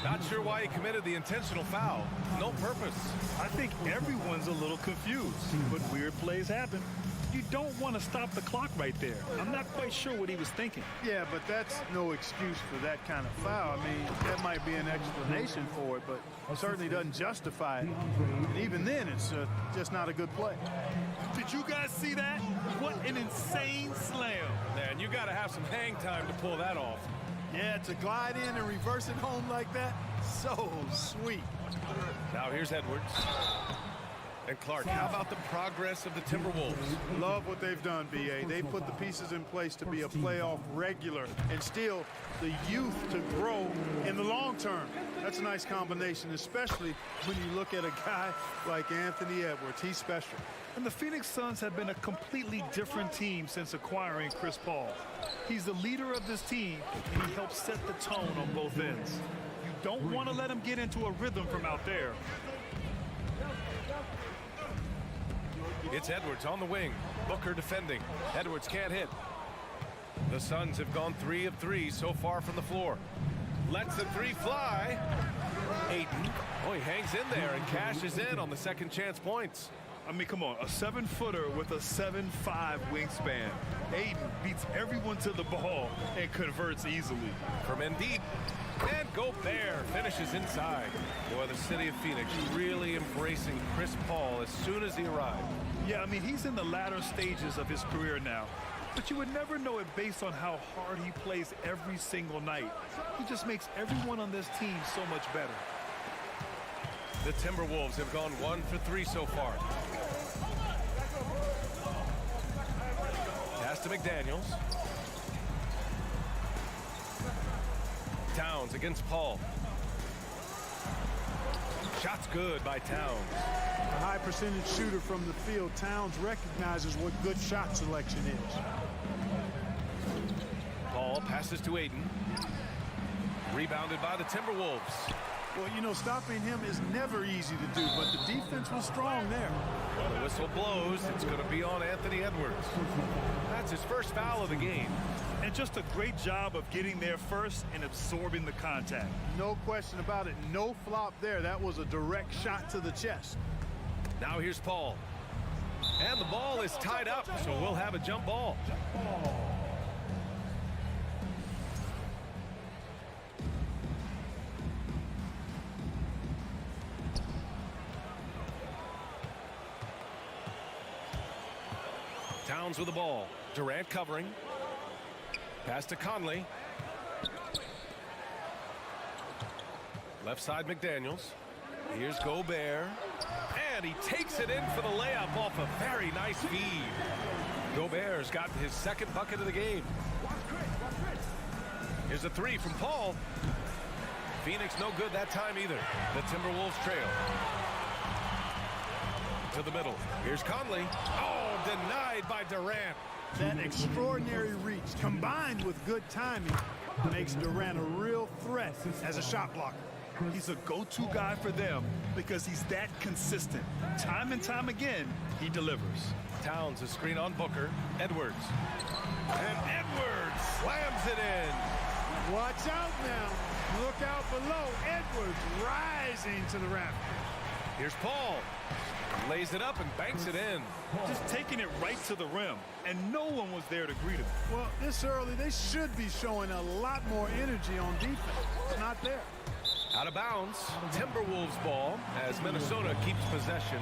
Speaker 1: Not sure why he committed the intentional foul. No purpose.
Speaker 2: I think everyone's a little confused, but weird plays happen. You don't want to stop the clock right there. I'm not quite sure what he was thinking.
Speaker 13: Yeah, but that's no excuse for that kind of foul. I mean, that might be an explanation for it, but it certainly doesn't justify it. And even then, it's just not a good play.
Speaker 2: Did you guys see that? What an insane slam.
Speaker 1: Man, you got to have some hang time to pull that off.
Speaker 13: Yeah, to glide in and reverse it home like that, so sweet.
Speaker 1: Now here's Edwards. And Clark, how about the progress of the Timberwolves?
Speaker 13: Love what they've done, B.A. They've put the pieces in place to be a playoff regular and still the youth to grow in the long term. That's a nice combination, especially when you look at a guy like Anthony Edwards. He's special.
Speaker 2: And the Phoenix Suns have been a completely different team since acquiring Chris Paul. He's the leader of this team, and he helps set the tone on both ends. You don't want to let him get into a rhythm from out there.
Speaker 1: It's Edwards on the wing. Booker defending. Edwards can't hit. The Suns have gone 3 of 3 so far from the floor. Lets the 3 fly. Ayton. Oh, he hangs in there and cashes in on the second chance points.
Speaker 2: I mean, come on, a 7-footer with a 7'5" wingspan. Ayton beats everyone to the ball and converts easily.
Speaker 1: From Embiid. And Gobert finishes inside. Boy, the city of Phoenix really embracing Chris Paul as soon as he arrived.
Speaker 2: Yeah, I mean, he's in the latter stages of his career now. But you would never know it based on how hard he plays every single night. He just makes everyone on this team so much better.
Speaker 1: The Timberwolves have gone 1 for 3 so far. Pass to McDaniels. Towns against Paul. Shot's good by Towns.
Speaker 13: A high percentage shooter from the field. Towns recognizes what good shot selection is.
Speaker 1: Paul passes to Ayton. Rebounded by the Timberwolves.
Speaker 13: Well, you know, stopping him is never easy to do, but the defense was strong there.
Speaker 1: Well, the whistle blows. It's going to be on Anthony Edwards. That's his first foul of the game.
Speaker 2: And just a great job of getting there first and absorbing the contact.
Speaker 13: No question about it. No flop there. That was a direct shot to the chest.
Speaker 1: Now here's Paul. And the ball is tied up, so we'll have a jump ball. Towns with the ball. Durant covering. Pass to Conley. Left side McDaniels. Here's Gobert. And he takes it in for the layup off a very nice feed. Gobert's gotten his second bucket of the game. Here's a 3 from Paul. Phoenix no good that time either. The Timberwolves trail. To the middle. Here's Conley. Oh, denied by Durant.
Speaker 13: That extraordinary reach combined with good timing makes Durant a real threat as a shot blocker.
Speaker 2: He's a go-to guy for them because he's that consistent. Time and time again, he delivers.
Speaker 1: Towns a screen on Booker. Edwards. And Edwards slams it in.
Speaker 13: Watch out now. Look out below. Edwards rising to the raft.
Speaker 1: Here's Paul. Lays it up and banks it in.
Speaker 2: Just taking it right to the rim, and no one was there to greet him.
Speaker 13: Well, this early, they should be showing a lot more energy on defense. It's not there.
Speaker 1: Out of bounds. Timberwolves ball as Minnesota keeps possession.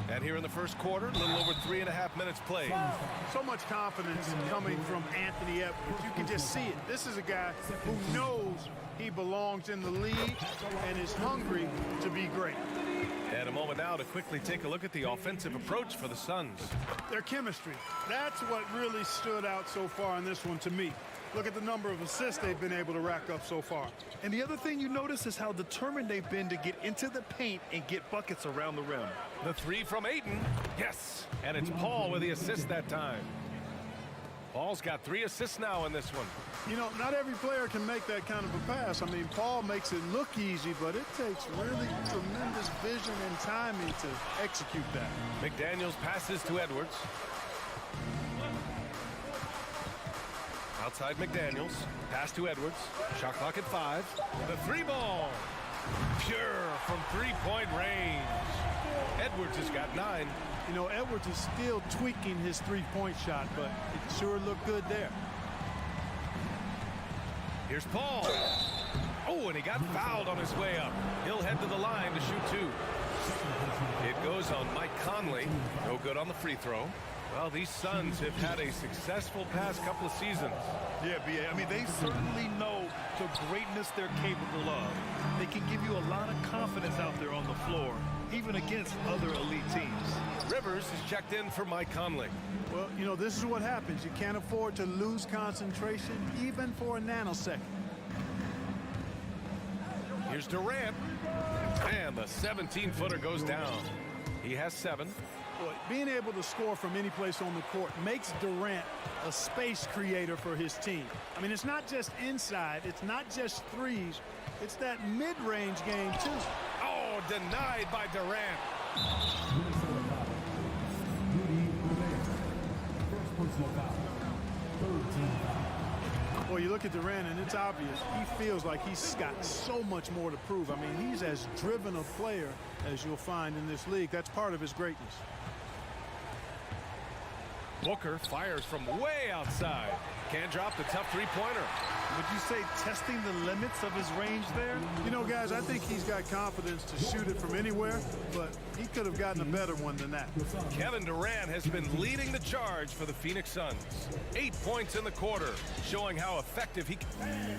Speaker 1: And here in the first quarter, a little over 3.5 minutes played.
Speaker 13: So much confidence coming from Anthony Edwards. You can just see it. This is a guy who knows he belongs in the league and is hungry to be great.
Speaker 1: And a moment now to quickly take a look at the offensive approach for the Suns.
Speaker 13: Their chemistry. That's what really stood out so far in this one to me. Look at the number of assists they've been able to rack up so far.
Speaker 2: And the other thing you notice is how determined they've been to get into the paint and get buckets around the rim.
Speaker 1: The three from Ayton. Yes. And it's Paul with the assist that time. Paul's got 3 assists now in this one.
Speaker 13: You know, not every player can make that kind of a pass. I mean, Paul makes it look easy, but it takes really tremendous vision and timing to execute that.
Speaker 1: McDaniels passes to Edwards. Outside McDaniels. Pass to Edwards. Shot clock at 5. The 3-ball. Pure from 3-point range. Edwards has got 9.
Speaker 13: You know, Edwards is still tweaking his 3-point shot, but it sure looked good there.
Speaker 1: Here's Paul. Oh, and he got fouled on his way up. He'll head to the line to shoot 2. It goes on Mike Conley. No good on the free throw. Well, these Suns have had a successful past couple of seasons.
Speaker 2: Yeah, B.A. I mean, they certainly know the greatness they're capable of. They can give you a lot of confidence out there on the floor, even against other elite teams.
Speaker 1: Rivers is checked in for Mike Conley.
Speaker 13: Well, you know, this is what happens. You can't afford to lose concentration, even for a nanosecond.
Speaker 1: Here's Durant. And the 17-footer goes down. He has 7.
Speaker 13: Boy, being able to score from any place on the court makes Durant a space creator for his team. I mean, it's not just inside. It's not just threes. It's that mid-range game, too.
Speaker 1: Oh, denied by Durant.
Speaker 13: Well, you look at Durant, and it's obvious. He feels like he's got so much more to prove. I mean, he's as driven a player as you'll find in this league. That's part of his greatness.
Speaker 1: Booker fires from way outside. Can't drop the tough 3-pointer.
Speaker 2: Would you say testing the limits of his range there?
Speaker 13: You know, guys, I think he's got confidence to shoot it from anywhere, but he could have gotten a better one than that.
Speaker 1: Kevin Durant has been leading the charge for the Phoenix Suns. 8 points in the quarter, showing how effective he can.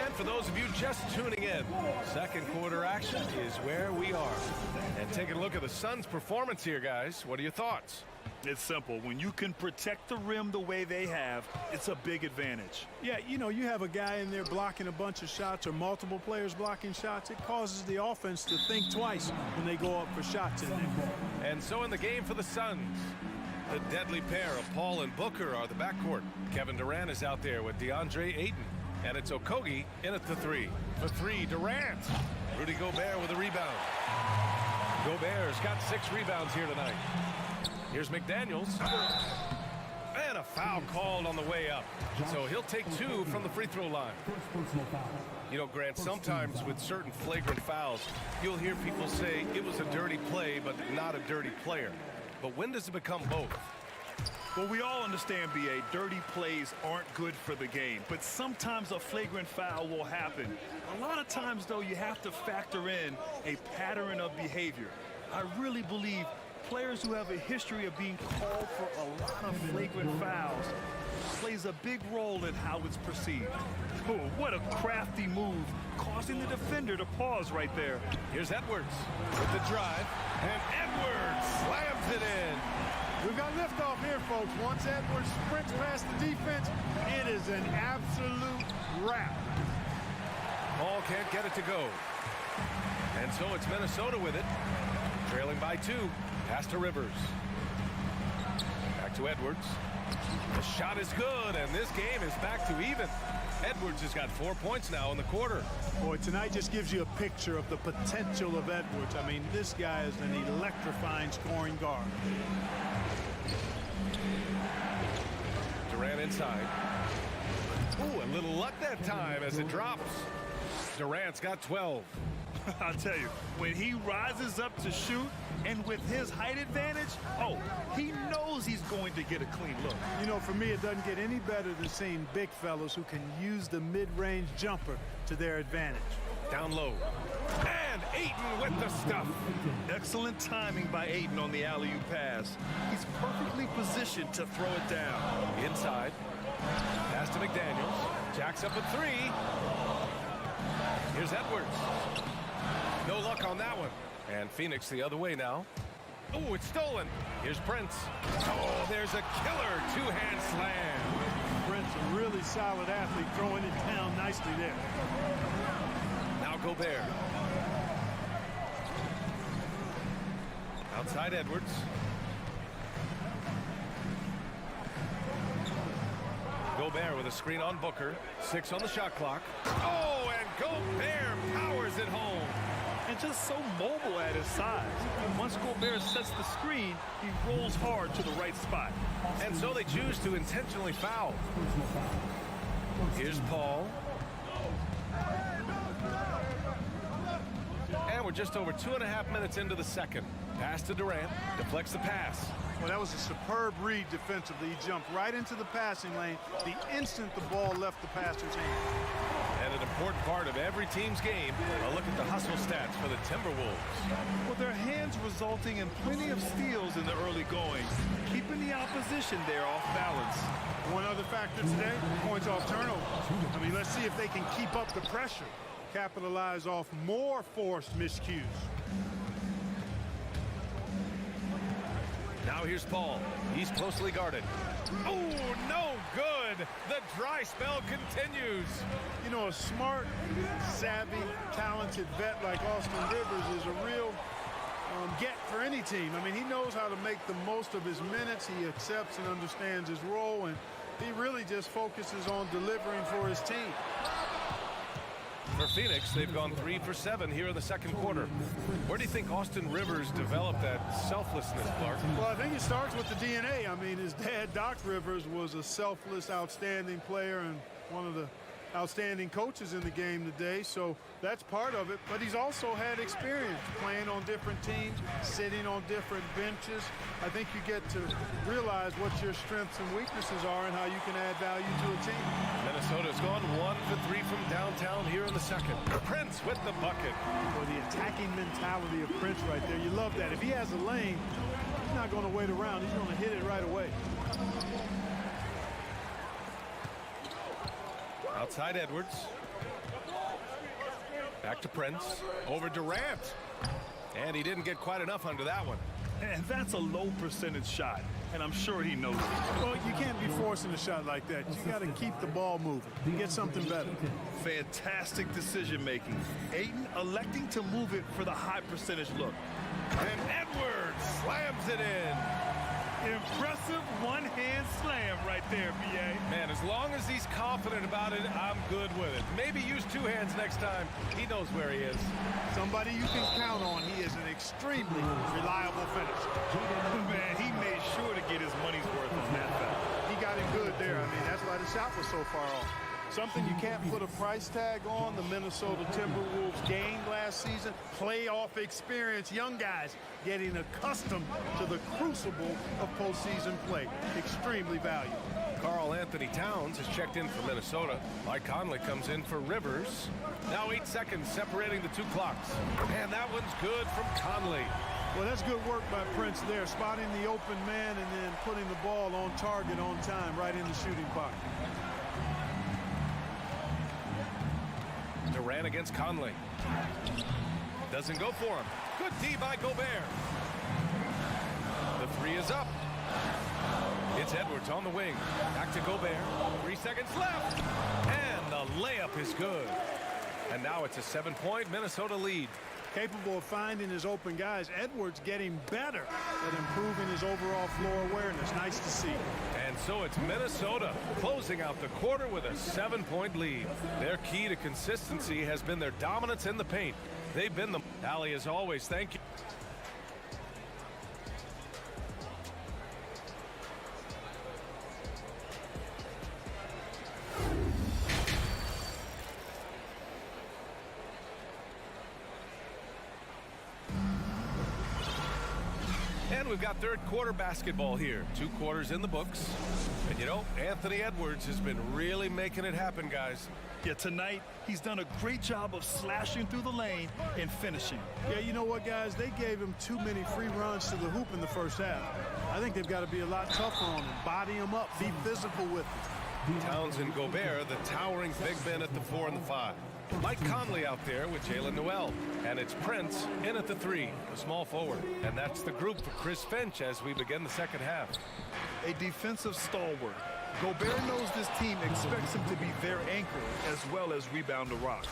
Speaker 1: And for those of you just tuning in, second quarter action is where we are. And taking a look at the Suns' performance here, guys. What are your thoughts?
Speaker 2: It's simple. When you can protect the rim the way they have, it's a big advantage.
Speaker 13: Yeah, you know, you have a guy in there blocking a bunch of shots or multiple players blocking shots. It causes the offense to think twice when they go up for shots in there.
Speaker 1: And so in the game for the Suns, the deadly pair of Paul and Booker are the backcourt. Kevin Durant is out there with DeAndre Ayton. And it's Okogie in at the 3. For 3, Durant. Rudy Gobert with a rebound. Gobert's got 6 rebounds here tonight. Here's McDaniels. And a foul called on the way up. So he'll take 2 from the free throw line. You know, Grant, sometimes with certain flagrant fouls, you'll hear people say it was a dirty play, but not a dirty player. But when does it become both?
Speaker 2: Well, we all understand, B.A., dirty plays aren't good for the game, but sometimes a flagrant foul will happen. A lot of times, though, you have to factor in a pattern of behavior. I really believe players who have a history of being called for a lot of flagrant fouls plays a big role in how it's perceived. Oh, what a crafty move, causing the defender to pause right there.
Speaker 1: Here's Edwards with the drive, and Edwards slams it in.
Speaker 13: We've got liftoff here, folks. Once Edwards sprints past the defense, it is an absolute wrap.
Speaker 1: Paul can't get it to go. And so it's Minnesota with it. Trailing by 2. Pass to Rivers. Back to Edwards. The shot is good, and this game is back to even. Edwards has got 4 points now in the quarter.
Speaker 13: Boy, tonight just gives you a picture of the potential of Edwards. I mean, this guy is an electrifying scoring guard.
Speaker 1: Durant inside. Ooh, a little luck that time as it drops. Durant's got 12.
Speaker 2: I'll tell you, when he rises up to shoot, and with his height advantage, oh, he knows he's going to get a clean look.
Speaker 13: You know, for me, it doesn't get any better than seeing big fellas who can use the mid-range jumper to their advantage.
Speaker 1: Down low. And Ayton with the stuff.
Speaker 2: Excellent timing by Ayton on the alley-oop pass. He's perfectly positioned to throw it down.
Speaker 1: Inside. Pass to McDaniels. Jacks up a 3. Here's Edwards. No luck on that one. And Phoenix the other way now. Oh, it's stolen. Here's Prince. Oh, there's a killer two-hand slam.
Speaker 13: Prince, a really solid athlete, throwing it down nicely there.
Speaker 1: Now Gobert. Outside Edwards. Gobert with a screen on Booker. 6 on the shot clock. Oh, and Gobert powers it home.
Speaker 2: And just so mobile at his size. Once Gobert sets the screen, he rolls hard to the right spot.
Speaker 1: And so they choose to intentionally foul. Here's Paul. And we're just over 2.5 minutes into the second. Pass to Durant. Deflects the pass.
Speaker 13: Well, that was a superb read defensively. He jumped right into the passing lane the instant the ball left the passer's hand.
Speaker 1: And an important part of every team's game, a look at the hustle stats for the Timberwolves.
Speaker 2: With their hands resulting in plenty of steals in the early going, keeping the opposition there off balance.
Speaker 13: One other factor today, points off turnovers. I mean, let's see if they can keep up the pressure, capitalize off more forced miscues.
Speaker 1: Now here's Paul. He's closely guarded. Oh, no good. The dry spell continues.
Speaker 13: You know, a smart, savvy, talented vet like Austin Rivers is a real get for any team. I mean, he knows how to make the most of his minutes. He accepts and understands his role, and he really just focuses on delivering for his team.
Speaker 1: For Phoenix, they've gone 3 for 7 here in the second quarter. Where do you think Austin Rivers developed that selflessness, Clark?
Speaker 13: Well, I think it starts with the DNA. I mean, his dad, Doc Rivers, was a selfless, outstanding player and one of the outstanding coaches in the game today, so that's part of it. But he's also had experience playing on different teams, sitting on different benches. I think you get to realize what your strengths and weaknesses are and how you can add value to a team.
Speaker 1: Minnesota's gone 1 for 3 from downtown here in the second. Prince with the bucket.
Speaker 13: Or the attacking mentality of Prince right there. You love that. If he has a lane, he's not going to wait around. He's going to hit it right away.
Speaker 1: Outside Edwards. Back to Prince. Over Durant. And he didn't get quite enough under that one.
Speaker 2: And that's a low percentage shot. And I'm sure he knows it.
Speaker 13: Well, you can't be forcing a shot like that. You got to keep the ball moving. You get something better.
Speaker 2: Fantastic decision making. Ayton electing to move it for the high percentage look.
Speaker 1: And Edwards slams it in.
Speaker 2: Impressive one-hand slam right there, B.A.
Speaker 1: Man, as long as he's confident about it, I'm good with it. Maybe use 2 hands next time. He knows where he is.
Speaker 13: Somebody you can count on. He is an extremely reliable finisher.
Speaker 2: Man, he made sure to get his money's worth on that foul.
Speaker 13: He got it good there. I mean, that's why the shot was so far off. Something you can't put a price tag on. The Minnesota Timberwolves gained last season. Playoff experience. Young guys getting accustomed to the crucible of postseason play. Extremely valuable.
Speaker 1: Karl Anthony Towns has checked in for Minnesota. Mike Conley comes in for Rivers. Now 8 seconds separating the 2 clocks. And that one's good from Conley.
Speaker 13: Well, that's good work by Prince there, spotting the open man and then putting the ball on target on time, right in the shooting pocket.
Speaker 1: Durant against Conley. Doesn't go for him. Good D by Gobert. The 3 is up. It's Edwards on the wing. Back to Gobert. 3 seconds left. And the layup is good. And now it's a 7-point Minnesota lead.
Speaker 13: Capable of finding his open guys. Edwards getting better at improving his overall floor awareness. Nice to see.
Speaker 1: And so it's Minnesota closing out the quarter with a 7-point lead. Their key to consistency has been their dominance in the paint. They've been the Allie as always. Thank you. And we've got third quarter basketball here. 2 quarters in the books. And you know, Anthony Edwards has been really making it happen, guys.
Speaker 2: Yeah, tonight, he's done a great job of slashing through the lane and finishing.
Speaker 13: Yeah, you know what, guys? They gave him too many free runs to the hoop in the first half. I think they've got to be a lot tougher on him. Body him up. Be physical with him.
Speaker 1: Towns and Gobert, the towering big men at the 4 and the 5. Mike Conley out there with Jalen Noel. And it's Prince in at the 3, the small forward. And that's the group for Chris Finch as we begin the second half.
Speaker 2: A defensive stalwart. Gobert knows this team expects him to be their anchor as well as rebound the rock.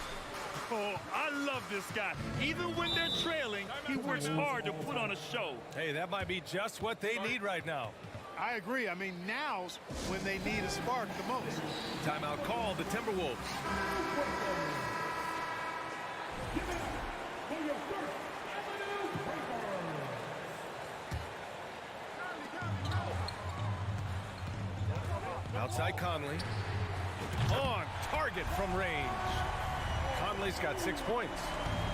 Speaker 2: Oh, I love this guy. Even when they're trailing, he works hard to put on a show.
Speaker 1: Hey, that might be just what they need right now.
Speaker 13: I agree. I mean, now's when they need a spark the most.
Speaker 1: Timeout called the Timberwolves. Outside Conley. On target from range. Conley's got 6 points.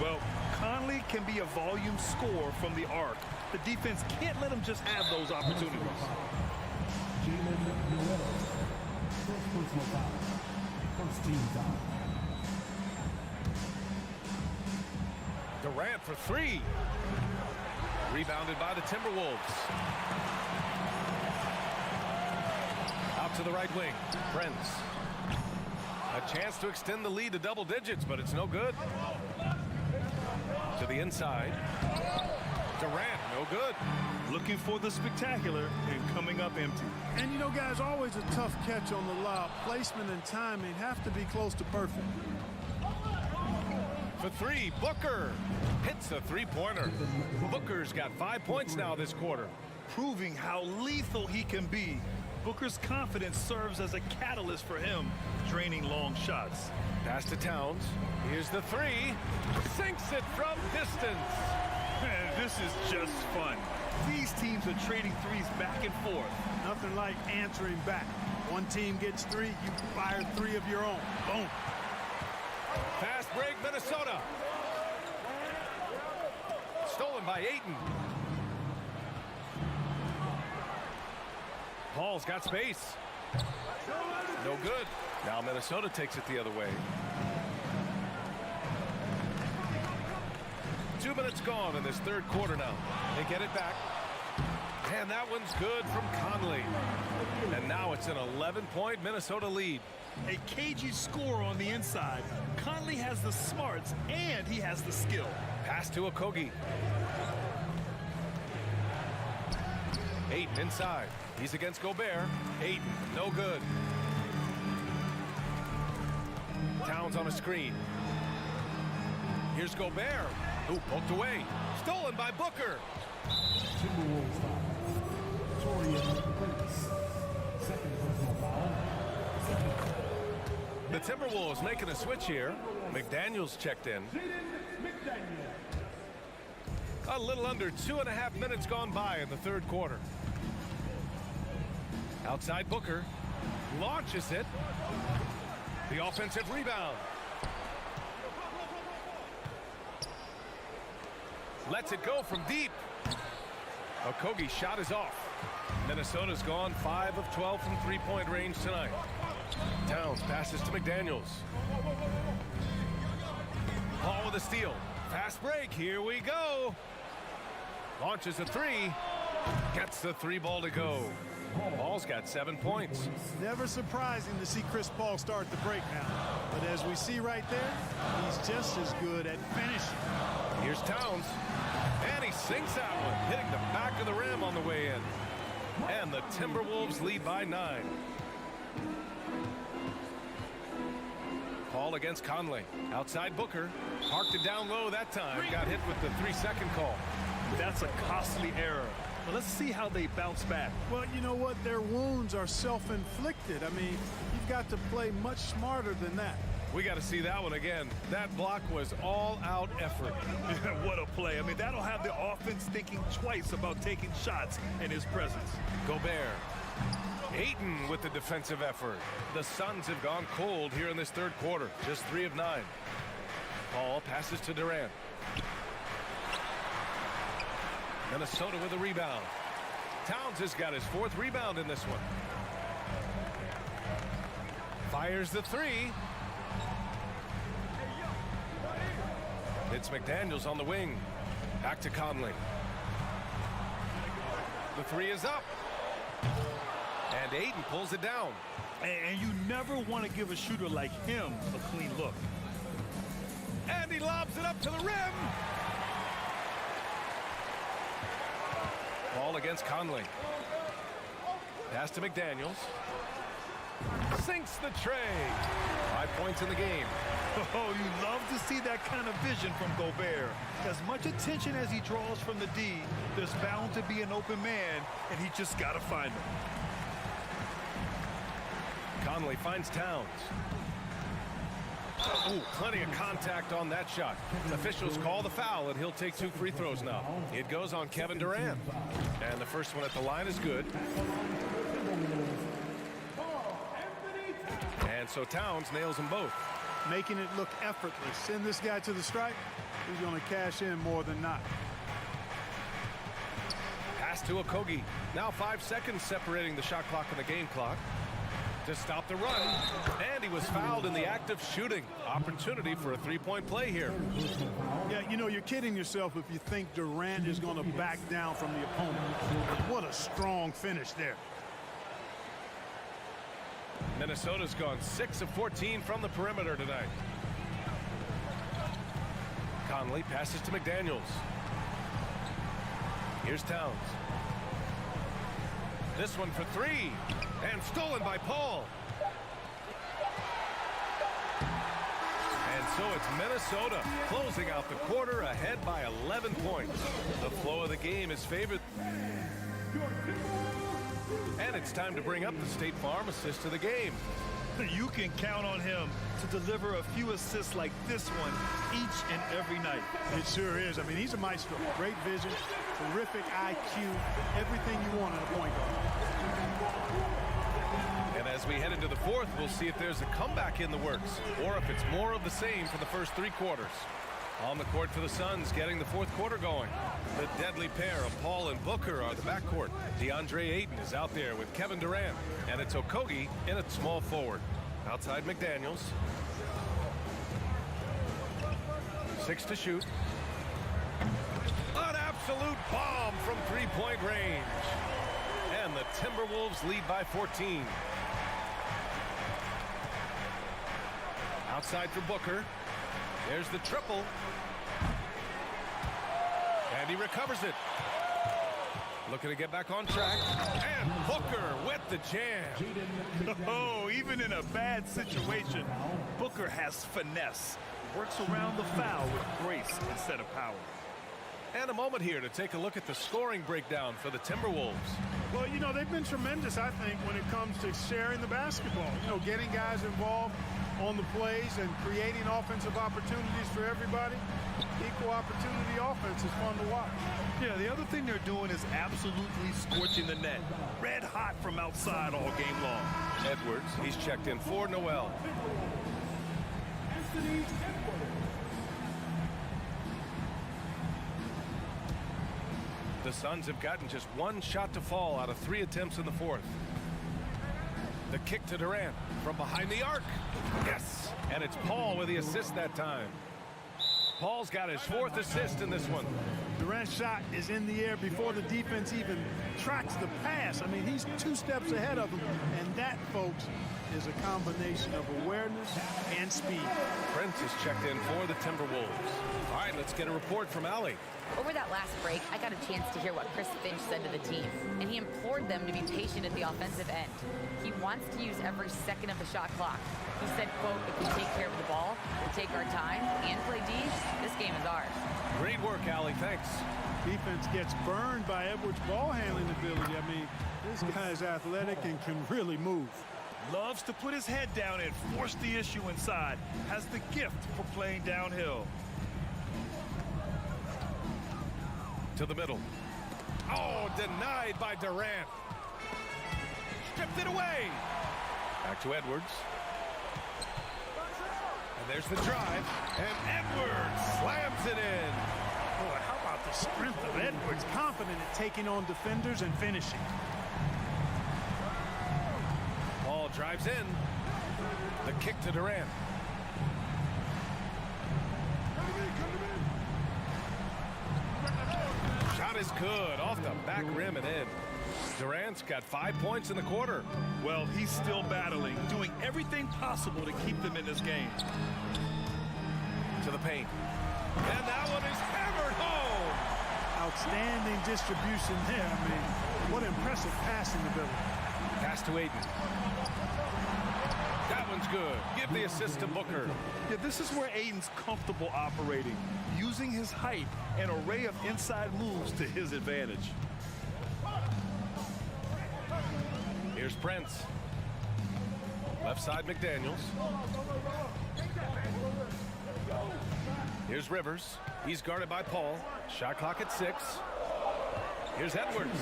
Speaker 2: Well, Conley can be a volume scorer from the arc. The defense can't let him just have those opportunities.
Speaker 4: First personal foul. First team foul.
Speaker 1: Durant for 3. Rebounded by the Timberwolves. Out to the right wing. Prince. A chance to extend the lead to double digits, but it's no good. To the inside. Durant, no good.
Speaker 2: Looking for the spectacular and coming up empty.
Speaker 13: And you know, guys, always a tough catch on the lob. Placement and timing have to be close to perfect.
Speaker 1: For 3, Booker hits a three-pointer. Booker's got 5 points now this quarter.
Speaker 2: Proving how lethal he can be. Booker's confidence serves as a catalyst for him, draining long shots.
Speaker 1: Pass to Towns. Here's the 3. Sinks it from distance.
Speaker 2: Man, this is just fun. These teams are trading threes back and forth.
Speaker 13: Nothing like answering back. One team gets 3, you fire 3 of your own. Boom.
Speaker 1: Fast break, Minnesota. Stolen by Ayton. Paul's got space. No good. Now Minnesota takes it the other way. 2 minutes gone in this third quarter now. They get it back. And that one's good from Conley. And now it's an 11-point Minnesota lead.
Speaker 2: A cagey score on the inside. Conley has the smarts and he has the skill.
Speaker 1: Pass to Okogie. Ayton inside. He's against Gobert. Ayton, no good. Towns on a screen. Here's Gobert, who poked away. Stolen by Booker.
Speaker 4: Timberwolves foul. Torian Prince. Second personal foul.
Speaker 1: The Timberwolves making a switch here. McDaniels checked in. A little under 2.5 minutes gone by in the third quarter. Outside Booker. Launches it. The offensive rebound. Lets it go from deep. Okogie's shot is off. Minnesota's gone 5 of 12 from three-point range tonight. Towns passes to McDaniels. Paul with a steal. Fast break. Here we go. Launches a 3. Gets the 3 ball to go. Paul's got 7 points.
Speaker 13: Never surprising to see Chris Paul start the break now. But as we see right there, he's just as good at finishing.
Speaker 1: Here's Towns. And he sinks that one, hitting the back of the rim on the way in. And the Timberwolves lead by 9. Paul against Conley. Outside Booker. Parked it down low that time. Got hit with the 3-second call.
Speaker 2: That's a costly error. But let's see how they bounce back.
Speaker 13: Well, you know what? Their wounds are self-inflicted. I mean, you've got to play much smarter than that.
Speaker 1: We got to see that one again. That block was all-out effort.
Speaker 2: What a play. I mean, that'll have the offense thinking twice about taking shots in his presence.
Speaker 1: Gobert. Ayton with the defensive effort. The Suns have gone cold here in this third quarter. Just 3 of 9. Paul passes to Durant. Minnesota with a rebound. Towns has got his 4th rebound in this one. Fires the 3. It's McDaniels on the wing. Back to Conley. The 3 is up. And Ayton pulls it down.
Speaker 2: And you never want to give a shooter like him a clean look.
Speaker 1: And he lobs it up to the rim. Ball against Conley. Pass to McDaniels. Sinks the tray. 5 points in the game.
Speaker 2: Oh, you love to see that kind of vision from Gobert. As much attention as he draws from the D, there's bound to be an open man, and he just got to find him.
Speaker 1: Conley finds Towns. Oh, plenty of contact on that shot. Officials call the foul, and he'll take 2 free throws now. It goes on Kevin Durant. And the first one at the line is good. And so Towns nails them both.
Speaker 13: Making it look effortless. Send this guy to the stripe. He's going to cash in more than not.
Speaker 1: Pass to Okogie. Now 5 seconds separating the shot clock and the game clock. To stop the run, and he was fouled in the act of shooting. Opportunity for a 3-point play here.
Speaker 13: Yeah, you know, you're kidding yourself if you think Durant is going to back down from the opponent. What a strong finish there.
Speaker 1: Minnesota's gone 6 of 14 from the perimeter tonight. Conley passes to McDaniels. Here's Towns. This one for 3. And stolen by Paul. And so it's Minnesota closing out the quarter ahead by 11 points. The flow of the game is favored. And it's time to bring up the State Farm assist of the game.
Speaker 2: You can count on him to deliver a few assists like this one each and every night.
Speaker 13: It sure is. I mean, he's a maestro. Great vision, terrific IQ, everything you want in a point guard.
Speaker 1: And as we head into the fourth, we'll see if there's a comeback in the works or if it's more of the same for the first 3 quarters. On the court for the Suns, getting the fourth quarter going. The deadly pair of Paul and Booker are the backcourt. DeAndre Ayton is out there with Kevin Durant, and it's Okogie in at small forward. Outside McDaniels. 6 to shoot. An absolute bomb from 3-point range. And the Timberwolves lead by 14. Outside for Booker. There's the triple. And he recovers it. Looking to get back on track. And Booker with the jam.
Speaker 2: Oh, even in a bad situation, Booker has finesse. Works around the foul with grace instead of power.
Speaker 1: And a moment here to take a look at the scoring breakdown for the Timberwolves.
Speaker 13: Well, you know, they've been tremendous, I think, when it comes to sharing the basketball. You know, getting guys involved on the plays and creating offensive opportunities for everybody. Equal opportunity offense is fun to watch.
Speaker 2: Yeah, the other thing they're doing is absolutely scorching the net. Red hot from outside all game long.
Speaker 1: Edwards, he's checked in for Noel. The Suns have gotten just 1 shot to fall out of 3 attempts in the fourth. The kick to Durant from behind the arc. Yes, and it's Paul with the assist that time. Paul's got his 4th assist in this one.
Speaker 13: Durant's shot is in the air before the defense even tracks the pass. I mean, he's 2 steps ahead of him, and that, folks, is a combination of awareness and speed.
Speaker 1: Prince is checked in for the Timberwolves. All right, let's get a report from Allie.
Speaker 14: Over that last break, I got a chance to hear what Chris Finch said to the team, and he implored them to be patient at the offensive end. He wants to use every second of the shot clock. He said, quote, if we take care of the ball, we'll take our time, and play D, this game is ours.
Speaker 1: Great work, Allie. Thanks.
Speaker 13: Defense gets burned by Edwards' ball handling ability. I mean, this guy's athletic and can really move.
Speaker 2: Loves to put his head down and force the issue inside. Has the gift for playing downhill.
Speaker 1: To the middle. Oh, denied by Durant. Stripped it away. Back to Edwards. And there's the drive. And Edwards slams it in.
Speaker 13: Boy, how about the strength of Edwards? Confident at taking on defenders and finishing.
Speaker 1: Paul drives in. The kick to Durant. Shot is good off the back rim and in. Durant's got 5 points in the quarter.
Speaker 2: Well, he's still battling, doing everything possible to keep them in this game.
Speaker 1: To the paint. And that one is hammered home.
Speaker 13: Outstanding distribution there. I mean, what impressive passing ability.
Speaker 1: Pass to Ayton. That one's good. Give the assist to Booker.
Speaker 2: Yeah, this is where Ayton's comfortable operating, using his height and array of inside moves to his advantage.
Speaker 1: Here's Prince. Left side McDaniels. Here's Rivers. He's guarded by Paul. Shot clock at 6. Here's Edwards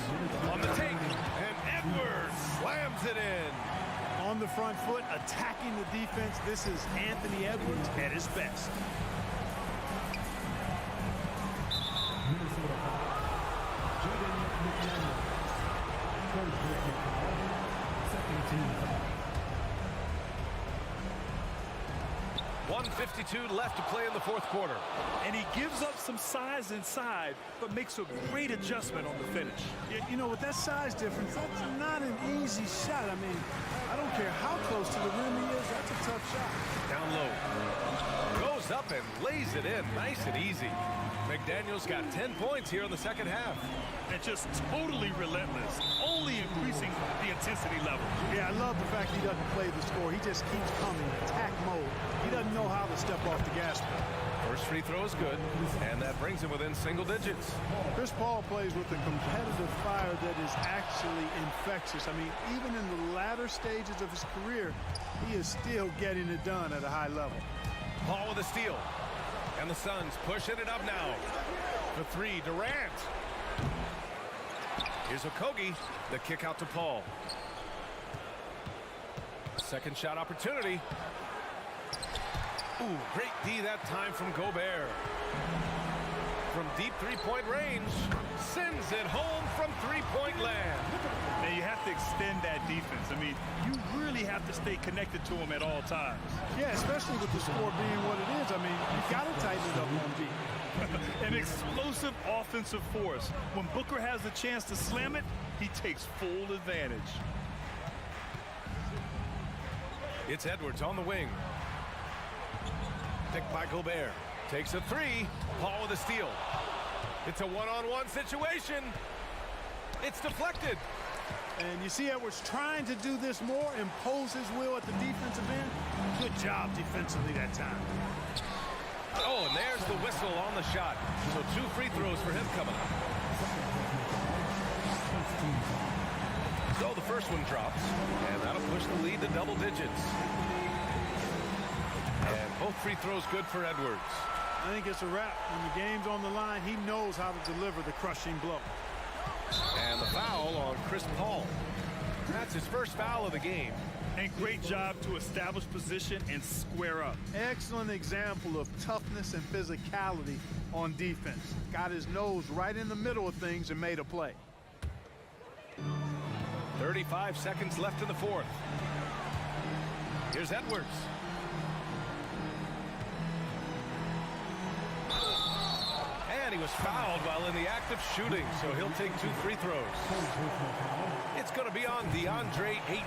Speaker 1: on the take, and Edwards slams it in.
Speaker 13: On the front foot, attacking the defense. This is Anthony Edwards at his best.
Speaker 4: Second team.
Speaker 1: 1:52 left to play in the fourth quarter.
Speaker 2: And he gives up some size inside, but makes a great adjustment on the finish.
Speaker 13: You know, with that size difference, that's not an easy shot. I mean, I don't care how close to the rim he is, that's a tough shot.
Speaker 1: Down low. Goes up and lays it in nice and easy. McDaniels got 10 points here in the second half.
Speaker 2: And just totally relentless, only increasing the intensity level.
Speaker 13: Yeah, I love the fact he doesn't play the score. He just keeps coming, attack mode. He doesn't know how to step off the gas pedal.
Speaker 1: First free throw is good, and that brings him within single digits.
Speaker 13: Chris Paul plays with a competitive fire that is actually infectious. I mean, even in the latter stages of his career, he is still getting it done at a high level.
Speaker 1: Paul with a steal. And the Suns pushing it up now. The three, Durant. Here's Okogie. The kick out to Paul. Second shot opportunity. Ooh, great D that time from Gobert. From deep three-point range, sends it home from three-point land.
Speaker 2: And you have to extend that defense. I mean, you really have to stay connected to him at all times.
Speaker 13: Yeah, especially with the score being what it is. I mean, you've got to tighten it up on D.
Speaker 2: An explosive offensive force. When Booker has a chance to slam it, he takes full advantage.
Speaker 1: It's Edwards on the wing. Picked by Gobert. Takes a three. Paul with a steal. It's a one-on-one situation. It's deflected.
Speaker 13: And you see Edwards trying to do this more, impose his will at the defensive end. Good job defensively that time.
Speaker 1: Oh, and there's the whistle on the shot. So 2 free throws for him coming up. So the first one drops, and that'll push the lead to double digits. And both free throws good for Edwards.
Speaker 13: I think it's a wrap. When the game's on the line, he knows how to deliver the crushing blow.
Speaker 1: And the foul on Chris Paul. That's his first foul of the game.
Speaker 2: And great job to establish position and square up.
Speaker 13: Excellent example of toughness and physicality on defense. Got his nose right in the middle of things and made a play.
Speaker 1: 35 seconds left in the fourth. Here's Edwards. And he was fouled while in the act of shooting, so he'll take 2 free throws. It's going to be on DeAndre Ayton.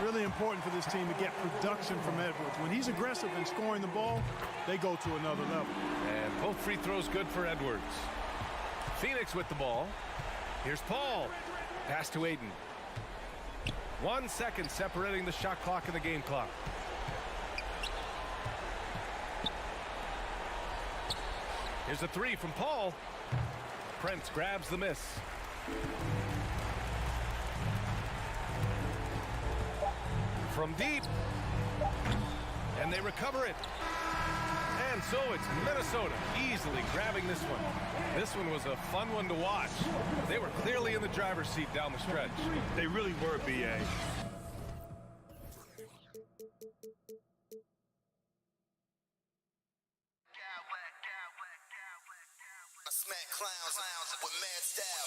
Speaker 13: Really important for this team to get production from Edwards. When he's aggressive in scoring the ball, they go to another level.
Speaker 1: And both free throws good for Edwards. Phoenix with the ball. Here's Paul. Pass to Ayton. 1 second separating the shot clock and the game clock. Here's a three from Paul. Prince grabs the miss. From deep. And they recover it. And so it's Minnesota easily grabbing this one. This one was a fun one to watch. They were clearly in the driver's seat down the stretch.
Speaker 2: They really were, B.A.
Speaker 5: Smack clowns with mad style.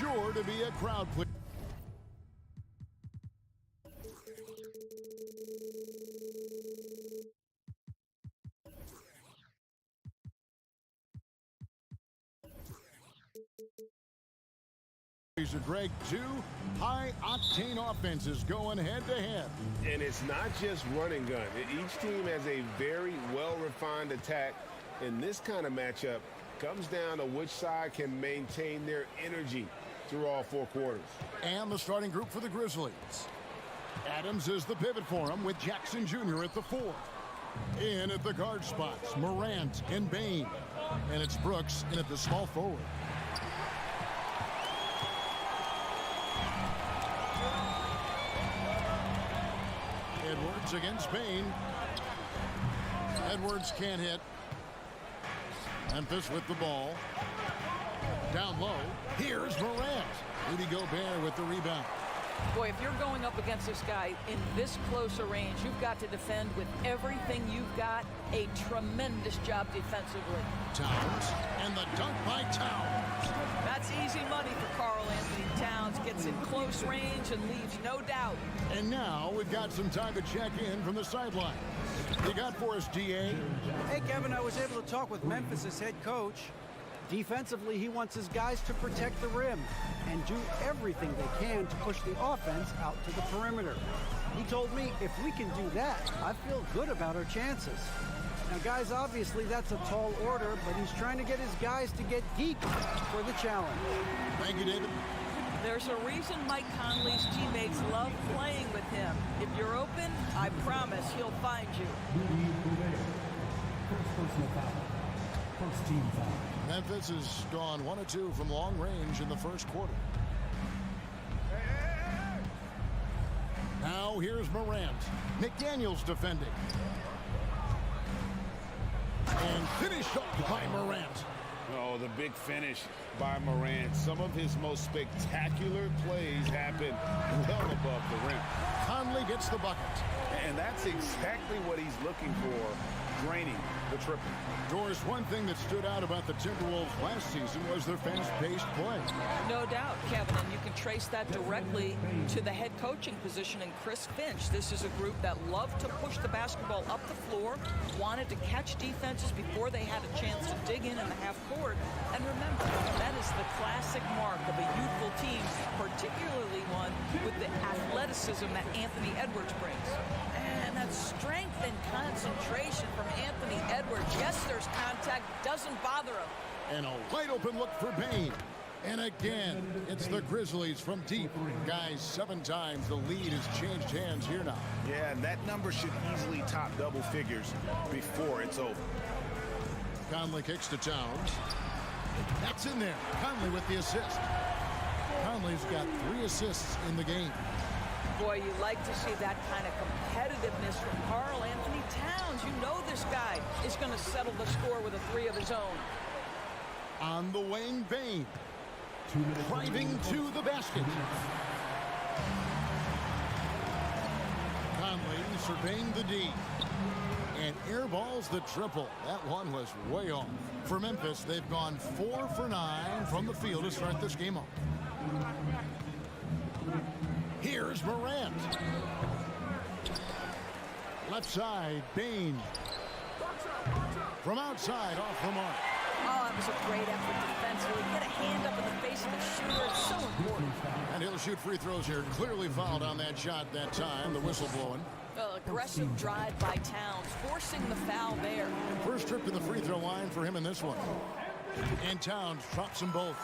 Speaker 6: sure to be a crowd pleaser. Greg, two high-octane offenses going head-to-head.
Speaker 8: And it's not just run and gun. Each team has a very well-refined attack, and this kind of matchup comes down to which side can maintain their energy through all four quarters.
Speaker 6: And the starting group for the Grizzlies. Adams is the pivot for him with Jackson Jr. at the 4. In at the guard spots, Morant and Bane. And it's Brooks in at the small forward. Edwards against Bane. Edwards can't hit. Memphis with the ball. Down low. Here's Morant. Rudy Gobert with the rebound.
Speaker 7: Boy, if you're going up against this guy in this close a range, you've got to defend with everything you've got. A tremendous job defensively.
Speaker 6: Towns, and the dunk by Towns.
Speaker 7: That's easy money for Karl Anthony Towns. Gets in close range and leaves no doubt.
Speaker 6: And now we've got some time to check in from the sideline. You got for us, DA?
Speaker 9: Hey, Kevin, I was able to talk with Memphis' head coach. Defensively, he wants his guys to protect the rim and do everything they can to push the offense out to the perimeter. He told me if we can do that, I feel good about our chances. Now, guys, obviously that's a tall order, but he's trying to get his guys to get geek for the challenge.
Speaker 6: Thank you, David.
Speaker 7: There's a reason Mike Conley's teammates love playing with him. If you're open, I promise he'll find you.
Speaker 4: First personal foul. First team foul.
Speaker 6: Memphis has gone 1 of 2 from long range in the first quarter. Now here's Morant. McDaniel's defending. And finished up by Morant.
Speaker 8: Oh, the big finish by Morant. Some of his most spectacular plays happen well above the rim.
Speaker 6: Conley gets the bucket.
Speaker 8: And that's exactly what he's looking for, draining the triple.
Speaker 6: Doris, one thing that stood out about the Timberwolves last season was their fast-paced play.
Speaker 7: No doubt, Kevin, and you can trace that directly to the head coaching position in Chris Finch. This is a group that loved to push the basketball up the floor, wanted to catch defenses before they had a chance to dig in the half court. And remember, that is the classic mark of a youthful team, particularly one with the athleticism that Anthony Edwards brings. And that strength and concentration from Anthony Edwards. Yes, there's contact, doesn't bother him.
Speaker 6: And a wide open look for Bane. And again, it's the Grizzlies from deep. Guys, 7 times the lead has changed hands here now.
Speaker 8: Yeah, and that number should easily top double figures before it's over.
Speaker 6: Conley kicks to Towns. That's in there. Conley with the assist. Conley's got 3 assists in the game.
Speaker 7: Boy, you like to see that kind of competitiveness from Karl Anthony Towns. You know this guy is going to settle the score with a 3 of his own.
Speaker 6: On the wing, Bane. Driving to the basket. Conley surveying the D. And airballs the triple. That one was way off. For Memphis, they've gone 4 for 9 from the field to start this game off. Here's Morant. Left side, Bane. From outside, off the mark.
Speaker 7: Oh, it was a great effort defensively. Get a hand up in the face of the shooter. It's so important.
Speaker 6: And he'll shoot free throws here. Clearly fouled on that shot that time. The whistle blowing.
Speaker 7: Aggressive drive by Towns, forcing the foul there.
Speaker 6: First trip to the free throw line for him in this one. And Towns drops them both.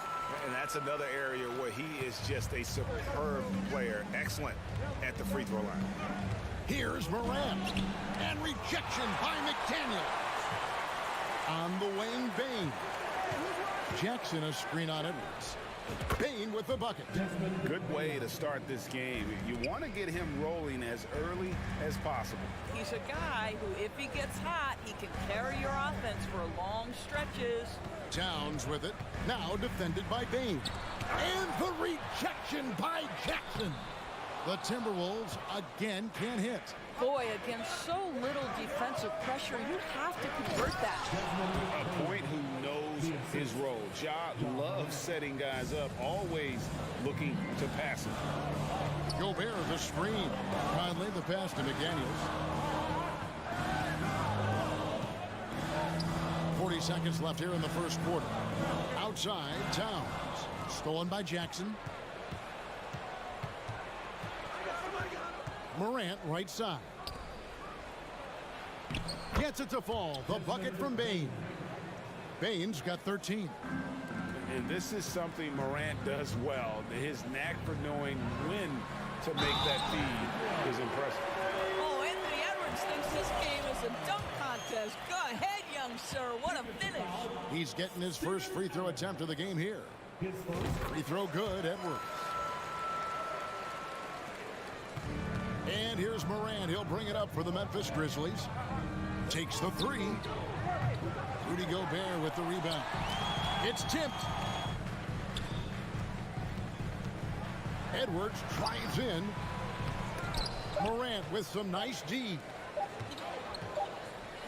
Speaker 8: And that's another area where he is just a superb player. Excellent at the free throw line.
Speaker 6: Here's Morant. And rejection by McDaniel. On the wing, Bane. Jackson a screen on Edwards. Bane with the bucket.
Speaker 8: Good way to start this game. You want to get him rolling as early as possible.
Speaker 7: He's a guy who, if he gets hot, he can carry your offense for long stretches.
Speaker 6: Towns with it. Now defended by Bane. And the rejection by Jackson. The Timberwolves again can't hit.
Speaker 7: Boy, against so little defensive pressure, you have to convert that.
Speaker 8: A point who knows knows his role. Ja loves setting guys up, always looking to pass it.
Speaker 6: Gobert, the screen. Conley, the pass to McDaniels. 40 seconds left here in the first quarter. Outside, Towns. Stolen by Jackson. Morant, right side. Gets it to fall. The bucket from Bane. Bane's got 13.
Speaker 8: And this is something Morant does well. His knack for knowing when to make that feed is impressive.
Speaker 7: Oh, Anthony Edwards thinks this game is a dunk contest. Go ahead, young sir. What a finish.
Speaker 6: He's getting his first free throw attempt of the game here. Free throw good, Edwards. And here's Morant. He'll bring it up for the Memphis Grizzlies. Takes the three. Rudy Gobert with the rebound. It's tipped. Edwards drives in. Morant with some nice D.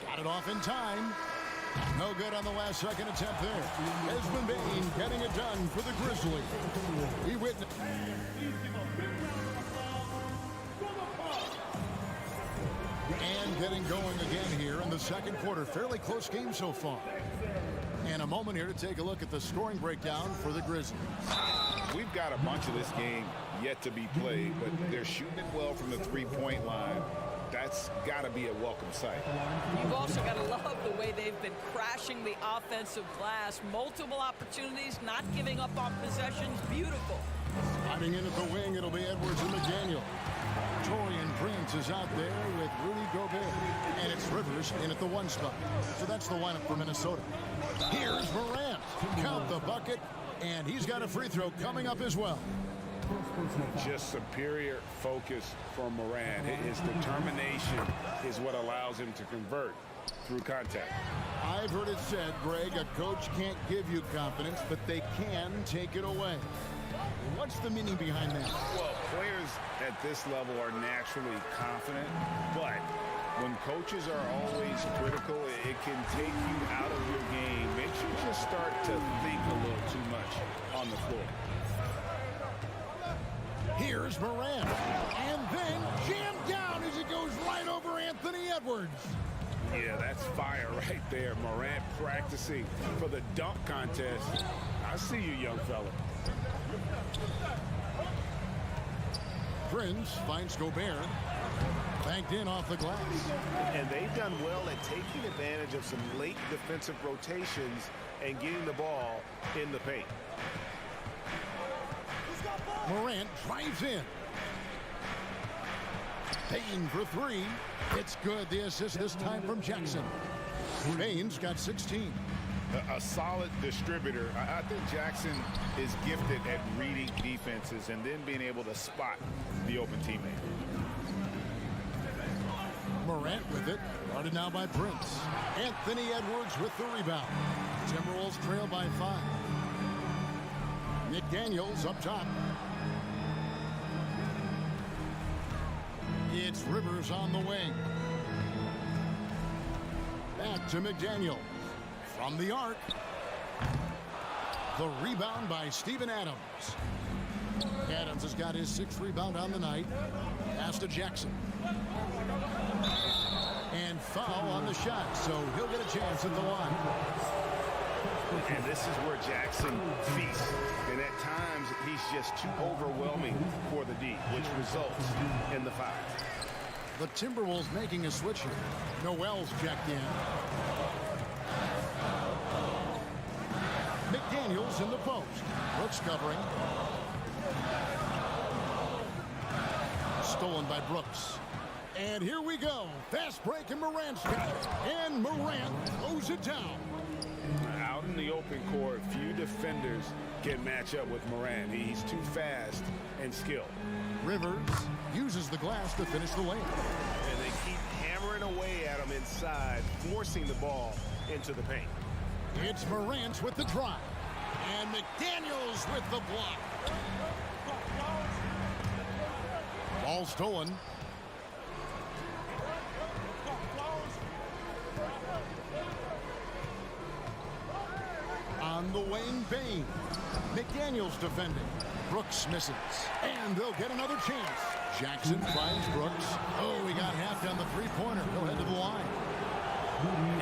Speaker 6: Got it off in time. No good on the last second attempt there. Desmond Bane getting it done for the Grizzlies. We witness. And getting going again here in the second quarter. Fairly close game so far. And a moment here to take a look at the scoring breakdown for the Grizzlies.
Speaker 8: We've got a bunch of this game yet to be played, but they're shooting it well from the three-point line. That's got to be a welcome sight.
Speaker 7: You've also got to love the way they've been crashing the offensive glass. Multiple opportunities, not giving up on possessions. Beautiful.
Speaker 6: Sliding in at the wing, it'll be Edwards and McDaniel. Torian Prince is out there with Rudy Gobert. And it's Rivers in at the one spot. So that's the lineup for Minnesota. Here's Morant. Count the bucket. And he's got a free throw coming up as well.
Speaker 8: Just superior focus from Morant. His determination is what allows him to convert through contact.
Speaker 6: I've heard it said, Greg, a coach can't give you confidence, but they can take it away. What's the meaning behind that?
Speaker 8: Well, players at this level are naturally confident, but when coaches are always critical, it can take you out of your game. Makes you just start to think a little too much on the floor.
Speaker 6: Here's Morant. And then jammed down as it goes right over Anthony Edwards.
Speaker 8: Yeah, that's fire right there. Morant practicing for the dunk contest. I see you, young fella.
Speaker 6: Prince finds Gobert. Banked in off the glass.
Speaker 15: And they've done well at taking advantage of some late defensive rotations and getting the ball in the paint.
Speaker 6: Morant drives in. Bane for three. It's good. The assist this time from Jackson. Bane's got 16.
Speaker 8: A solid distributor. I think Jackson is gifted at reading defenses and then being able to spot the open teammate.
Speaker 6: Morant with it. Guarded now by Prince. Anthony Edwards with the rebound. Timberwolves trail by 5. McDaniels up top. It's Rivers on the wing. Back to McDaniels. From the arc. The rebound by Steven Adams. Adams has got his 6th rebound on the night. Pass to Jackson. And foul on the shot, so he'll get a chance at the line.
Speaker 15: And this is where Jackson feasts. And at times, he's just too overwhelming for the D, which results in the foul.
Speaker 6: The Timberwolves making a switch here. Noel's checked in. McDaniels in the post. Brooks covering. Stolen by Brooks. And here we go. Fast break, and Morant's got it. And Morant throws it down.
Speaker 8: Out in the open court, few defenders can match up with Morant. He's too fast and skilled.
Speaker 6: Rivers uses the glass to finish the lane.
Speaker 15: And they keep hammering away at him inside, forcing the ball into the paint.
Speaker 6: It's Morant with the drive. And McDaniels with the block. Ball stolen. In the wing, Bain. McDaniels defending. Brooks misses. And they'll get another chance. Jackson finds Brooks. Oh, he got half down the three-pointer. He'll head to the line.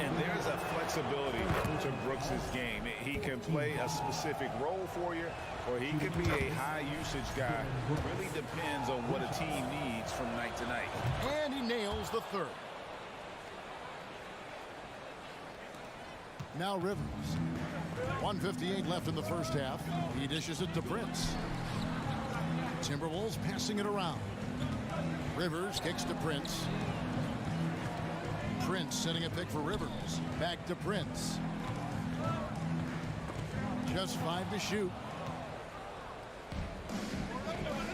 Speaker 15: And there's a flexibility to Brooks's game. He can play a specific role for you, or he could be a high-usage guy. Really depends on what a team needs from night to night.
Speaker 6: And he nails the third. Now Rivers. 1:58 left in the first half. He dishes it to Prince. Timberwolves passing it around. Rivers kicks to Prince. Prince setting a pick for Rivers. Back to Prince. Just 5 to shoot.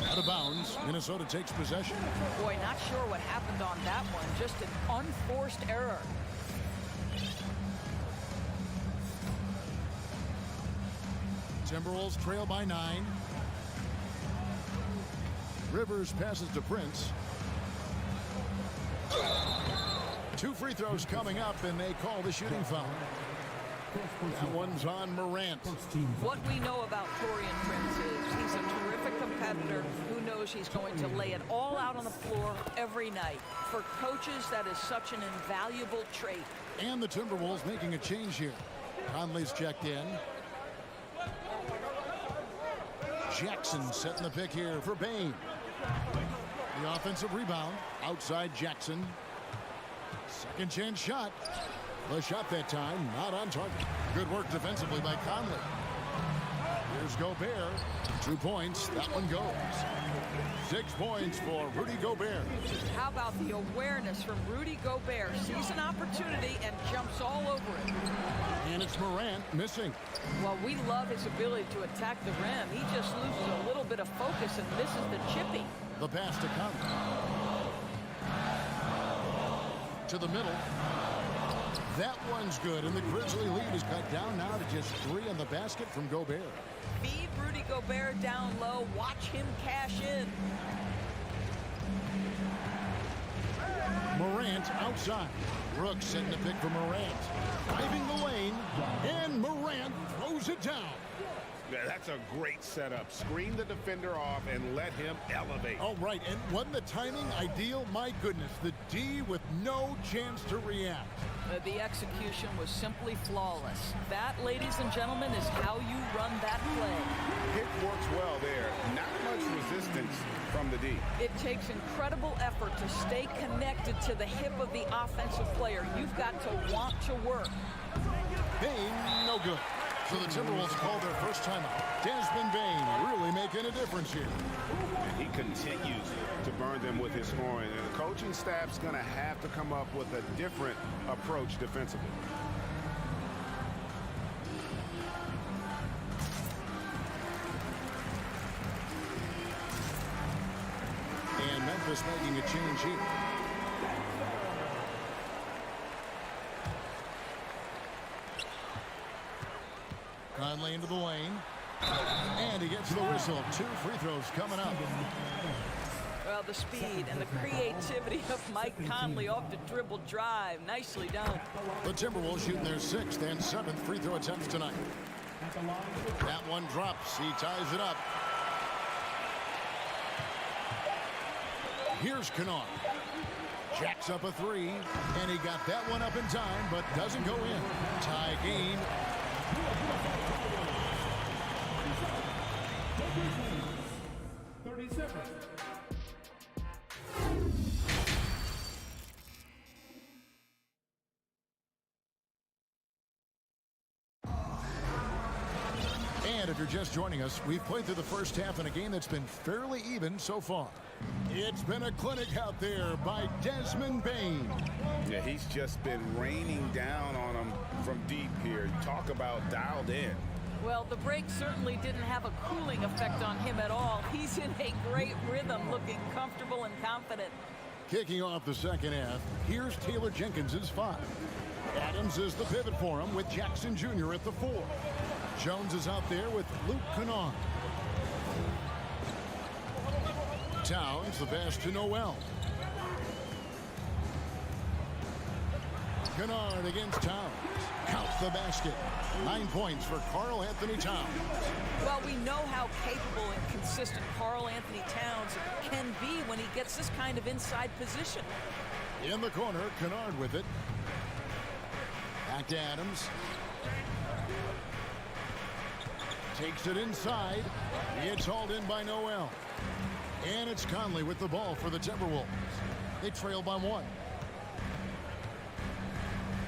Speaker 6: Out of bounds. Minnesota takes possession.
Speaker 7: Boy, not sure what happened on that one. Just an unforced error.
Speaker 6: Timberwolves trail by 9. Rivers passes to Prince. 2 free throws coming up, and they call the shooting foul. That one's on Morant.
Speaker 7: What we know about Taurean Prince is he's a terrific competitor who knows he's going to lay it all out on the floor every night. For coaches, that is such an invaluable trait.
Speaker 6: And the Timberwolves making a change here. Conley's checked in. Jackson setting the pick here for Bain. The offensive rebound outside Jackson. Second chance shot. The shot that time not on target. Good work defensively by Conley. Here's Gobert. 2 points. That one goes. 6 points for Rudy Gobert.
Speaker 7: How about the awareness from Rudy Gobert? Sees an opportunity and jumps all over it.
Speaker 6: And it's Morant missing.
Speaker 7: Well, we love his ability to attack the rim. He just loses a little bit of focus and misses the chippy.
Speaker 6: The pass to Conley. To the middle. That one's good, and the Grizzly lead is cut down now to just 3 on the basket from Gobert.
Speaker 7: Feed Rudy Gobert down low. Watch him cash in.
Speaker 6: Morant outside. Brooks setting the pick for Morant. Driving the lane, and Morant throws it down.
Speaker 15: Yeah, that's a great setup. Screen the defender off and let him elevate.
Speaker 6: All right, and wasn't the timing ideal? My goodness, the D with no chance to react.
Speaker 7: The execution was simply flawless. That, ladies and gentlemen, is how you run that play.
Speaker 15: It works well there. Not much resistance from the D.
Speaker 7: It takes incredible effort to stay connected to the hip of the offensive player. You've got to want to work.
Speaker 6: Bain, no good. So the Timberwolves call their first timeout. Desmond Bain really making a difference here.
Speaker 15: And he continues to burn them with his scoring. And the coaching staff's going to have to come up with a different approach defensively.
Speaker 6: And Memphis making a change here. Conley into the lane. And he gets the whistle. 2 free throws coming up.
Speaker 7: Well, the speed and the creativity of Mike Conley off the dribble drive. Nicely done.
Speaker 6: The Timberwolves shooting their 6th and 7th free throw attempts tonight. That one drops. He ties it up. Here's Kennard. Jacks up a 3. And he got that one up in time, but doesn't go in. Tie game. And if you're just joining us, we've played through the first half in a game that's been fairly even so far. It's been a clinic out there by Desmond Bain.
Speaker 15: Yeah, he's just been raining down on him from deep here. Talk about dialed in.
Speaker 7: Well, the break certainly didn't have a cooling effect on him at all. He's in a great rhythm, looking comfortable and confident.
Speaker 6: Kicking off the second half, here's Taylor Jenkins's 5. Adams is the pivot for him with Jackson Jr. at the 4. Jones is out there with Luke Kennard. Towns, the pass to Noel. Kennard against Towns. Counts the basket. 9 points for Karl Anthony Towns.
Speaker 7: Well, we know how capable and consistent Karl Anthony Towns can be when he gets this kind of inside position.
Speaker 6: In the corner, Kennard with it. Back to Adams. Takes it inside. It's hauled in by Noel. And it's Conley with the ball for the Timberwolves. They trail by 1.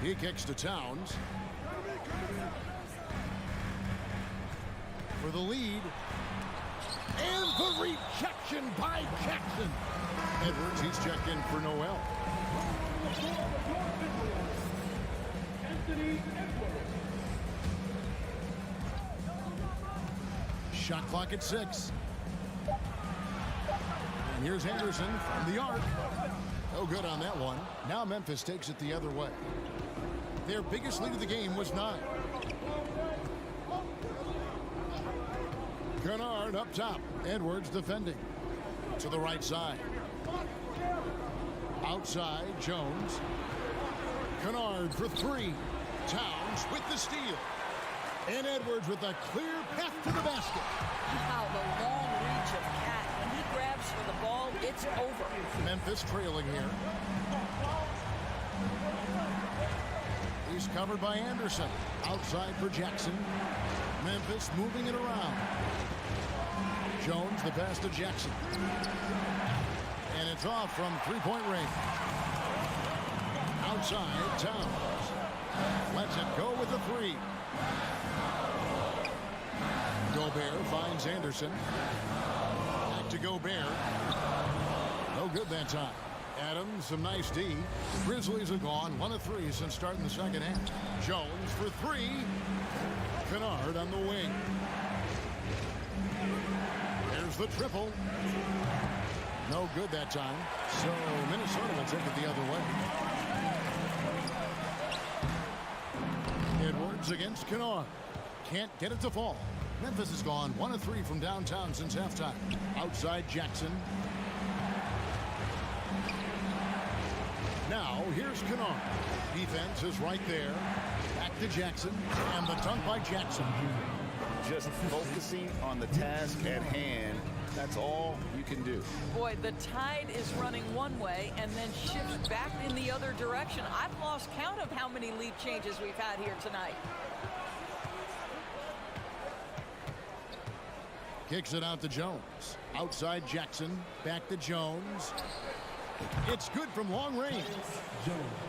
Speaker 6: He kicks to Towns. For the lead. And the rejection by Jackson. Edwards, he's checked in for Noel. Shot clock at 6. And here's Anderson from the arc. No good on that one. Now Memphis takes it the other way. Their biggest lead of the game was 9. Kennard up top. Edwards defending. To the right side. Outside, Jones. Kennard for 3. Towns with the steal. And Edwards with a clear path to the basket.
Speaker 7: Wow, the long reach of Cat. When he grabs for the ball, it's over.
Speaker 6: Memphis trailing here. He's covered by Anderson. Outside for Jackson. Memphis moving it around. Jones, the pass to Jackson. And it's off from three-point range. Outside, Towns. Lets it go with the 3. Gobert finds Anderson. Back to Gobert. No good that time. Adams, some nice D. The Grizzlies have gone 1 of 3 since starting the second half. Jones for 3. Kennard on the wing. There's the triple. No good that time. So Minnesota will take it the other way. Edwards against Kennard. Can't get it to fall. Memphis has gone 1 of 3 from downtown since halftime. Outside Jackson. Now here's Kennard. Defense is right there. Back to Jackson. And the dunk by Jackson.
Speaker 15: Just focusing on the task at hand. That's all you can do.
Speaker 7: Boy, the tide is running one way and then shifts back in the other direction. I've lost count of how many lead changes we've had here tonight.
Speaker 6: Kicks it out to Jones. Outside Jackson. Back to Jones. It's good from long range.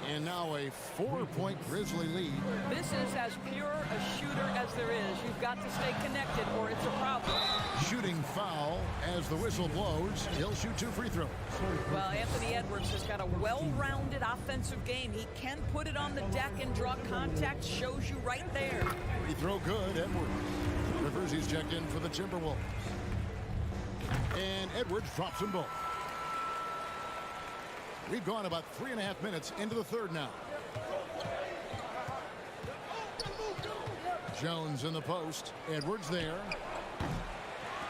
Speaker 6: And now a 4-point Grizzly lead.
Speaker 7: This is as pure a shooter as there is. You've got to stay connected or it's a problem.
Speaker 6: Shooting foul as the whistle blows. He'll shoot 2 free throws.
Speaker 7: Well, Anthony Edwards has got a well-rounded offensive game. He can put it on the deck and draw contact. Shows you right there.
Speaker 6: Free throw good, Edwards. Rivers, he's checked in for the Timberwolves. And Edwards drops them both. We've gone about 3.5 minutes into the third now. Jones in the post. Edwards there.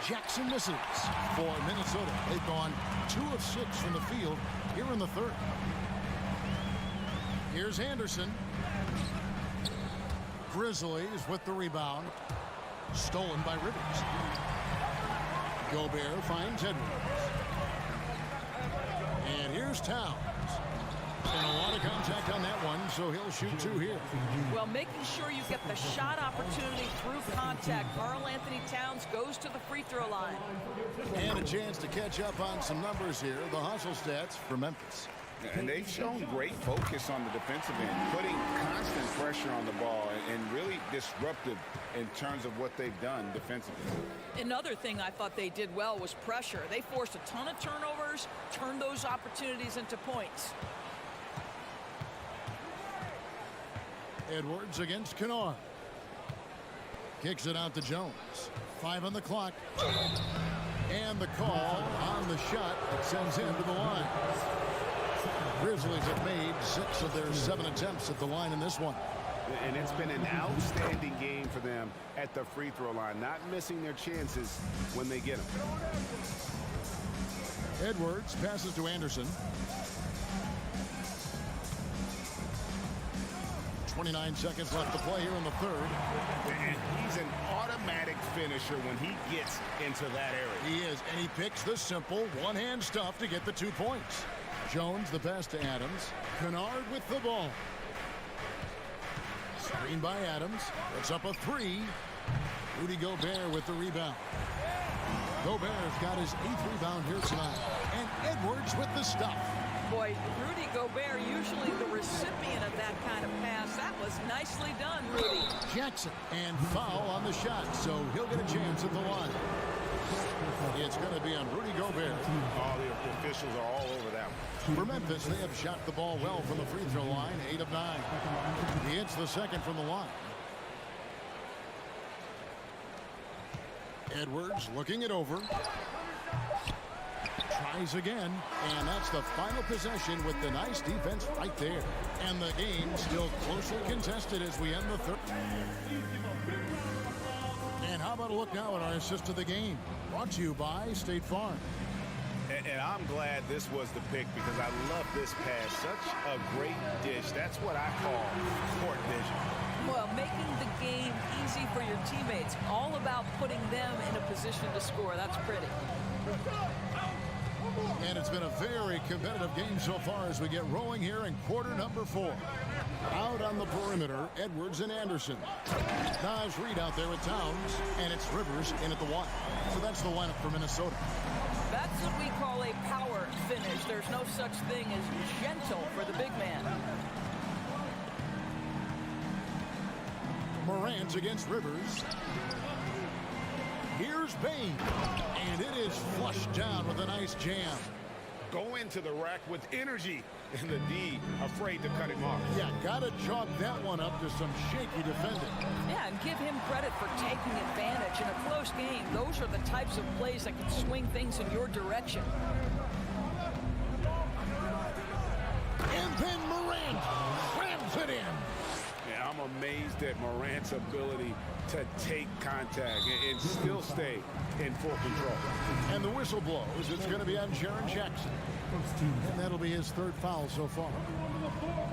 Speaker 6: Jackson misses for Minnesota. They've gone 2 of 6 from the field here in the third. Here's Anderson. Grizzlies with the rebound. Stolen by Rivers. Gobert finds Edwards. And here's Towns. And a lot of contact on that one, so he'll shoot 2 here.
Speaker 7: Well, making sure you get the shot opportunity through contact. Karl Anthony Towns goes to the free throw line.
Speaker 6: And a chance to catch up on some numbers here. The hustle stats for Memphis.
Speaker 15: And they've shown great focus on the defensive end, putting constant pressure on the ball and really disruptive in terms of what they've done defensively.
Speaker 7: Another thing I thought they did well was pressure. They forced a ton of turnovers, turned those opportunities into points.
Speaker 6: Edwards against Kennard. Kicks it out to Jones. 5 on the clock. And the call on the shot that sends him to the line. Grizzlies have made 6 of their 7 attempts at the line in this one.
Speaker 8: And it's been an outstanding game for them at the free throw line, not missing their chances when they get them.
Speaker 6: Edwards passes to Anderson. 29 seconds left to play here in the third.
Speaker 8: And he's an automatic finisher when he gets into that area.
Speaker 6: He is, and he picks the simple one-hand stuff to get the 2 points. Jones, the pass to Adams. Kennard with the ball. Screen by Adams. It's up a 3. Rudy Gobert with the rebound. Gobert's got his 8th rebound here tonight. And Edwards with the stuff.
Speaker 7: Boy, Rudy Gobert, usually the recipient of that kind of pass. That was nicely done, Rudy.
Speaker 6: Jackson, and foul on the shot, so he'll get a chance at the line. It's going to be on Rudy Gobert.
Speaker 8: All the officials are all over that one.
Speaker 6: For Memphis, they have shot the ball well from the free throw line, 8 of 9. He hits the second from the line. Edwards looking it over. Tries again, and that's the final possession with the nice defense right there. And the game still closely contested as we end the third. And how about a look now at our assist of the game? Brought to you by State Farm.
Speaker 8: And I'm glad this was the pick because I love this pass. Such a great dish. That's what I call court vision.
Speaker 7: Well, making the game easy for your teammates. All about putting them in a position to score. That's pretty.
Speaker 6: And it's been a very competitive game so far as we get rolling here in quarter number 4. Out on the perimeter, Edwards and Anderson. Naz Reid out there with Towns, and it's Rivers in at the 1. So that's the lineup for Minnesota.
Speaker 7: That's what we call a power finish. There's no such thing as gentle for the big man.
Speaker 6: Morant against Rivers. Here's Bain, and it is flushed down with a nice jam.
Speaker 8: Go into the rack with energy, and the D afraid to cut him off.
Speaker 6: Yeah, gotta chalk that one up to some shaky defending.
Speaker 7: Yeah, and give him credit for taking advantage. In a close game, those are the types of plays that can swing things in your direction.
Speaker 6: And then Morant slams it in.
Speaker 8: Yeah, I'm amazed at Morant's ability to take contact and still stay in full control.
Speaker 6: And the whistle blows. It's going to be on Jaren Jackson. And that'll be his 3rd foul so far.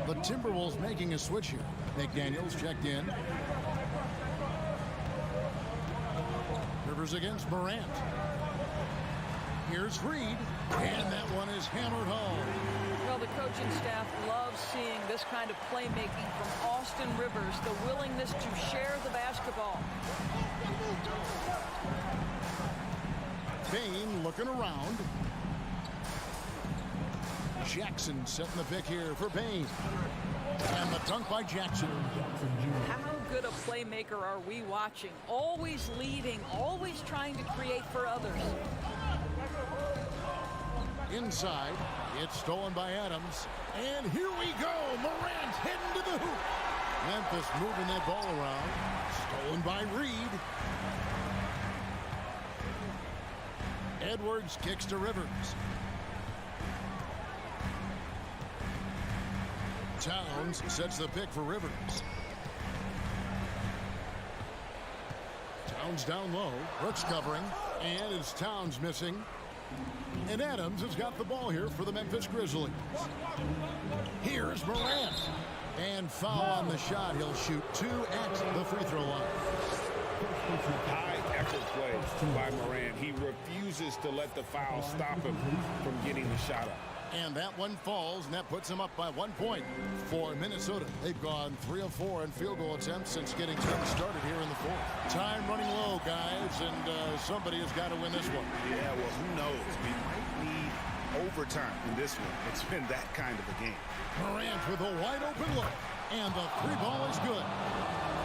Speaker 6: The Timberwolves making a switch here. McDaniels checked in. Rivers against Morant. Here's Reid. And that one is hammered home.
Speaker 7: Well, the coaching staff loves seeing this kind of playmaking from Austin Rivers, the willingness to share the basketball.
Speaker 6: Bain looking around. Jackson setting the pick here for Bain. And the dunk by Jackson.
Speaker 7: How good a playmaker are we watching? Always leading, always trying to create for others.
Speaker 6: Inside, it's stolen by Adams. And here we go. Morant heading to the hoop. Memphis moving that ball around. Stolen by Reid. Edwards kicks to Rivers. Towns sets the pick for Rivers. Towns down low. Brooks covering. And it's Towns missing. And Adams has got the ball here for the Memphis Grizzlies. Here's Morant. And foul on the shot. He'll shoot 2 at the free throw line.
Speaker 8: High effort play by Morant. He refuses to let the foul stop him from getting the shot up.
Speaker 6: And that one falls, and that puts him up by 1 point for Minnesota. They've gone 3 of 4 in field goal attempts since getting things started here in the 4th. Time running low, guys, and somebody has got to win this one.
Speaker 8: Yeah, well, who knows? We might need overtime in this one. It's been that kind of a game.
Speaker 6: Morant with a wide open look, and the 3 ball is good.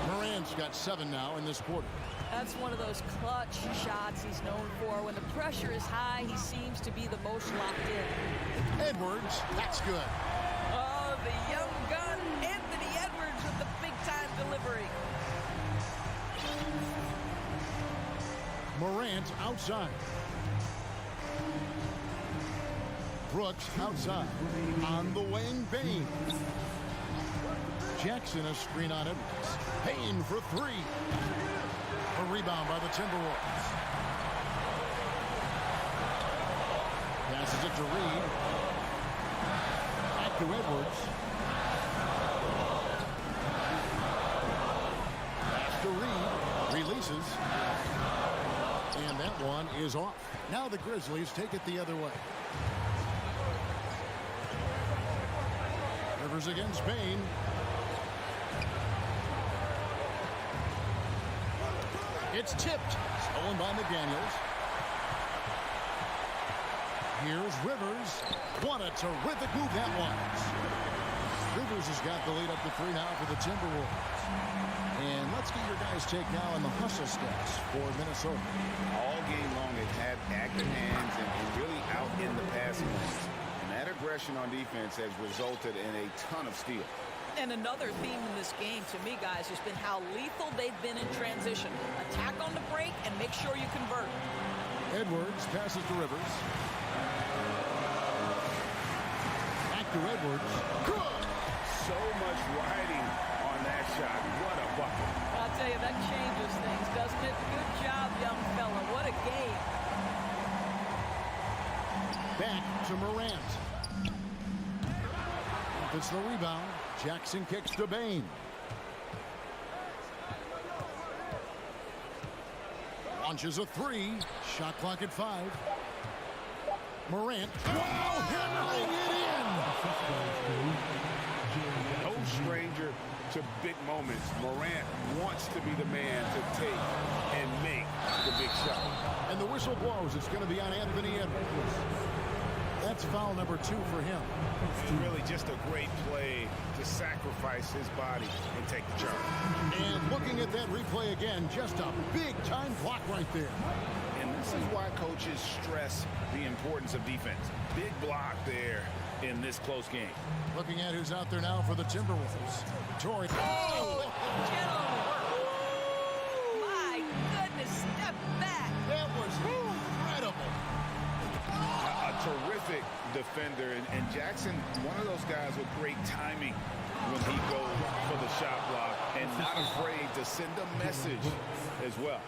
Speaker 6: Morant's got 7 now in this quarter.
Speaker 7: That's one of those clutch shots he's known for. When the pressure is high, he seems to be the most locked in.
Speaker 6: Edwards, that's good.
Speaker 7: Oh, the young gun, Anthony Edwards with the big-time delivery.
Speaker 6: Morant outside. Brooks outside. On the wing, Bain. Jackson a screen on Edwards. Bain for 3. A rebound by the Timberwolves. Passes it to Reid. Back to Edwards. one is off. Now the Grizzlies take it the other way. Rivers against Bain. It's tipped. Stolen by McDaniels. Here's Rivers. What a terrific move that was. Rivers has got the lead up to 3 now for the Timberwolves. And let's get your guys' take now on the hustle stats for Minnesota.
Speaker 15: All game long, they've had active hands and really out in the passing lanes. And that aggression on defense has resulted in a ton of steals.
Speaker 7: And another theme in this game, to me, guys, has been how lethal they've been in transition. Attack on the break and make sure you convert.
Speaker 6: Edwards passes to Rivers. Back to Edwards. Good!
Speaker 15: So much riding on that shot. What a bucket.
Speaker 7: I'll tell you, that changes things, doesn't it? Good job, young fella. What a game.
Speaker 6: Back to Morant. It's the rebound. Jackson kicks to Bain. Launches a 3. Shot clock at 5. Morant. Wow, hammering it in.
Speaker 15: No stranger to big moments. Morant wants to be the man to take and make the big shot.
Speaker 6: And the whistle blows. It's going to be on Anthony Edwards. That's foul number 2 for him.
Speaker 15: It's really just a great play to sacrifice his body and take the charge.
Speaker 6: And looking at that replay again, just a big-time block right there.
Speaker 15: And this is why coaches stress the importance of defense. Big block there in this close game.
Speaker 6: Looking at who's out there now for the Timberwolves. Torrey.
Speaker 7: Oh, my goodness, step back.
Speaker 6: That was incredible.
Speaker 15: A terrific defender, and Jackson, one of those guys with great timing when he goes for the shot block and not afraid to send a message as well.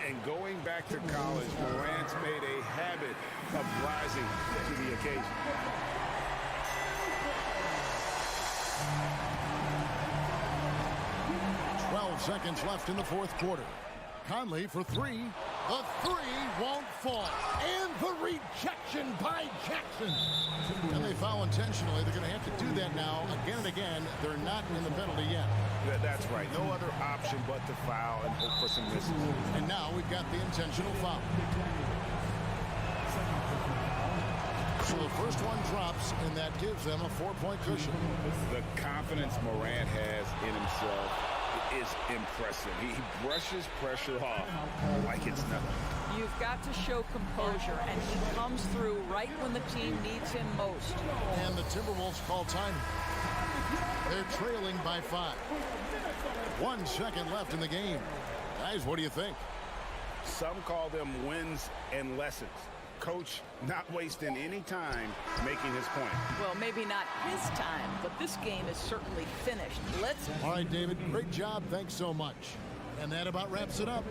Speaker 15: And going back to college, Morant's made a habit of rising to the occasion.
Speaker 6: Seconds left in the fourth quarter. Conley for 3. The 3 won't fall. And the rejection by Jackson. And they foul intentionally. They're going to have to do that now again and again. They're not in the penalty yet.
Speaker 15: That's right. No other option but to foul and hope for some misses.
Speaker 6: And now we've got the intentional foul. So the first one drops, and that gives them a 4-point cushion.
Speaker 15: The confidence Morant has in himself is impressive. He brushes pressure off like it's nothing.
Speaker 7: You've got to show composure, and he comes through right when the team needs him most.
Speaker 6: And the Timberwolves call time. They're trailing by 5. 1 second left in the game. Guys, what do you think?
Speaker 15: Some call them wins and lessons. Coach not wasting any time making his point.
Speaker 7: Well, maybe not his time, but this game is certainly finished. Let's...
Speaker 6: All right, David, great job. Thanks so much. And that about wraps it up.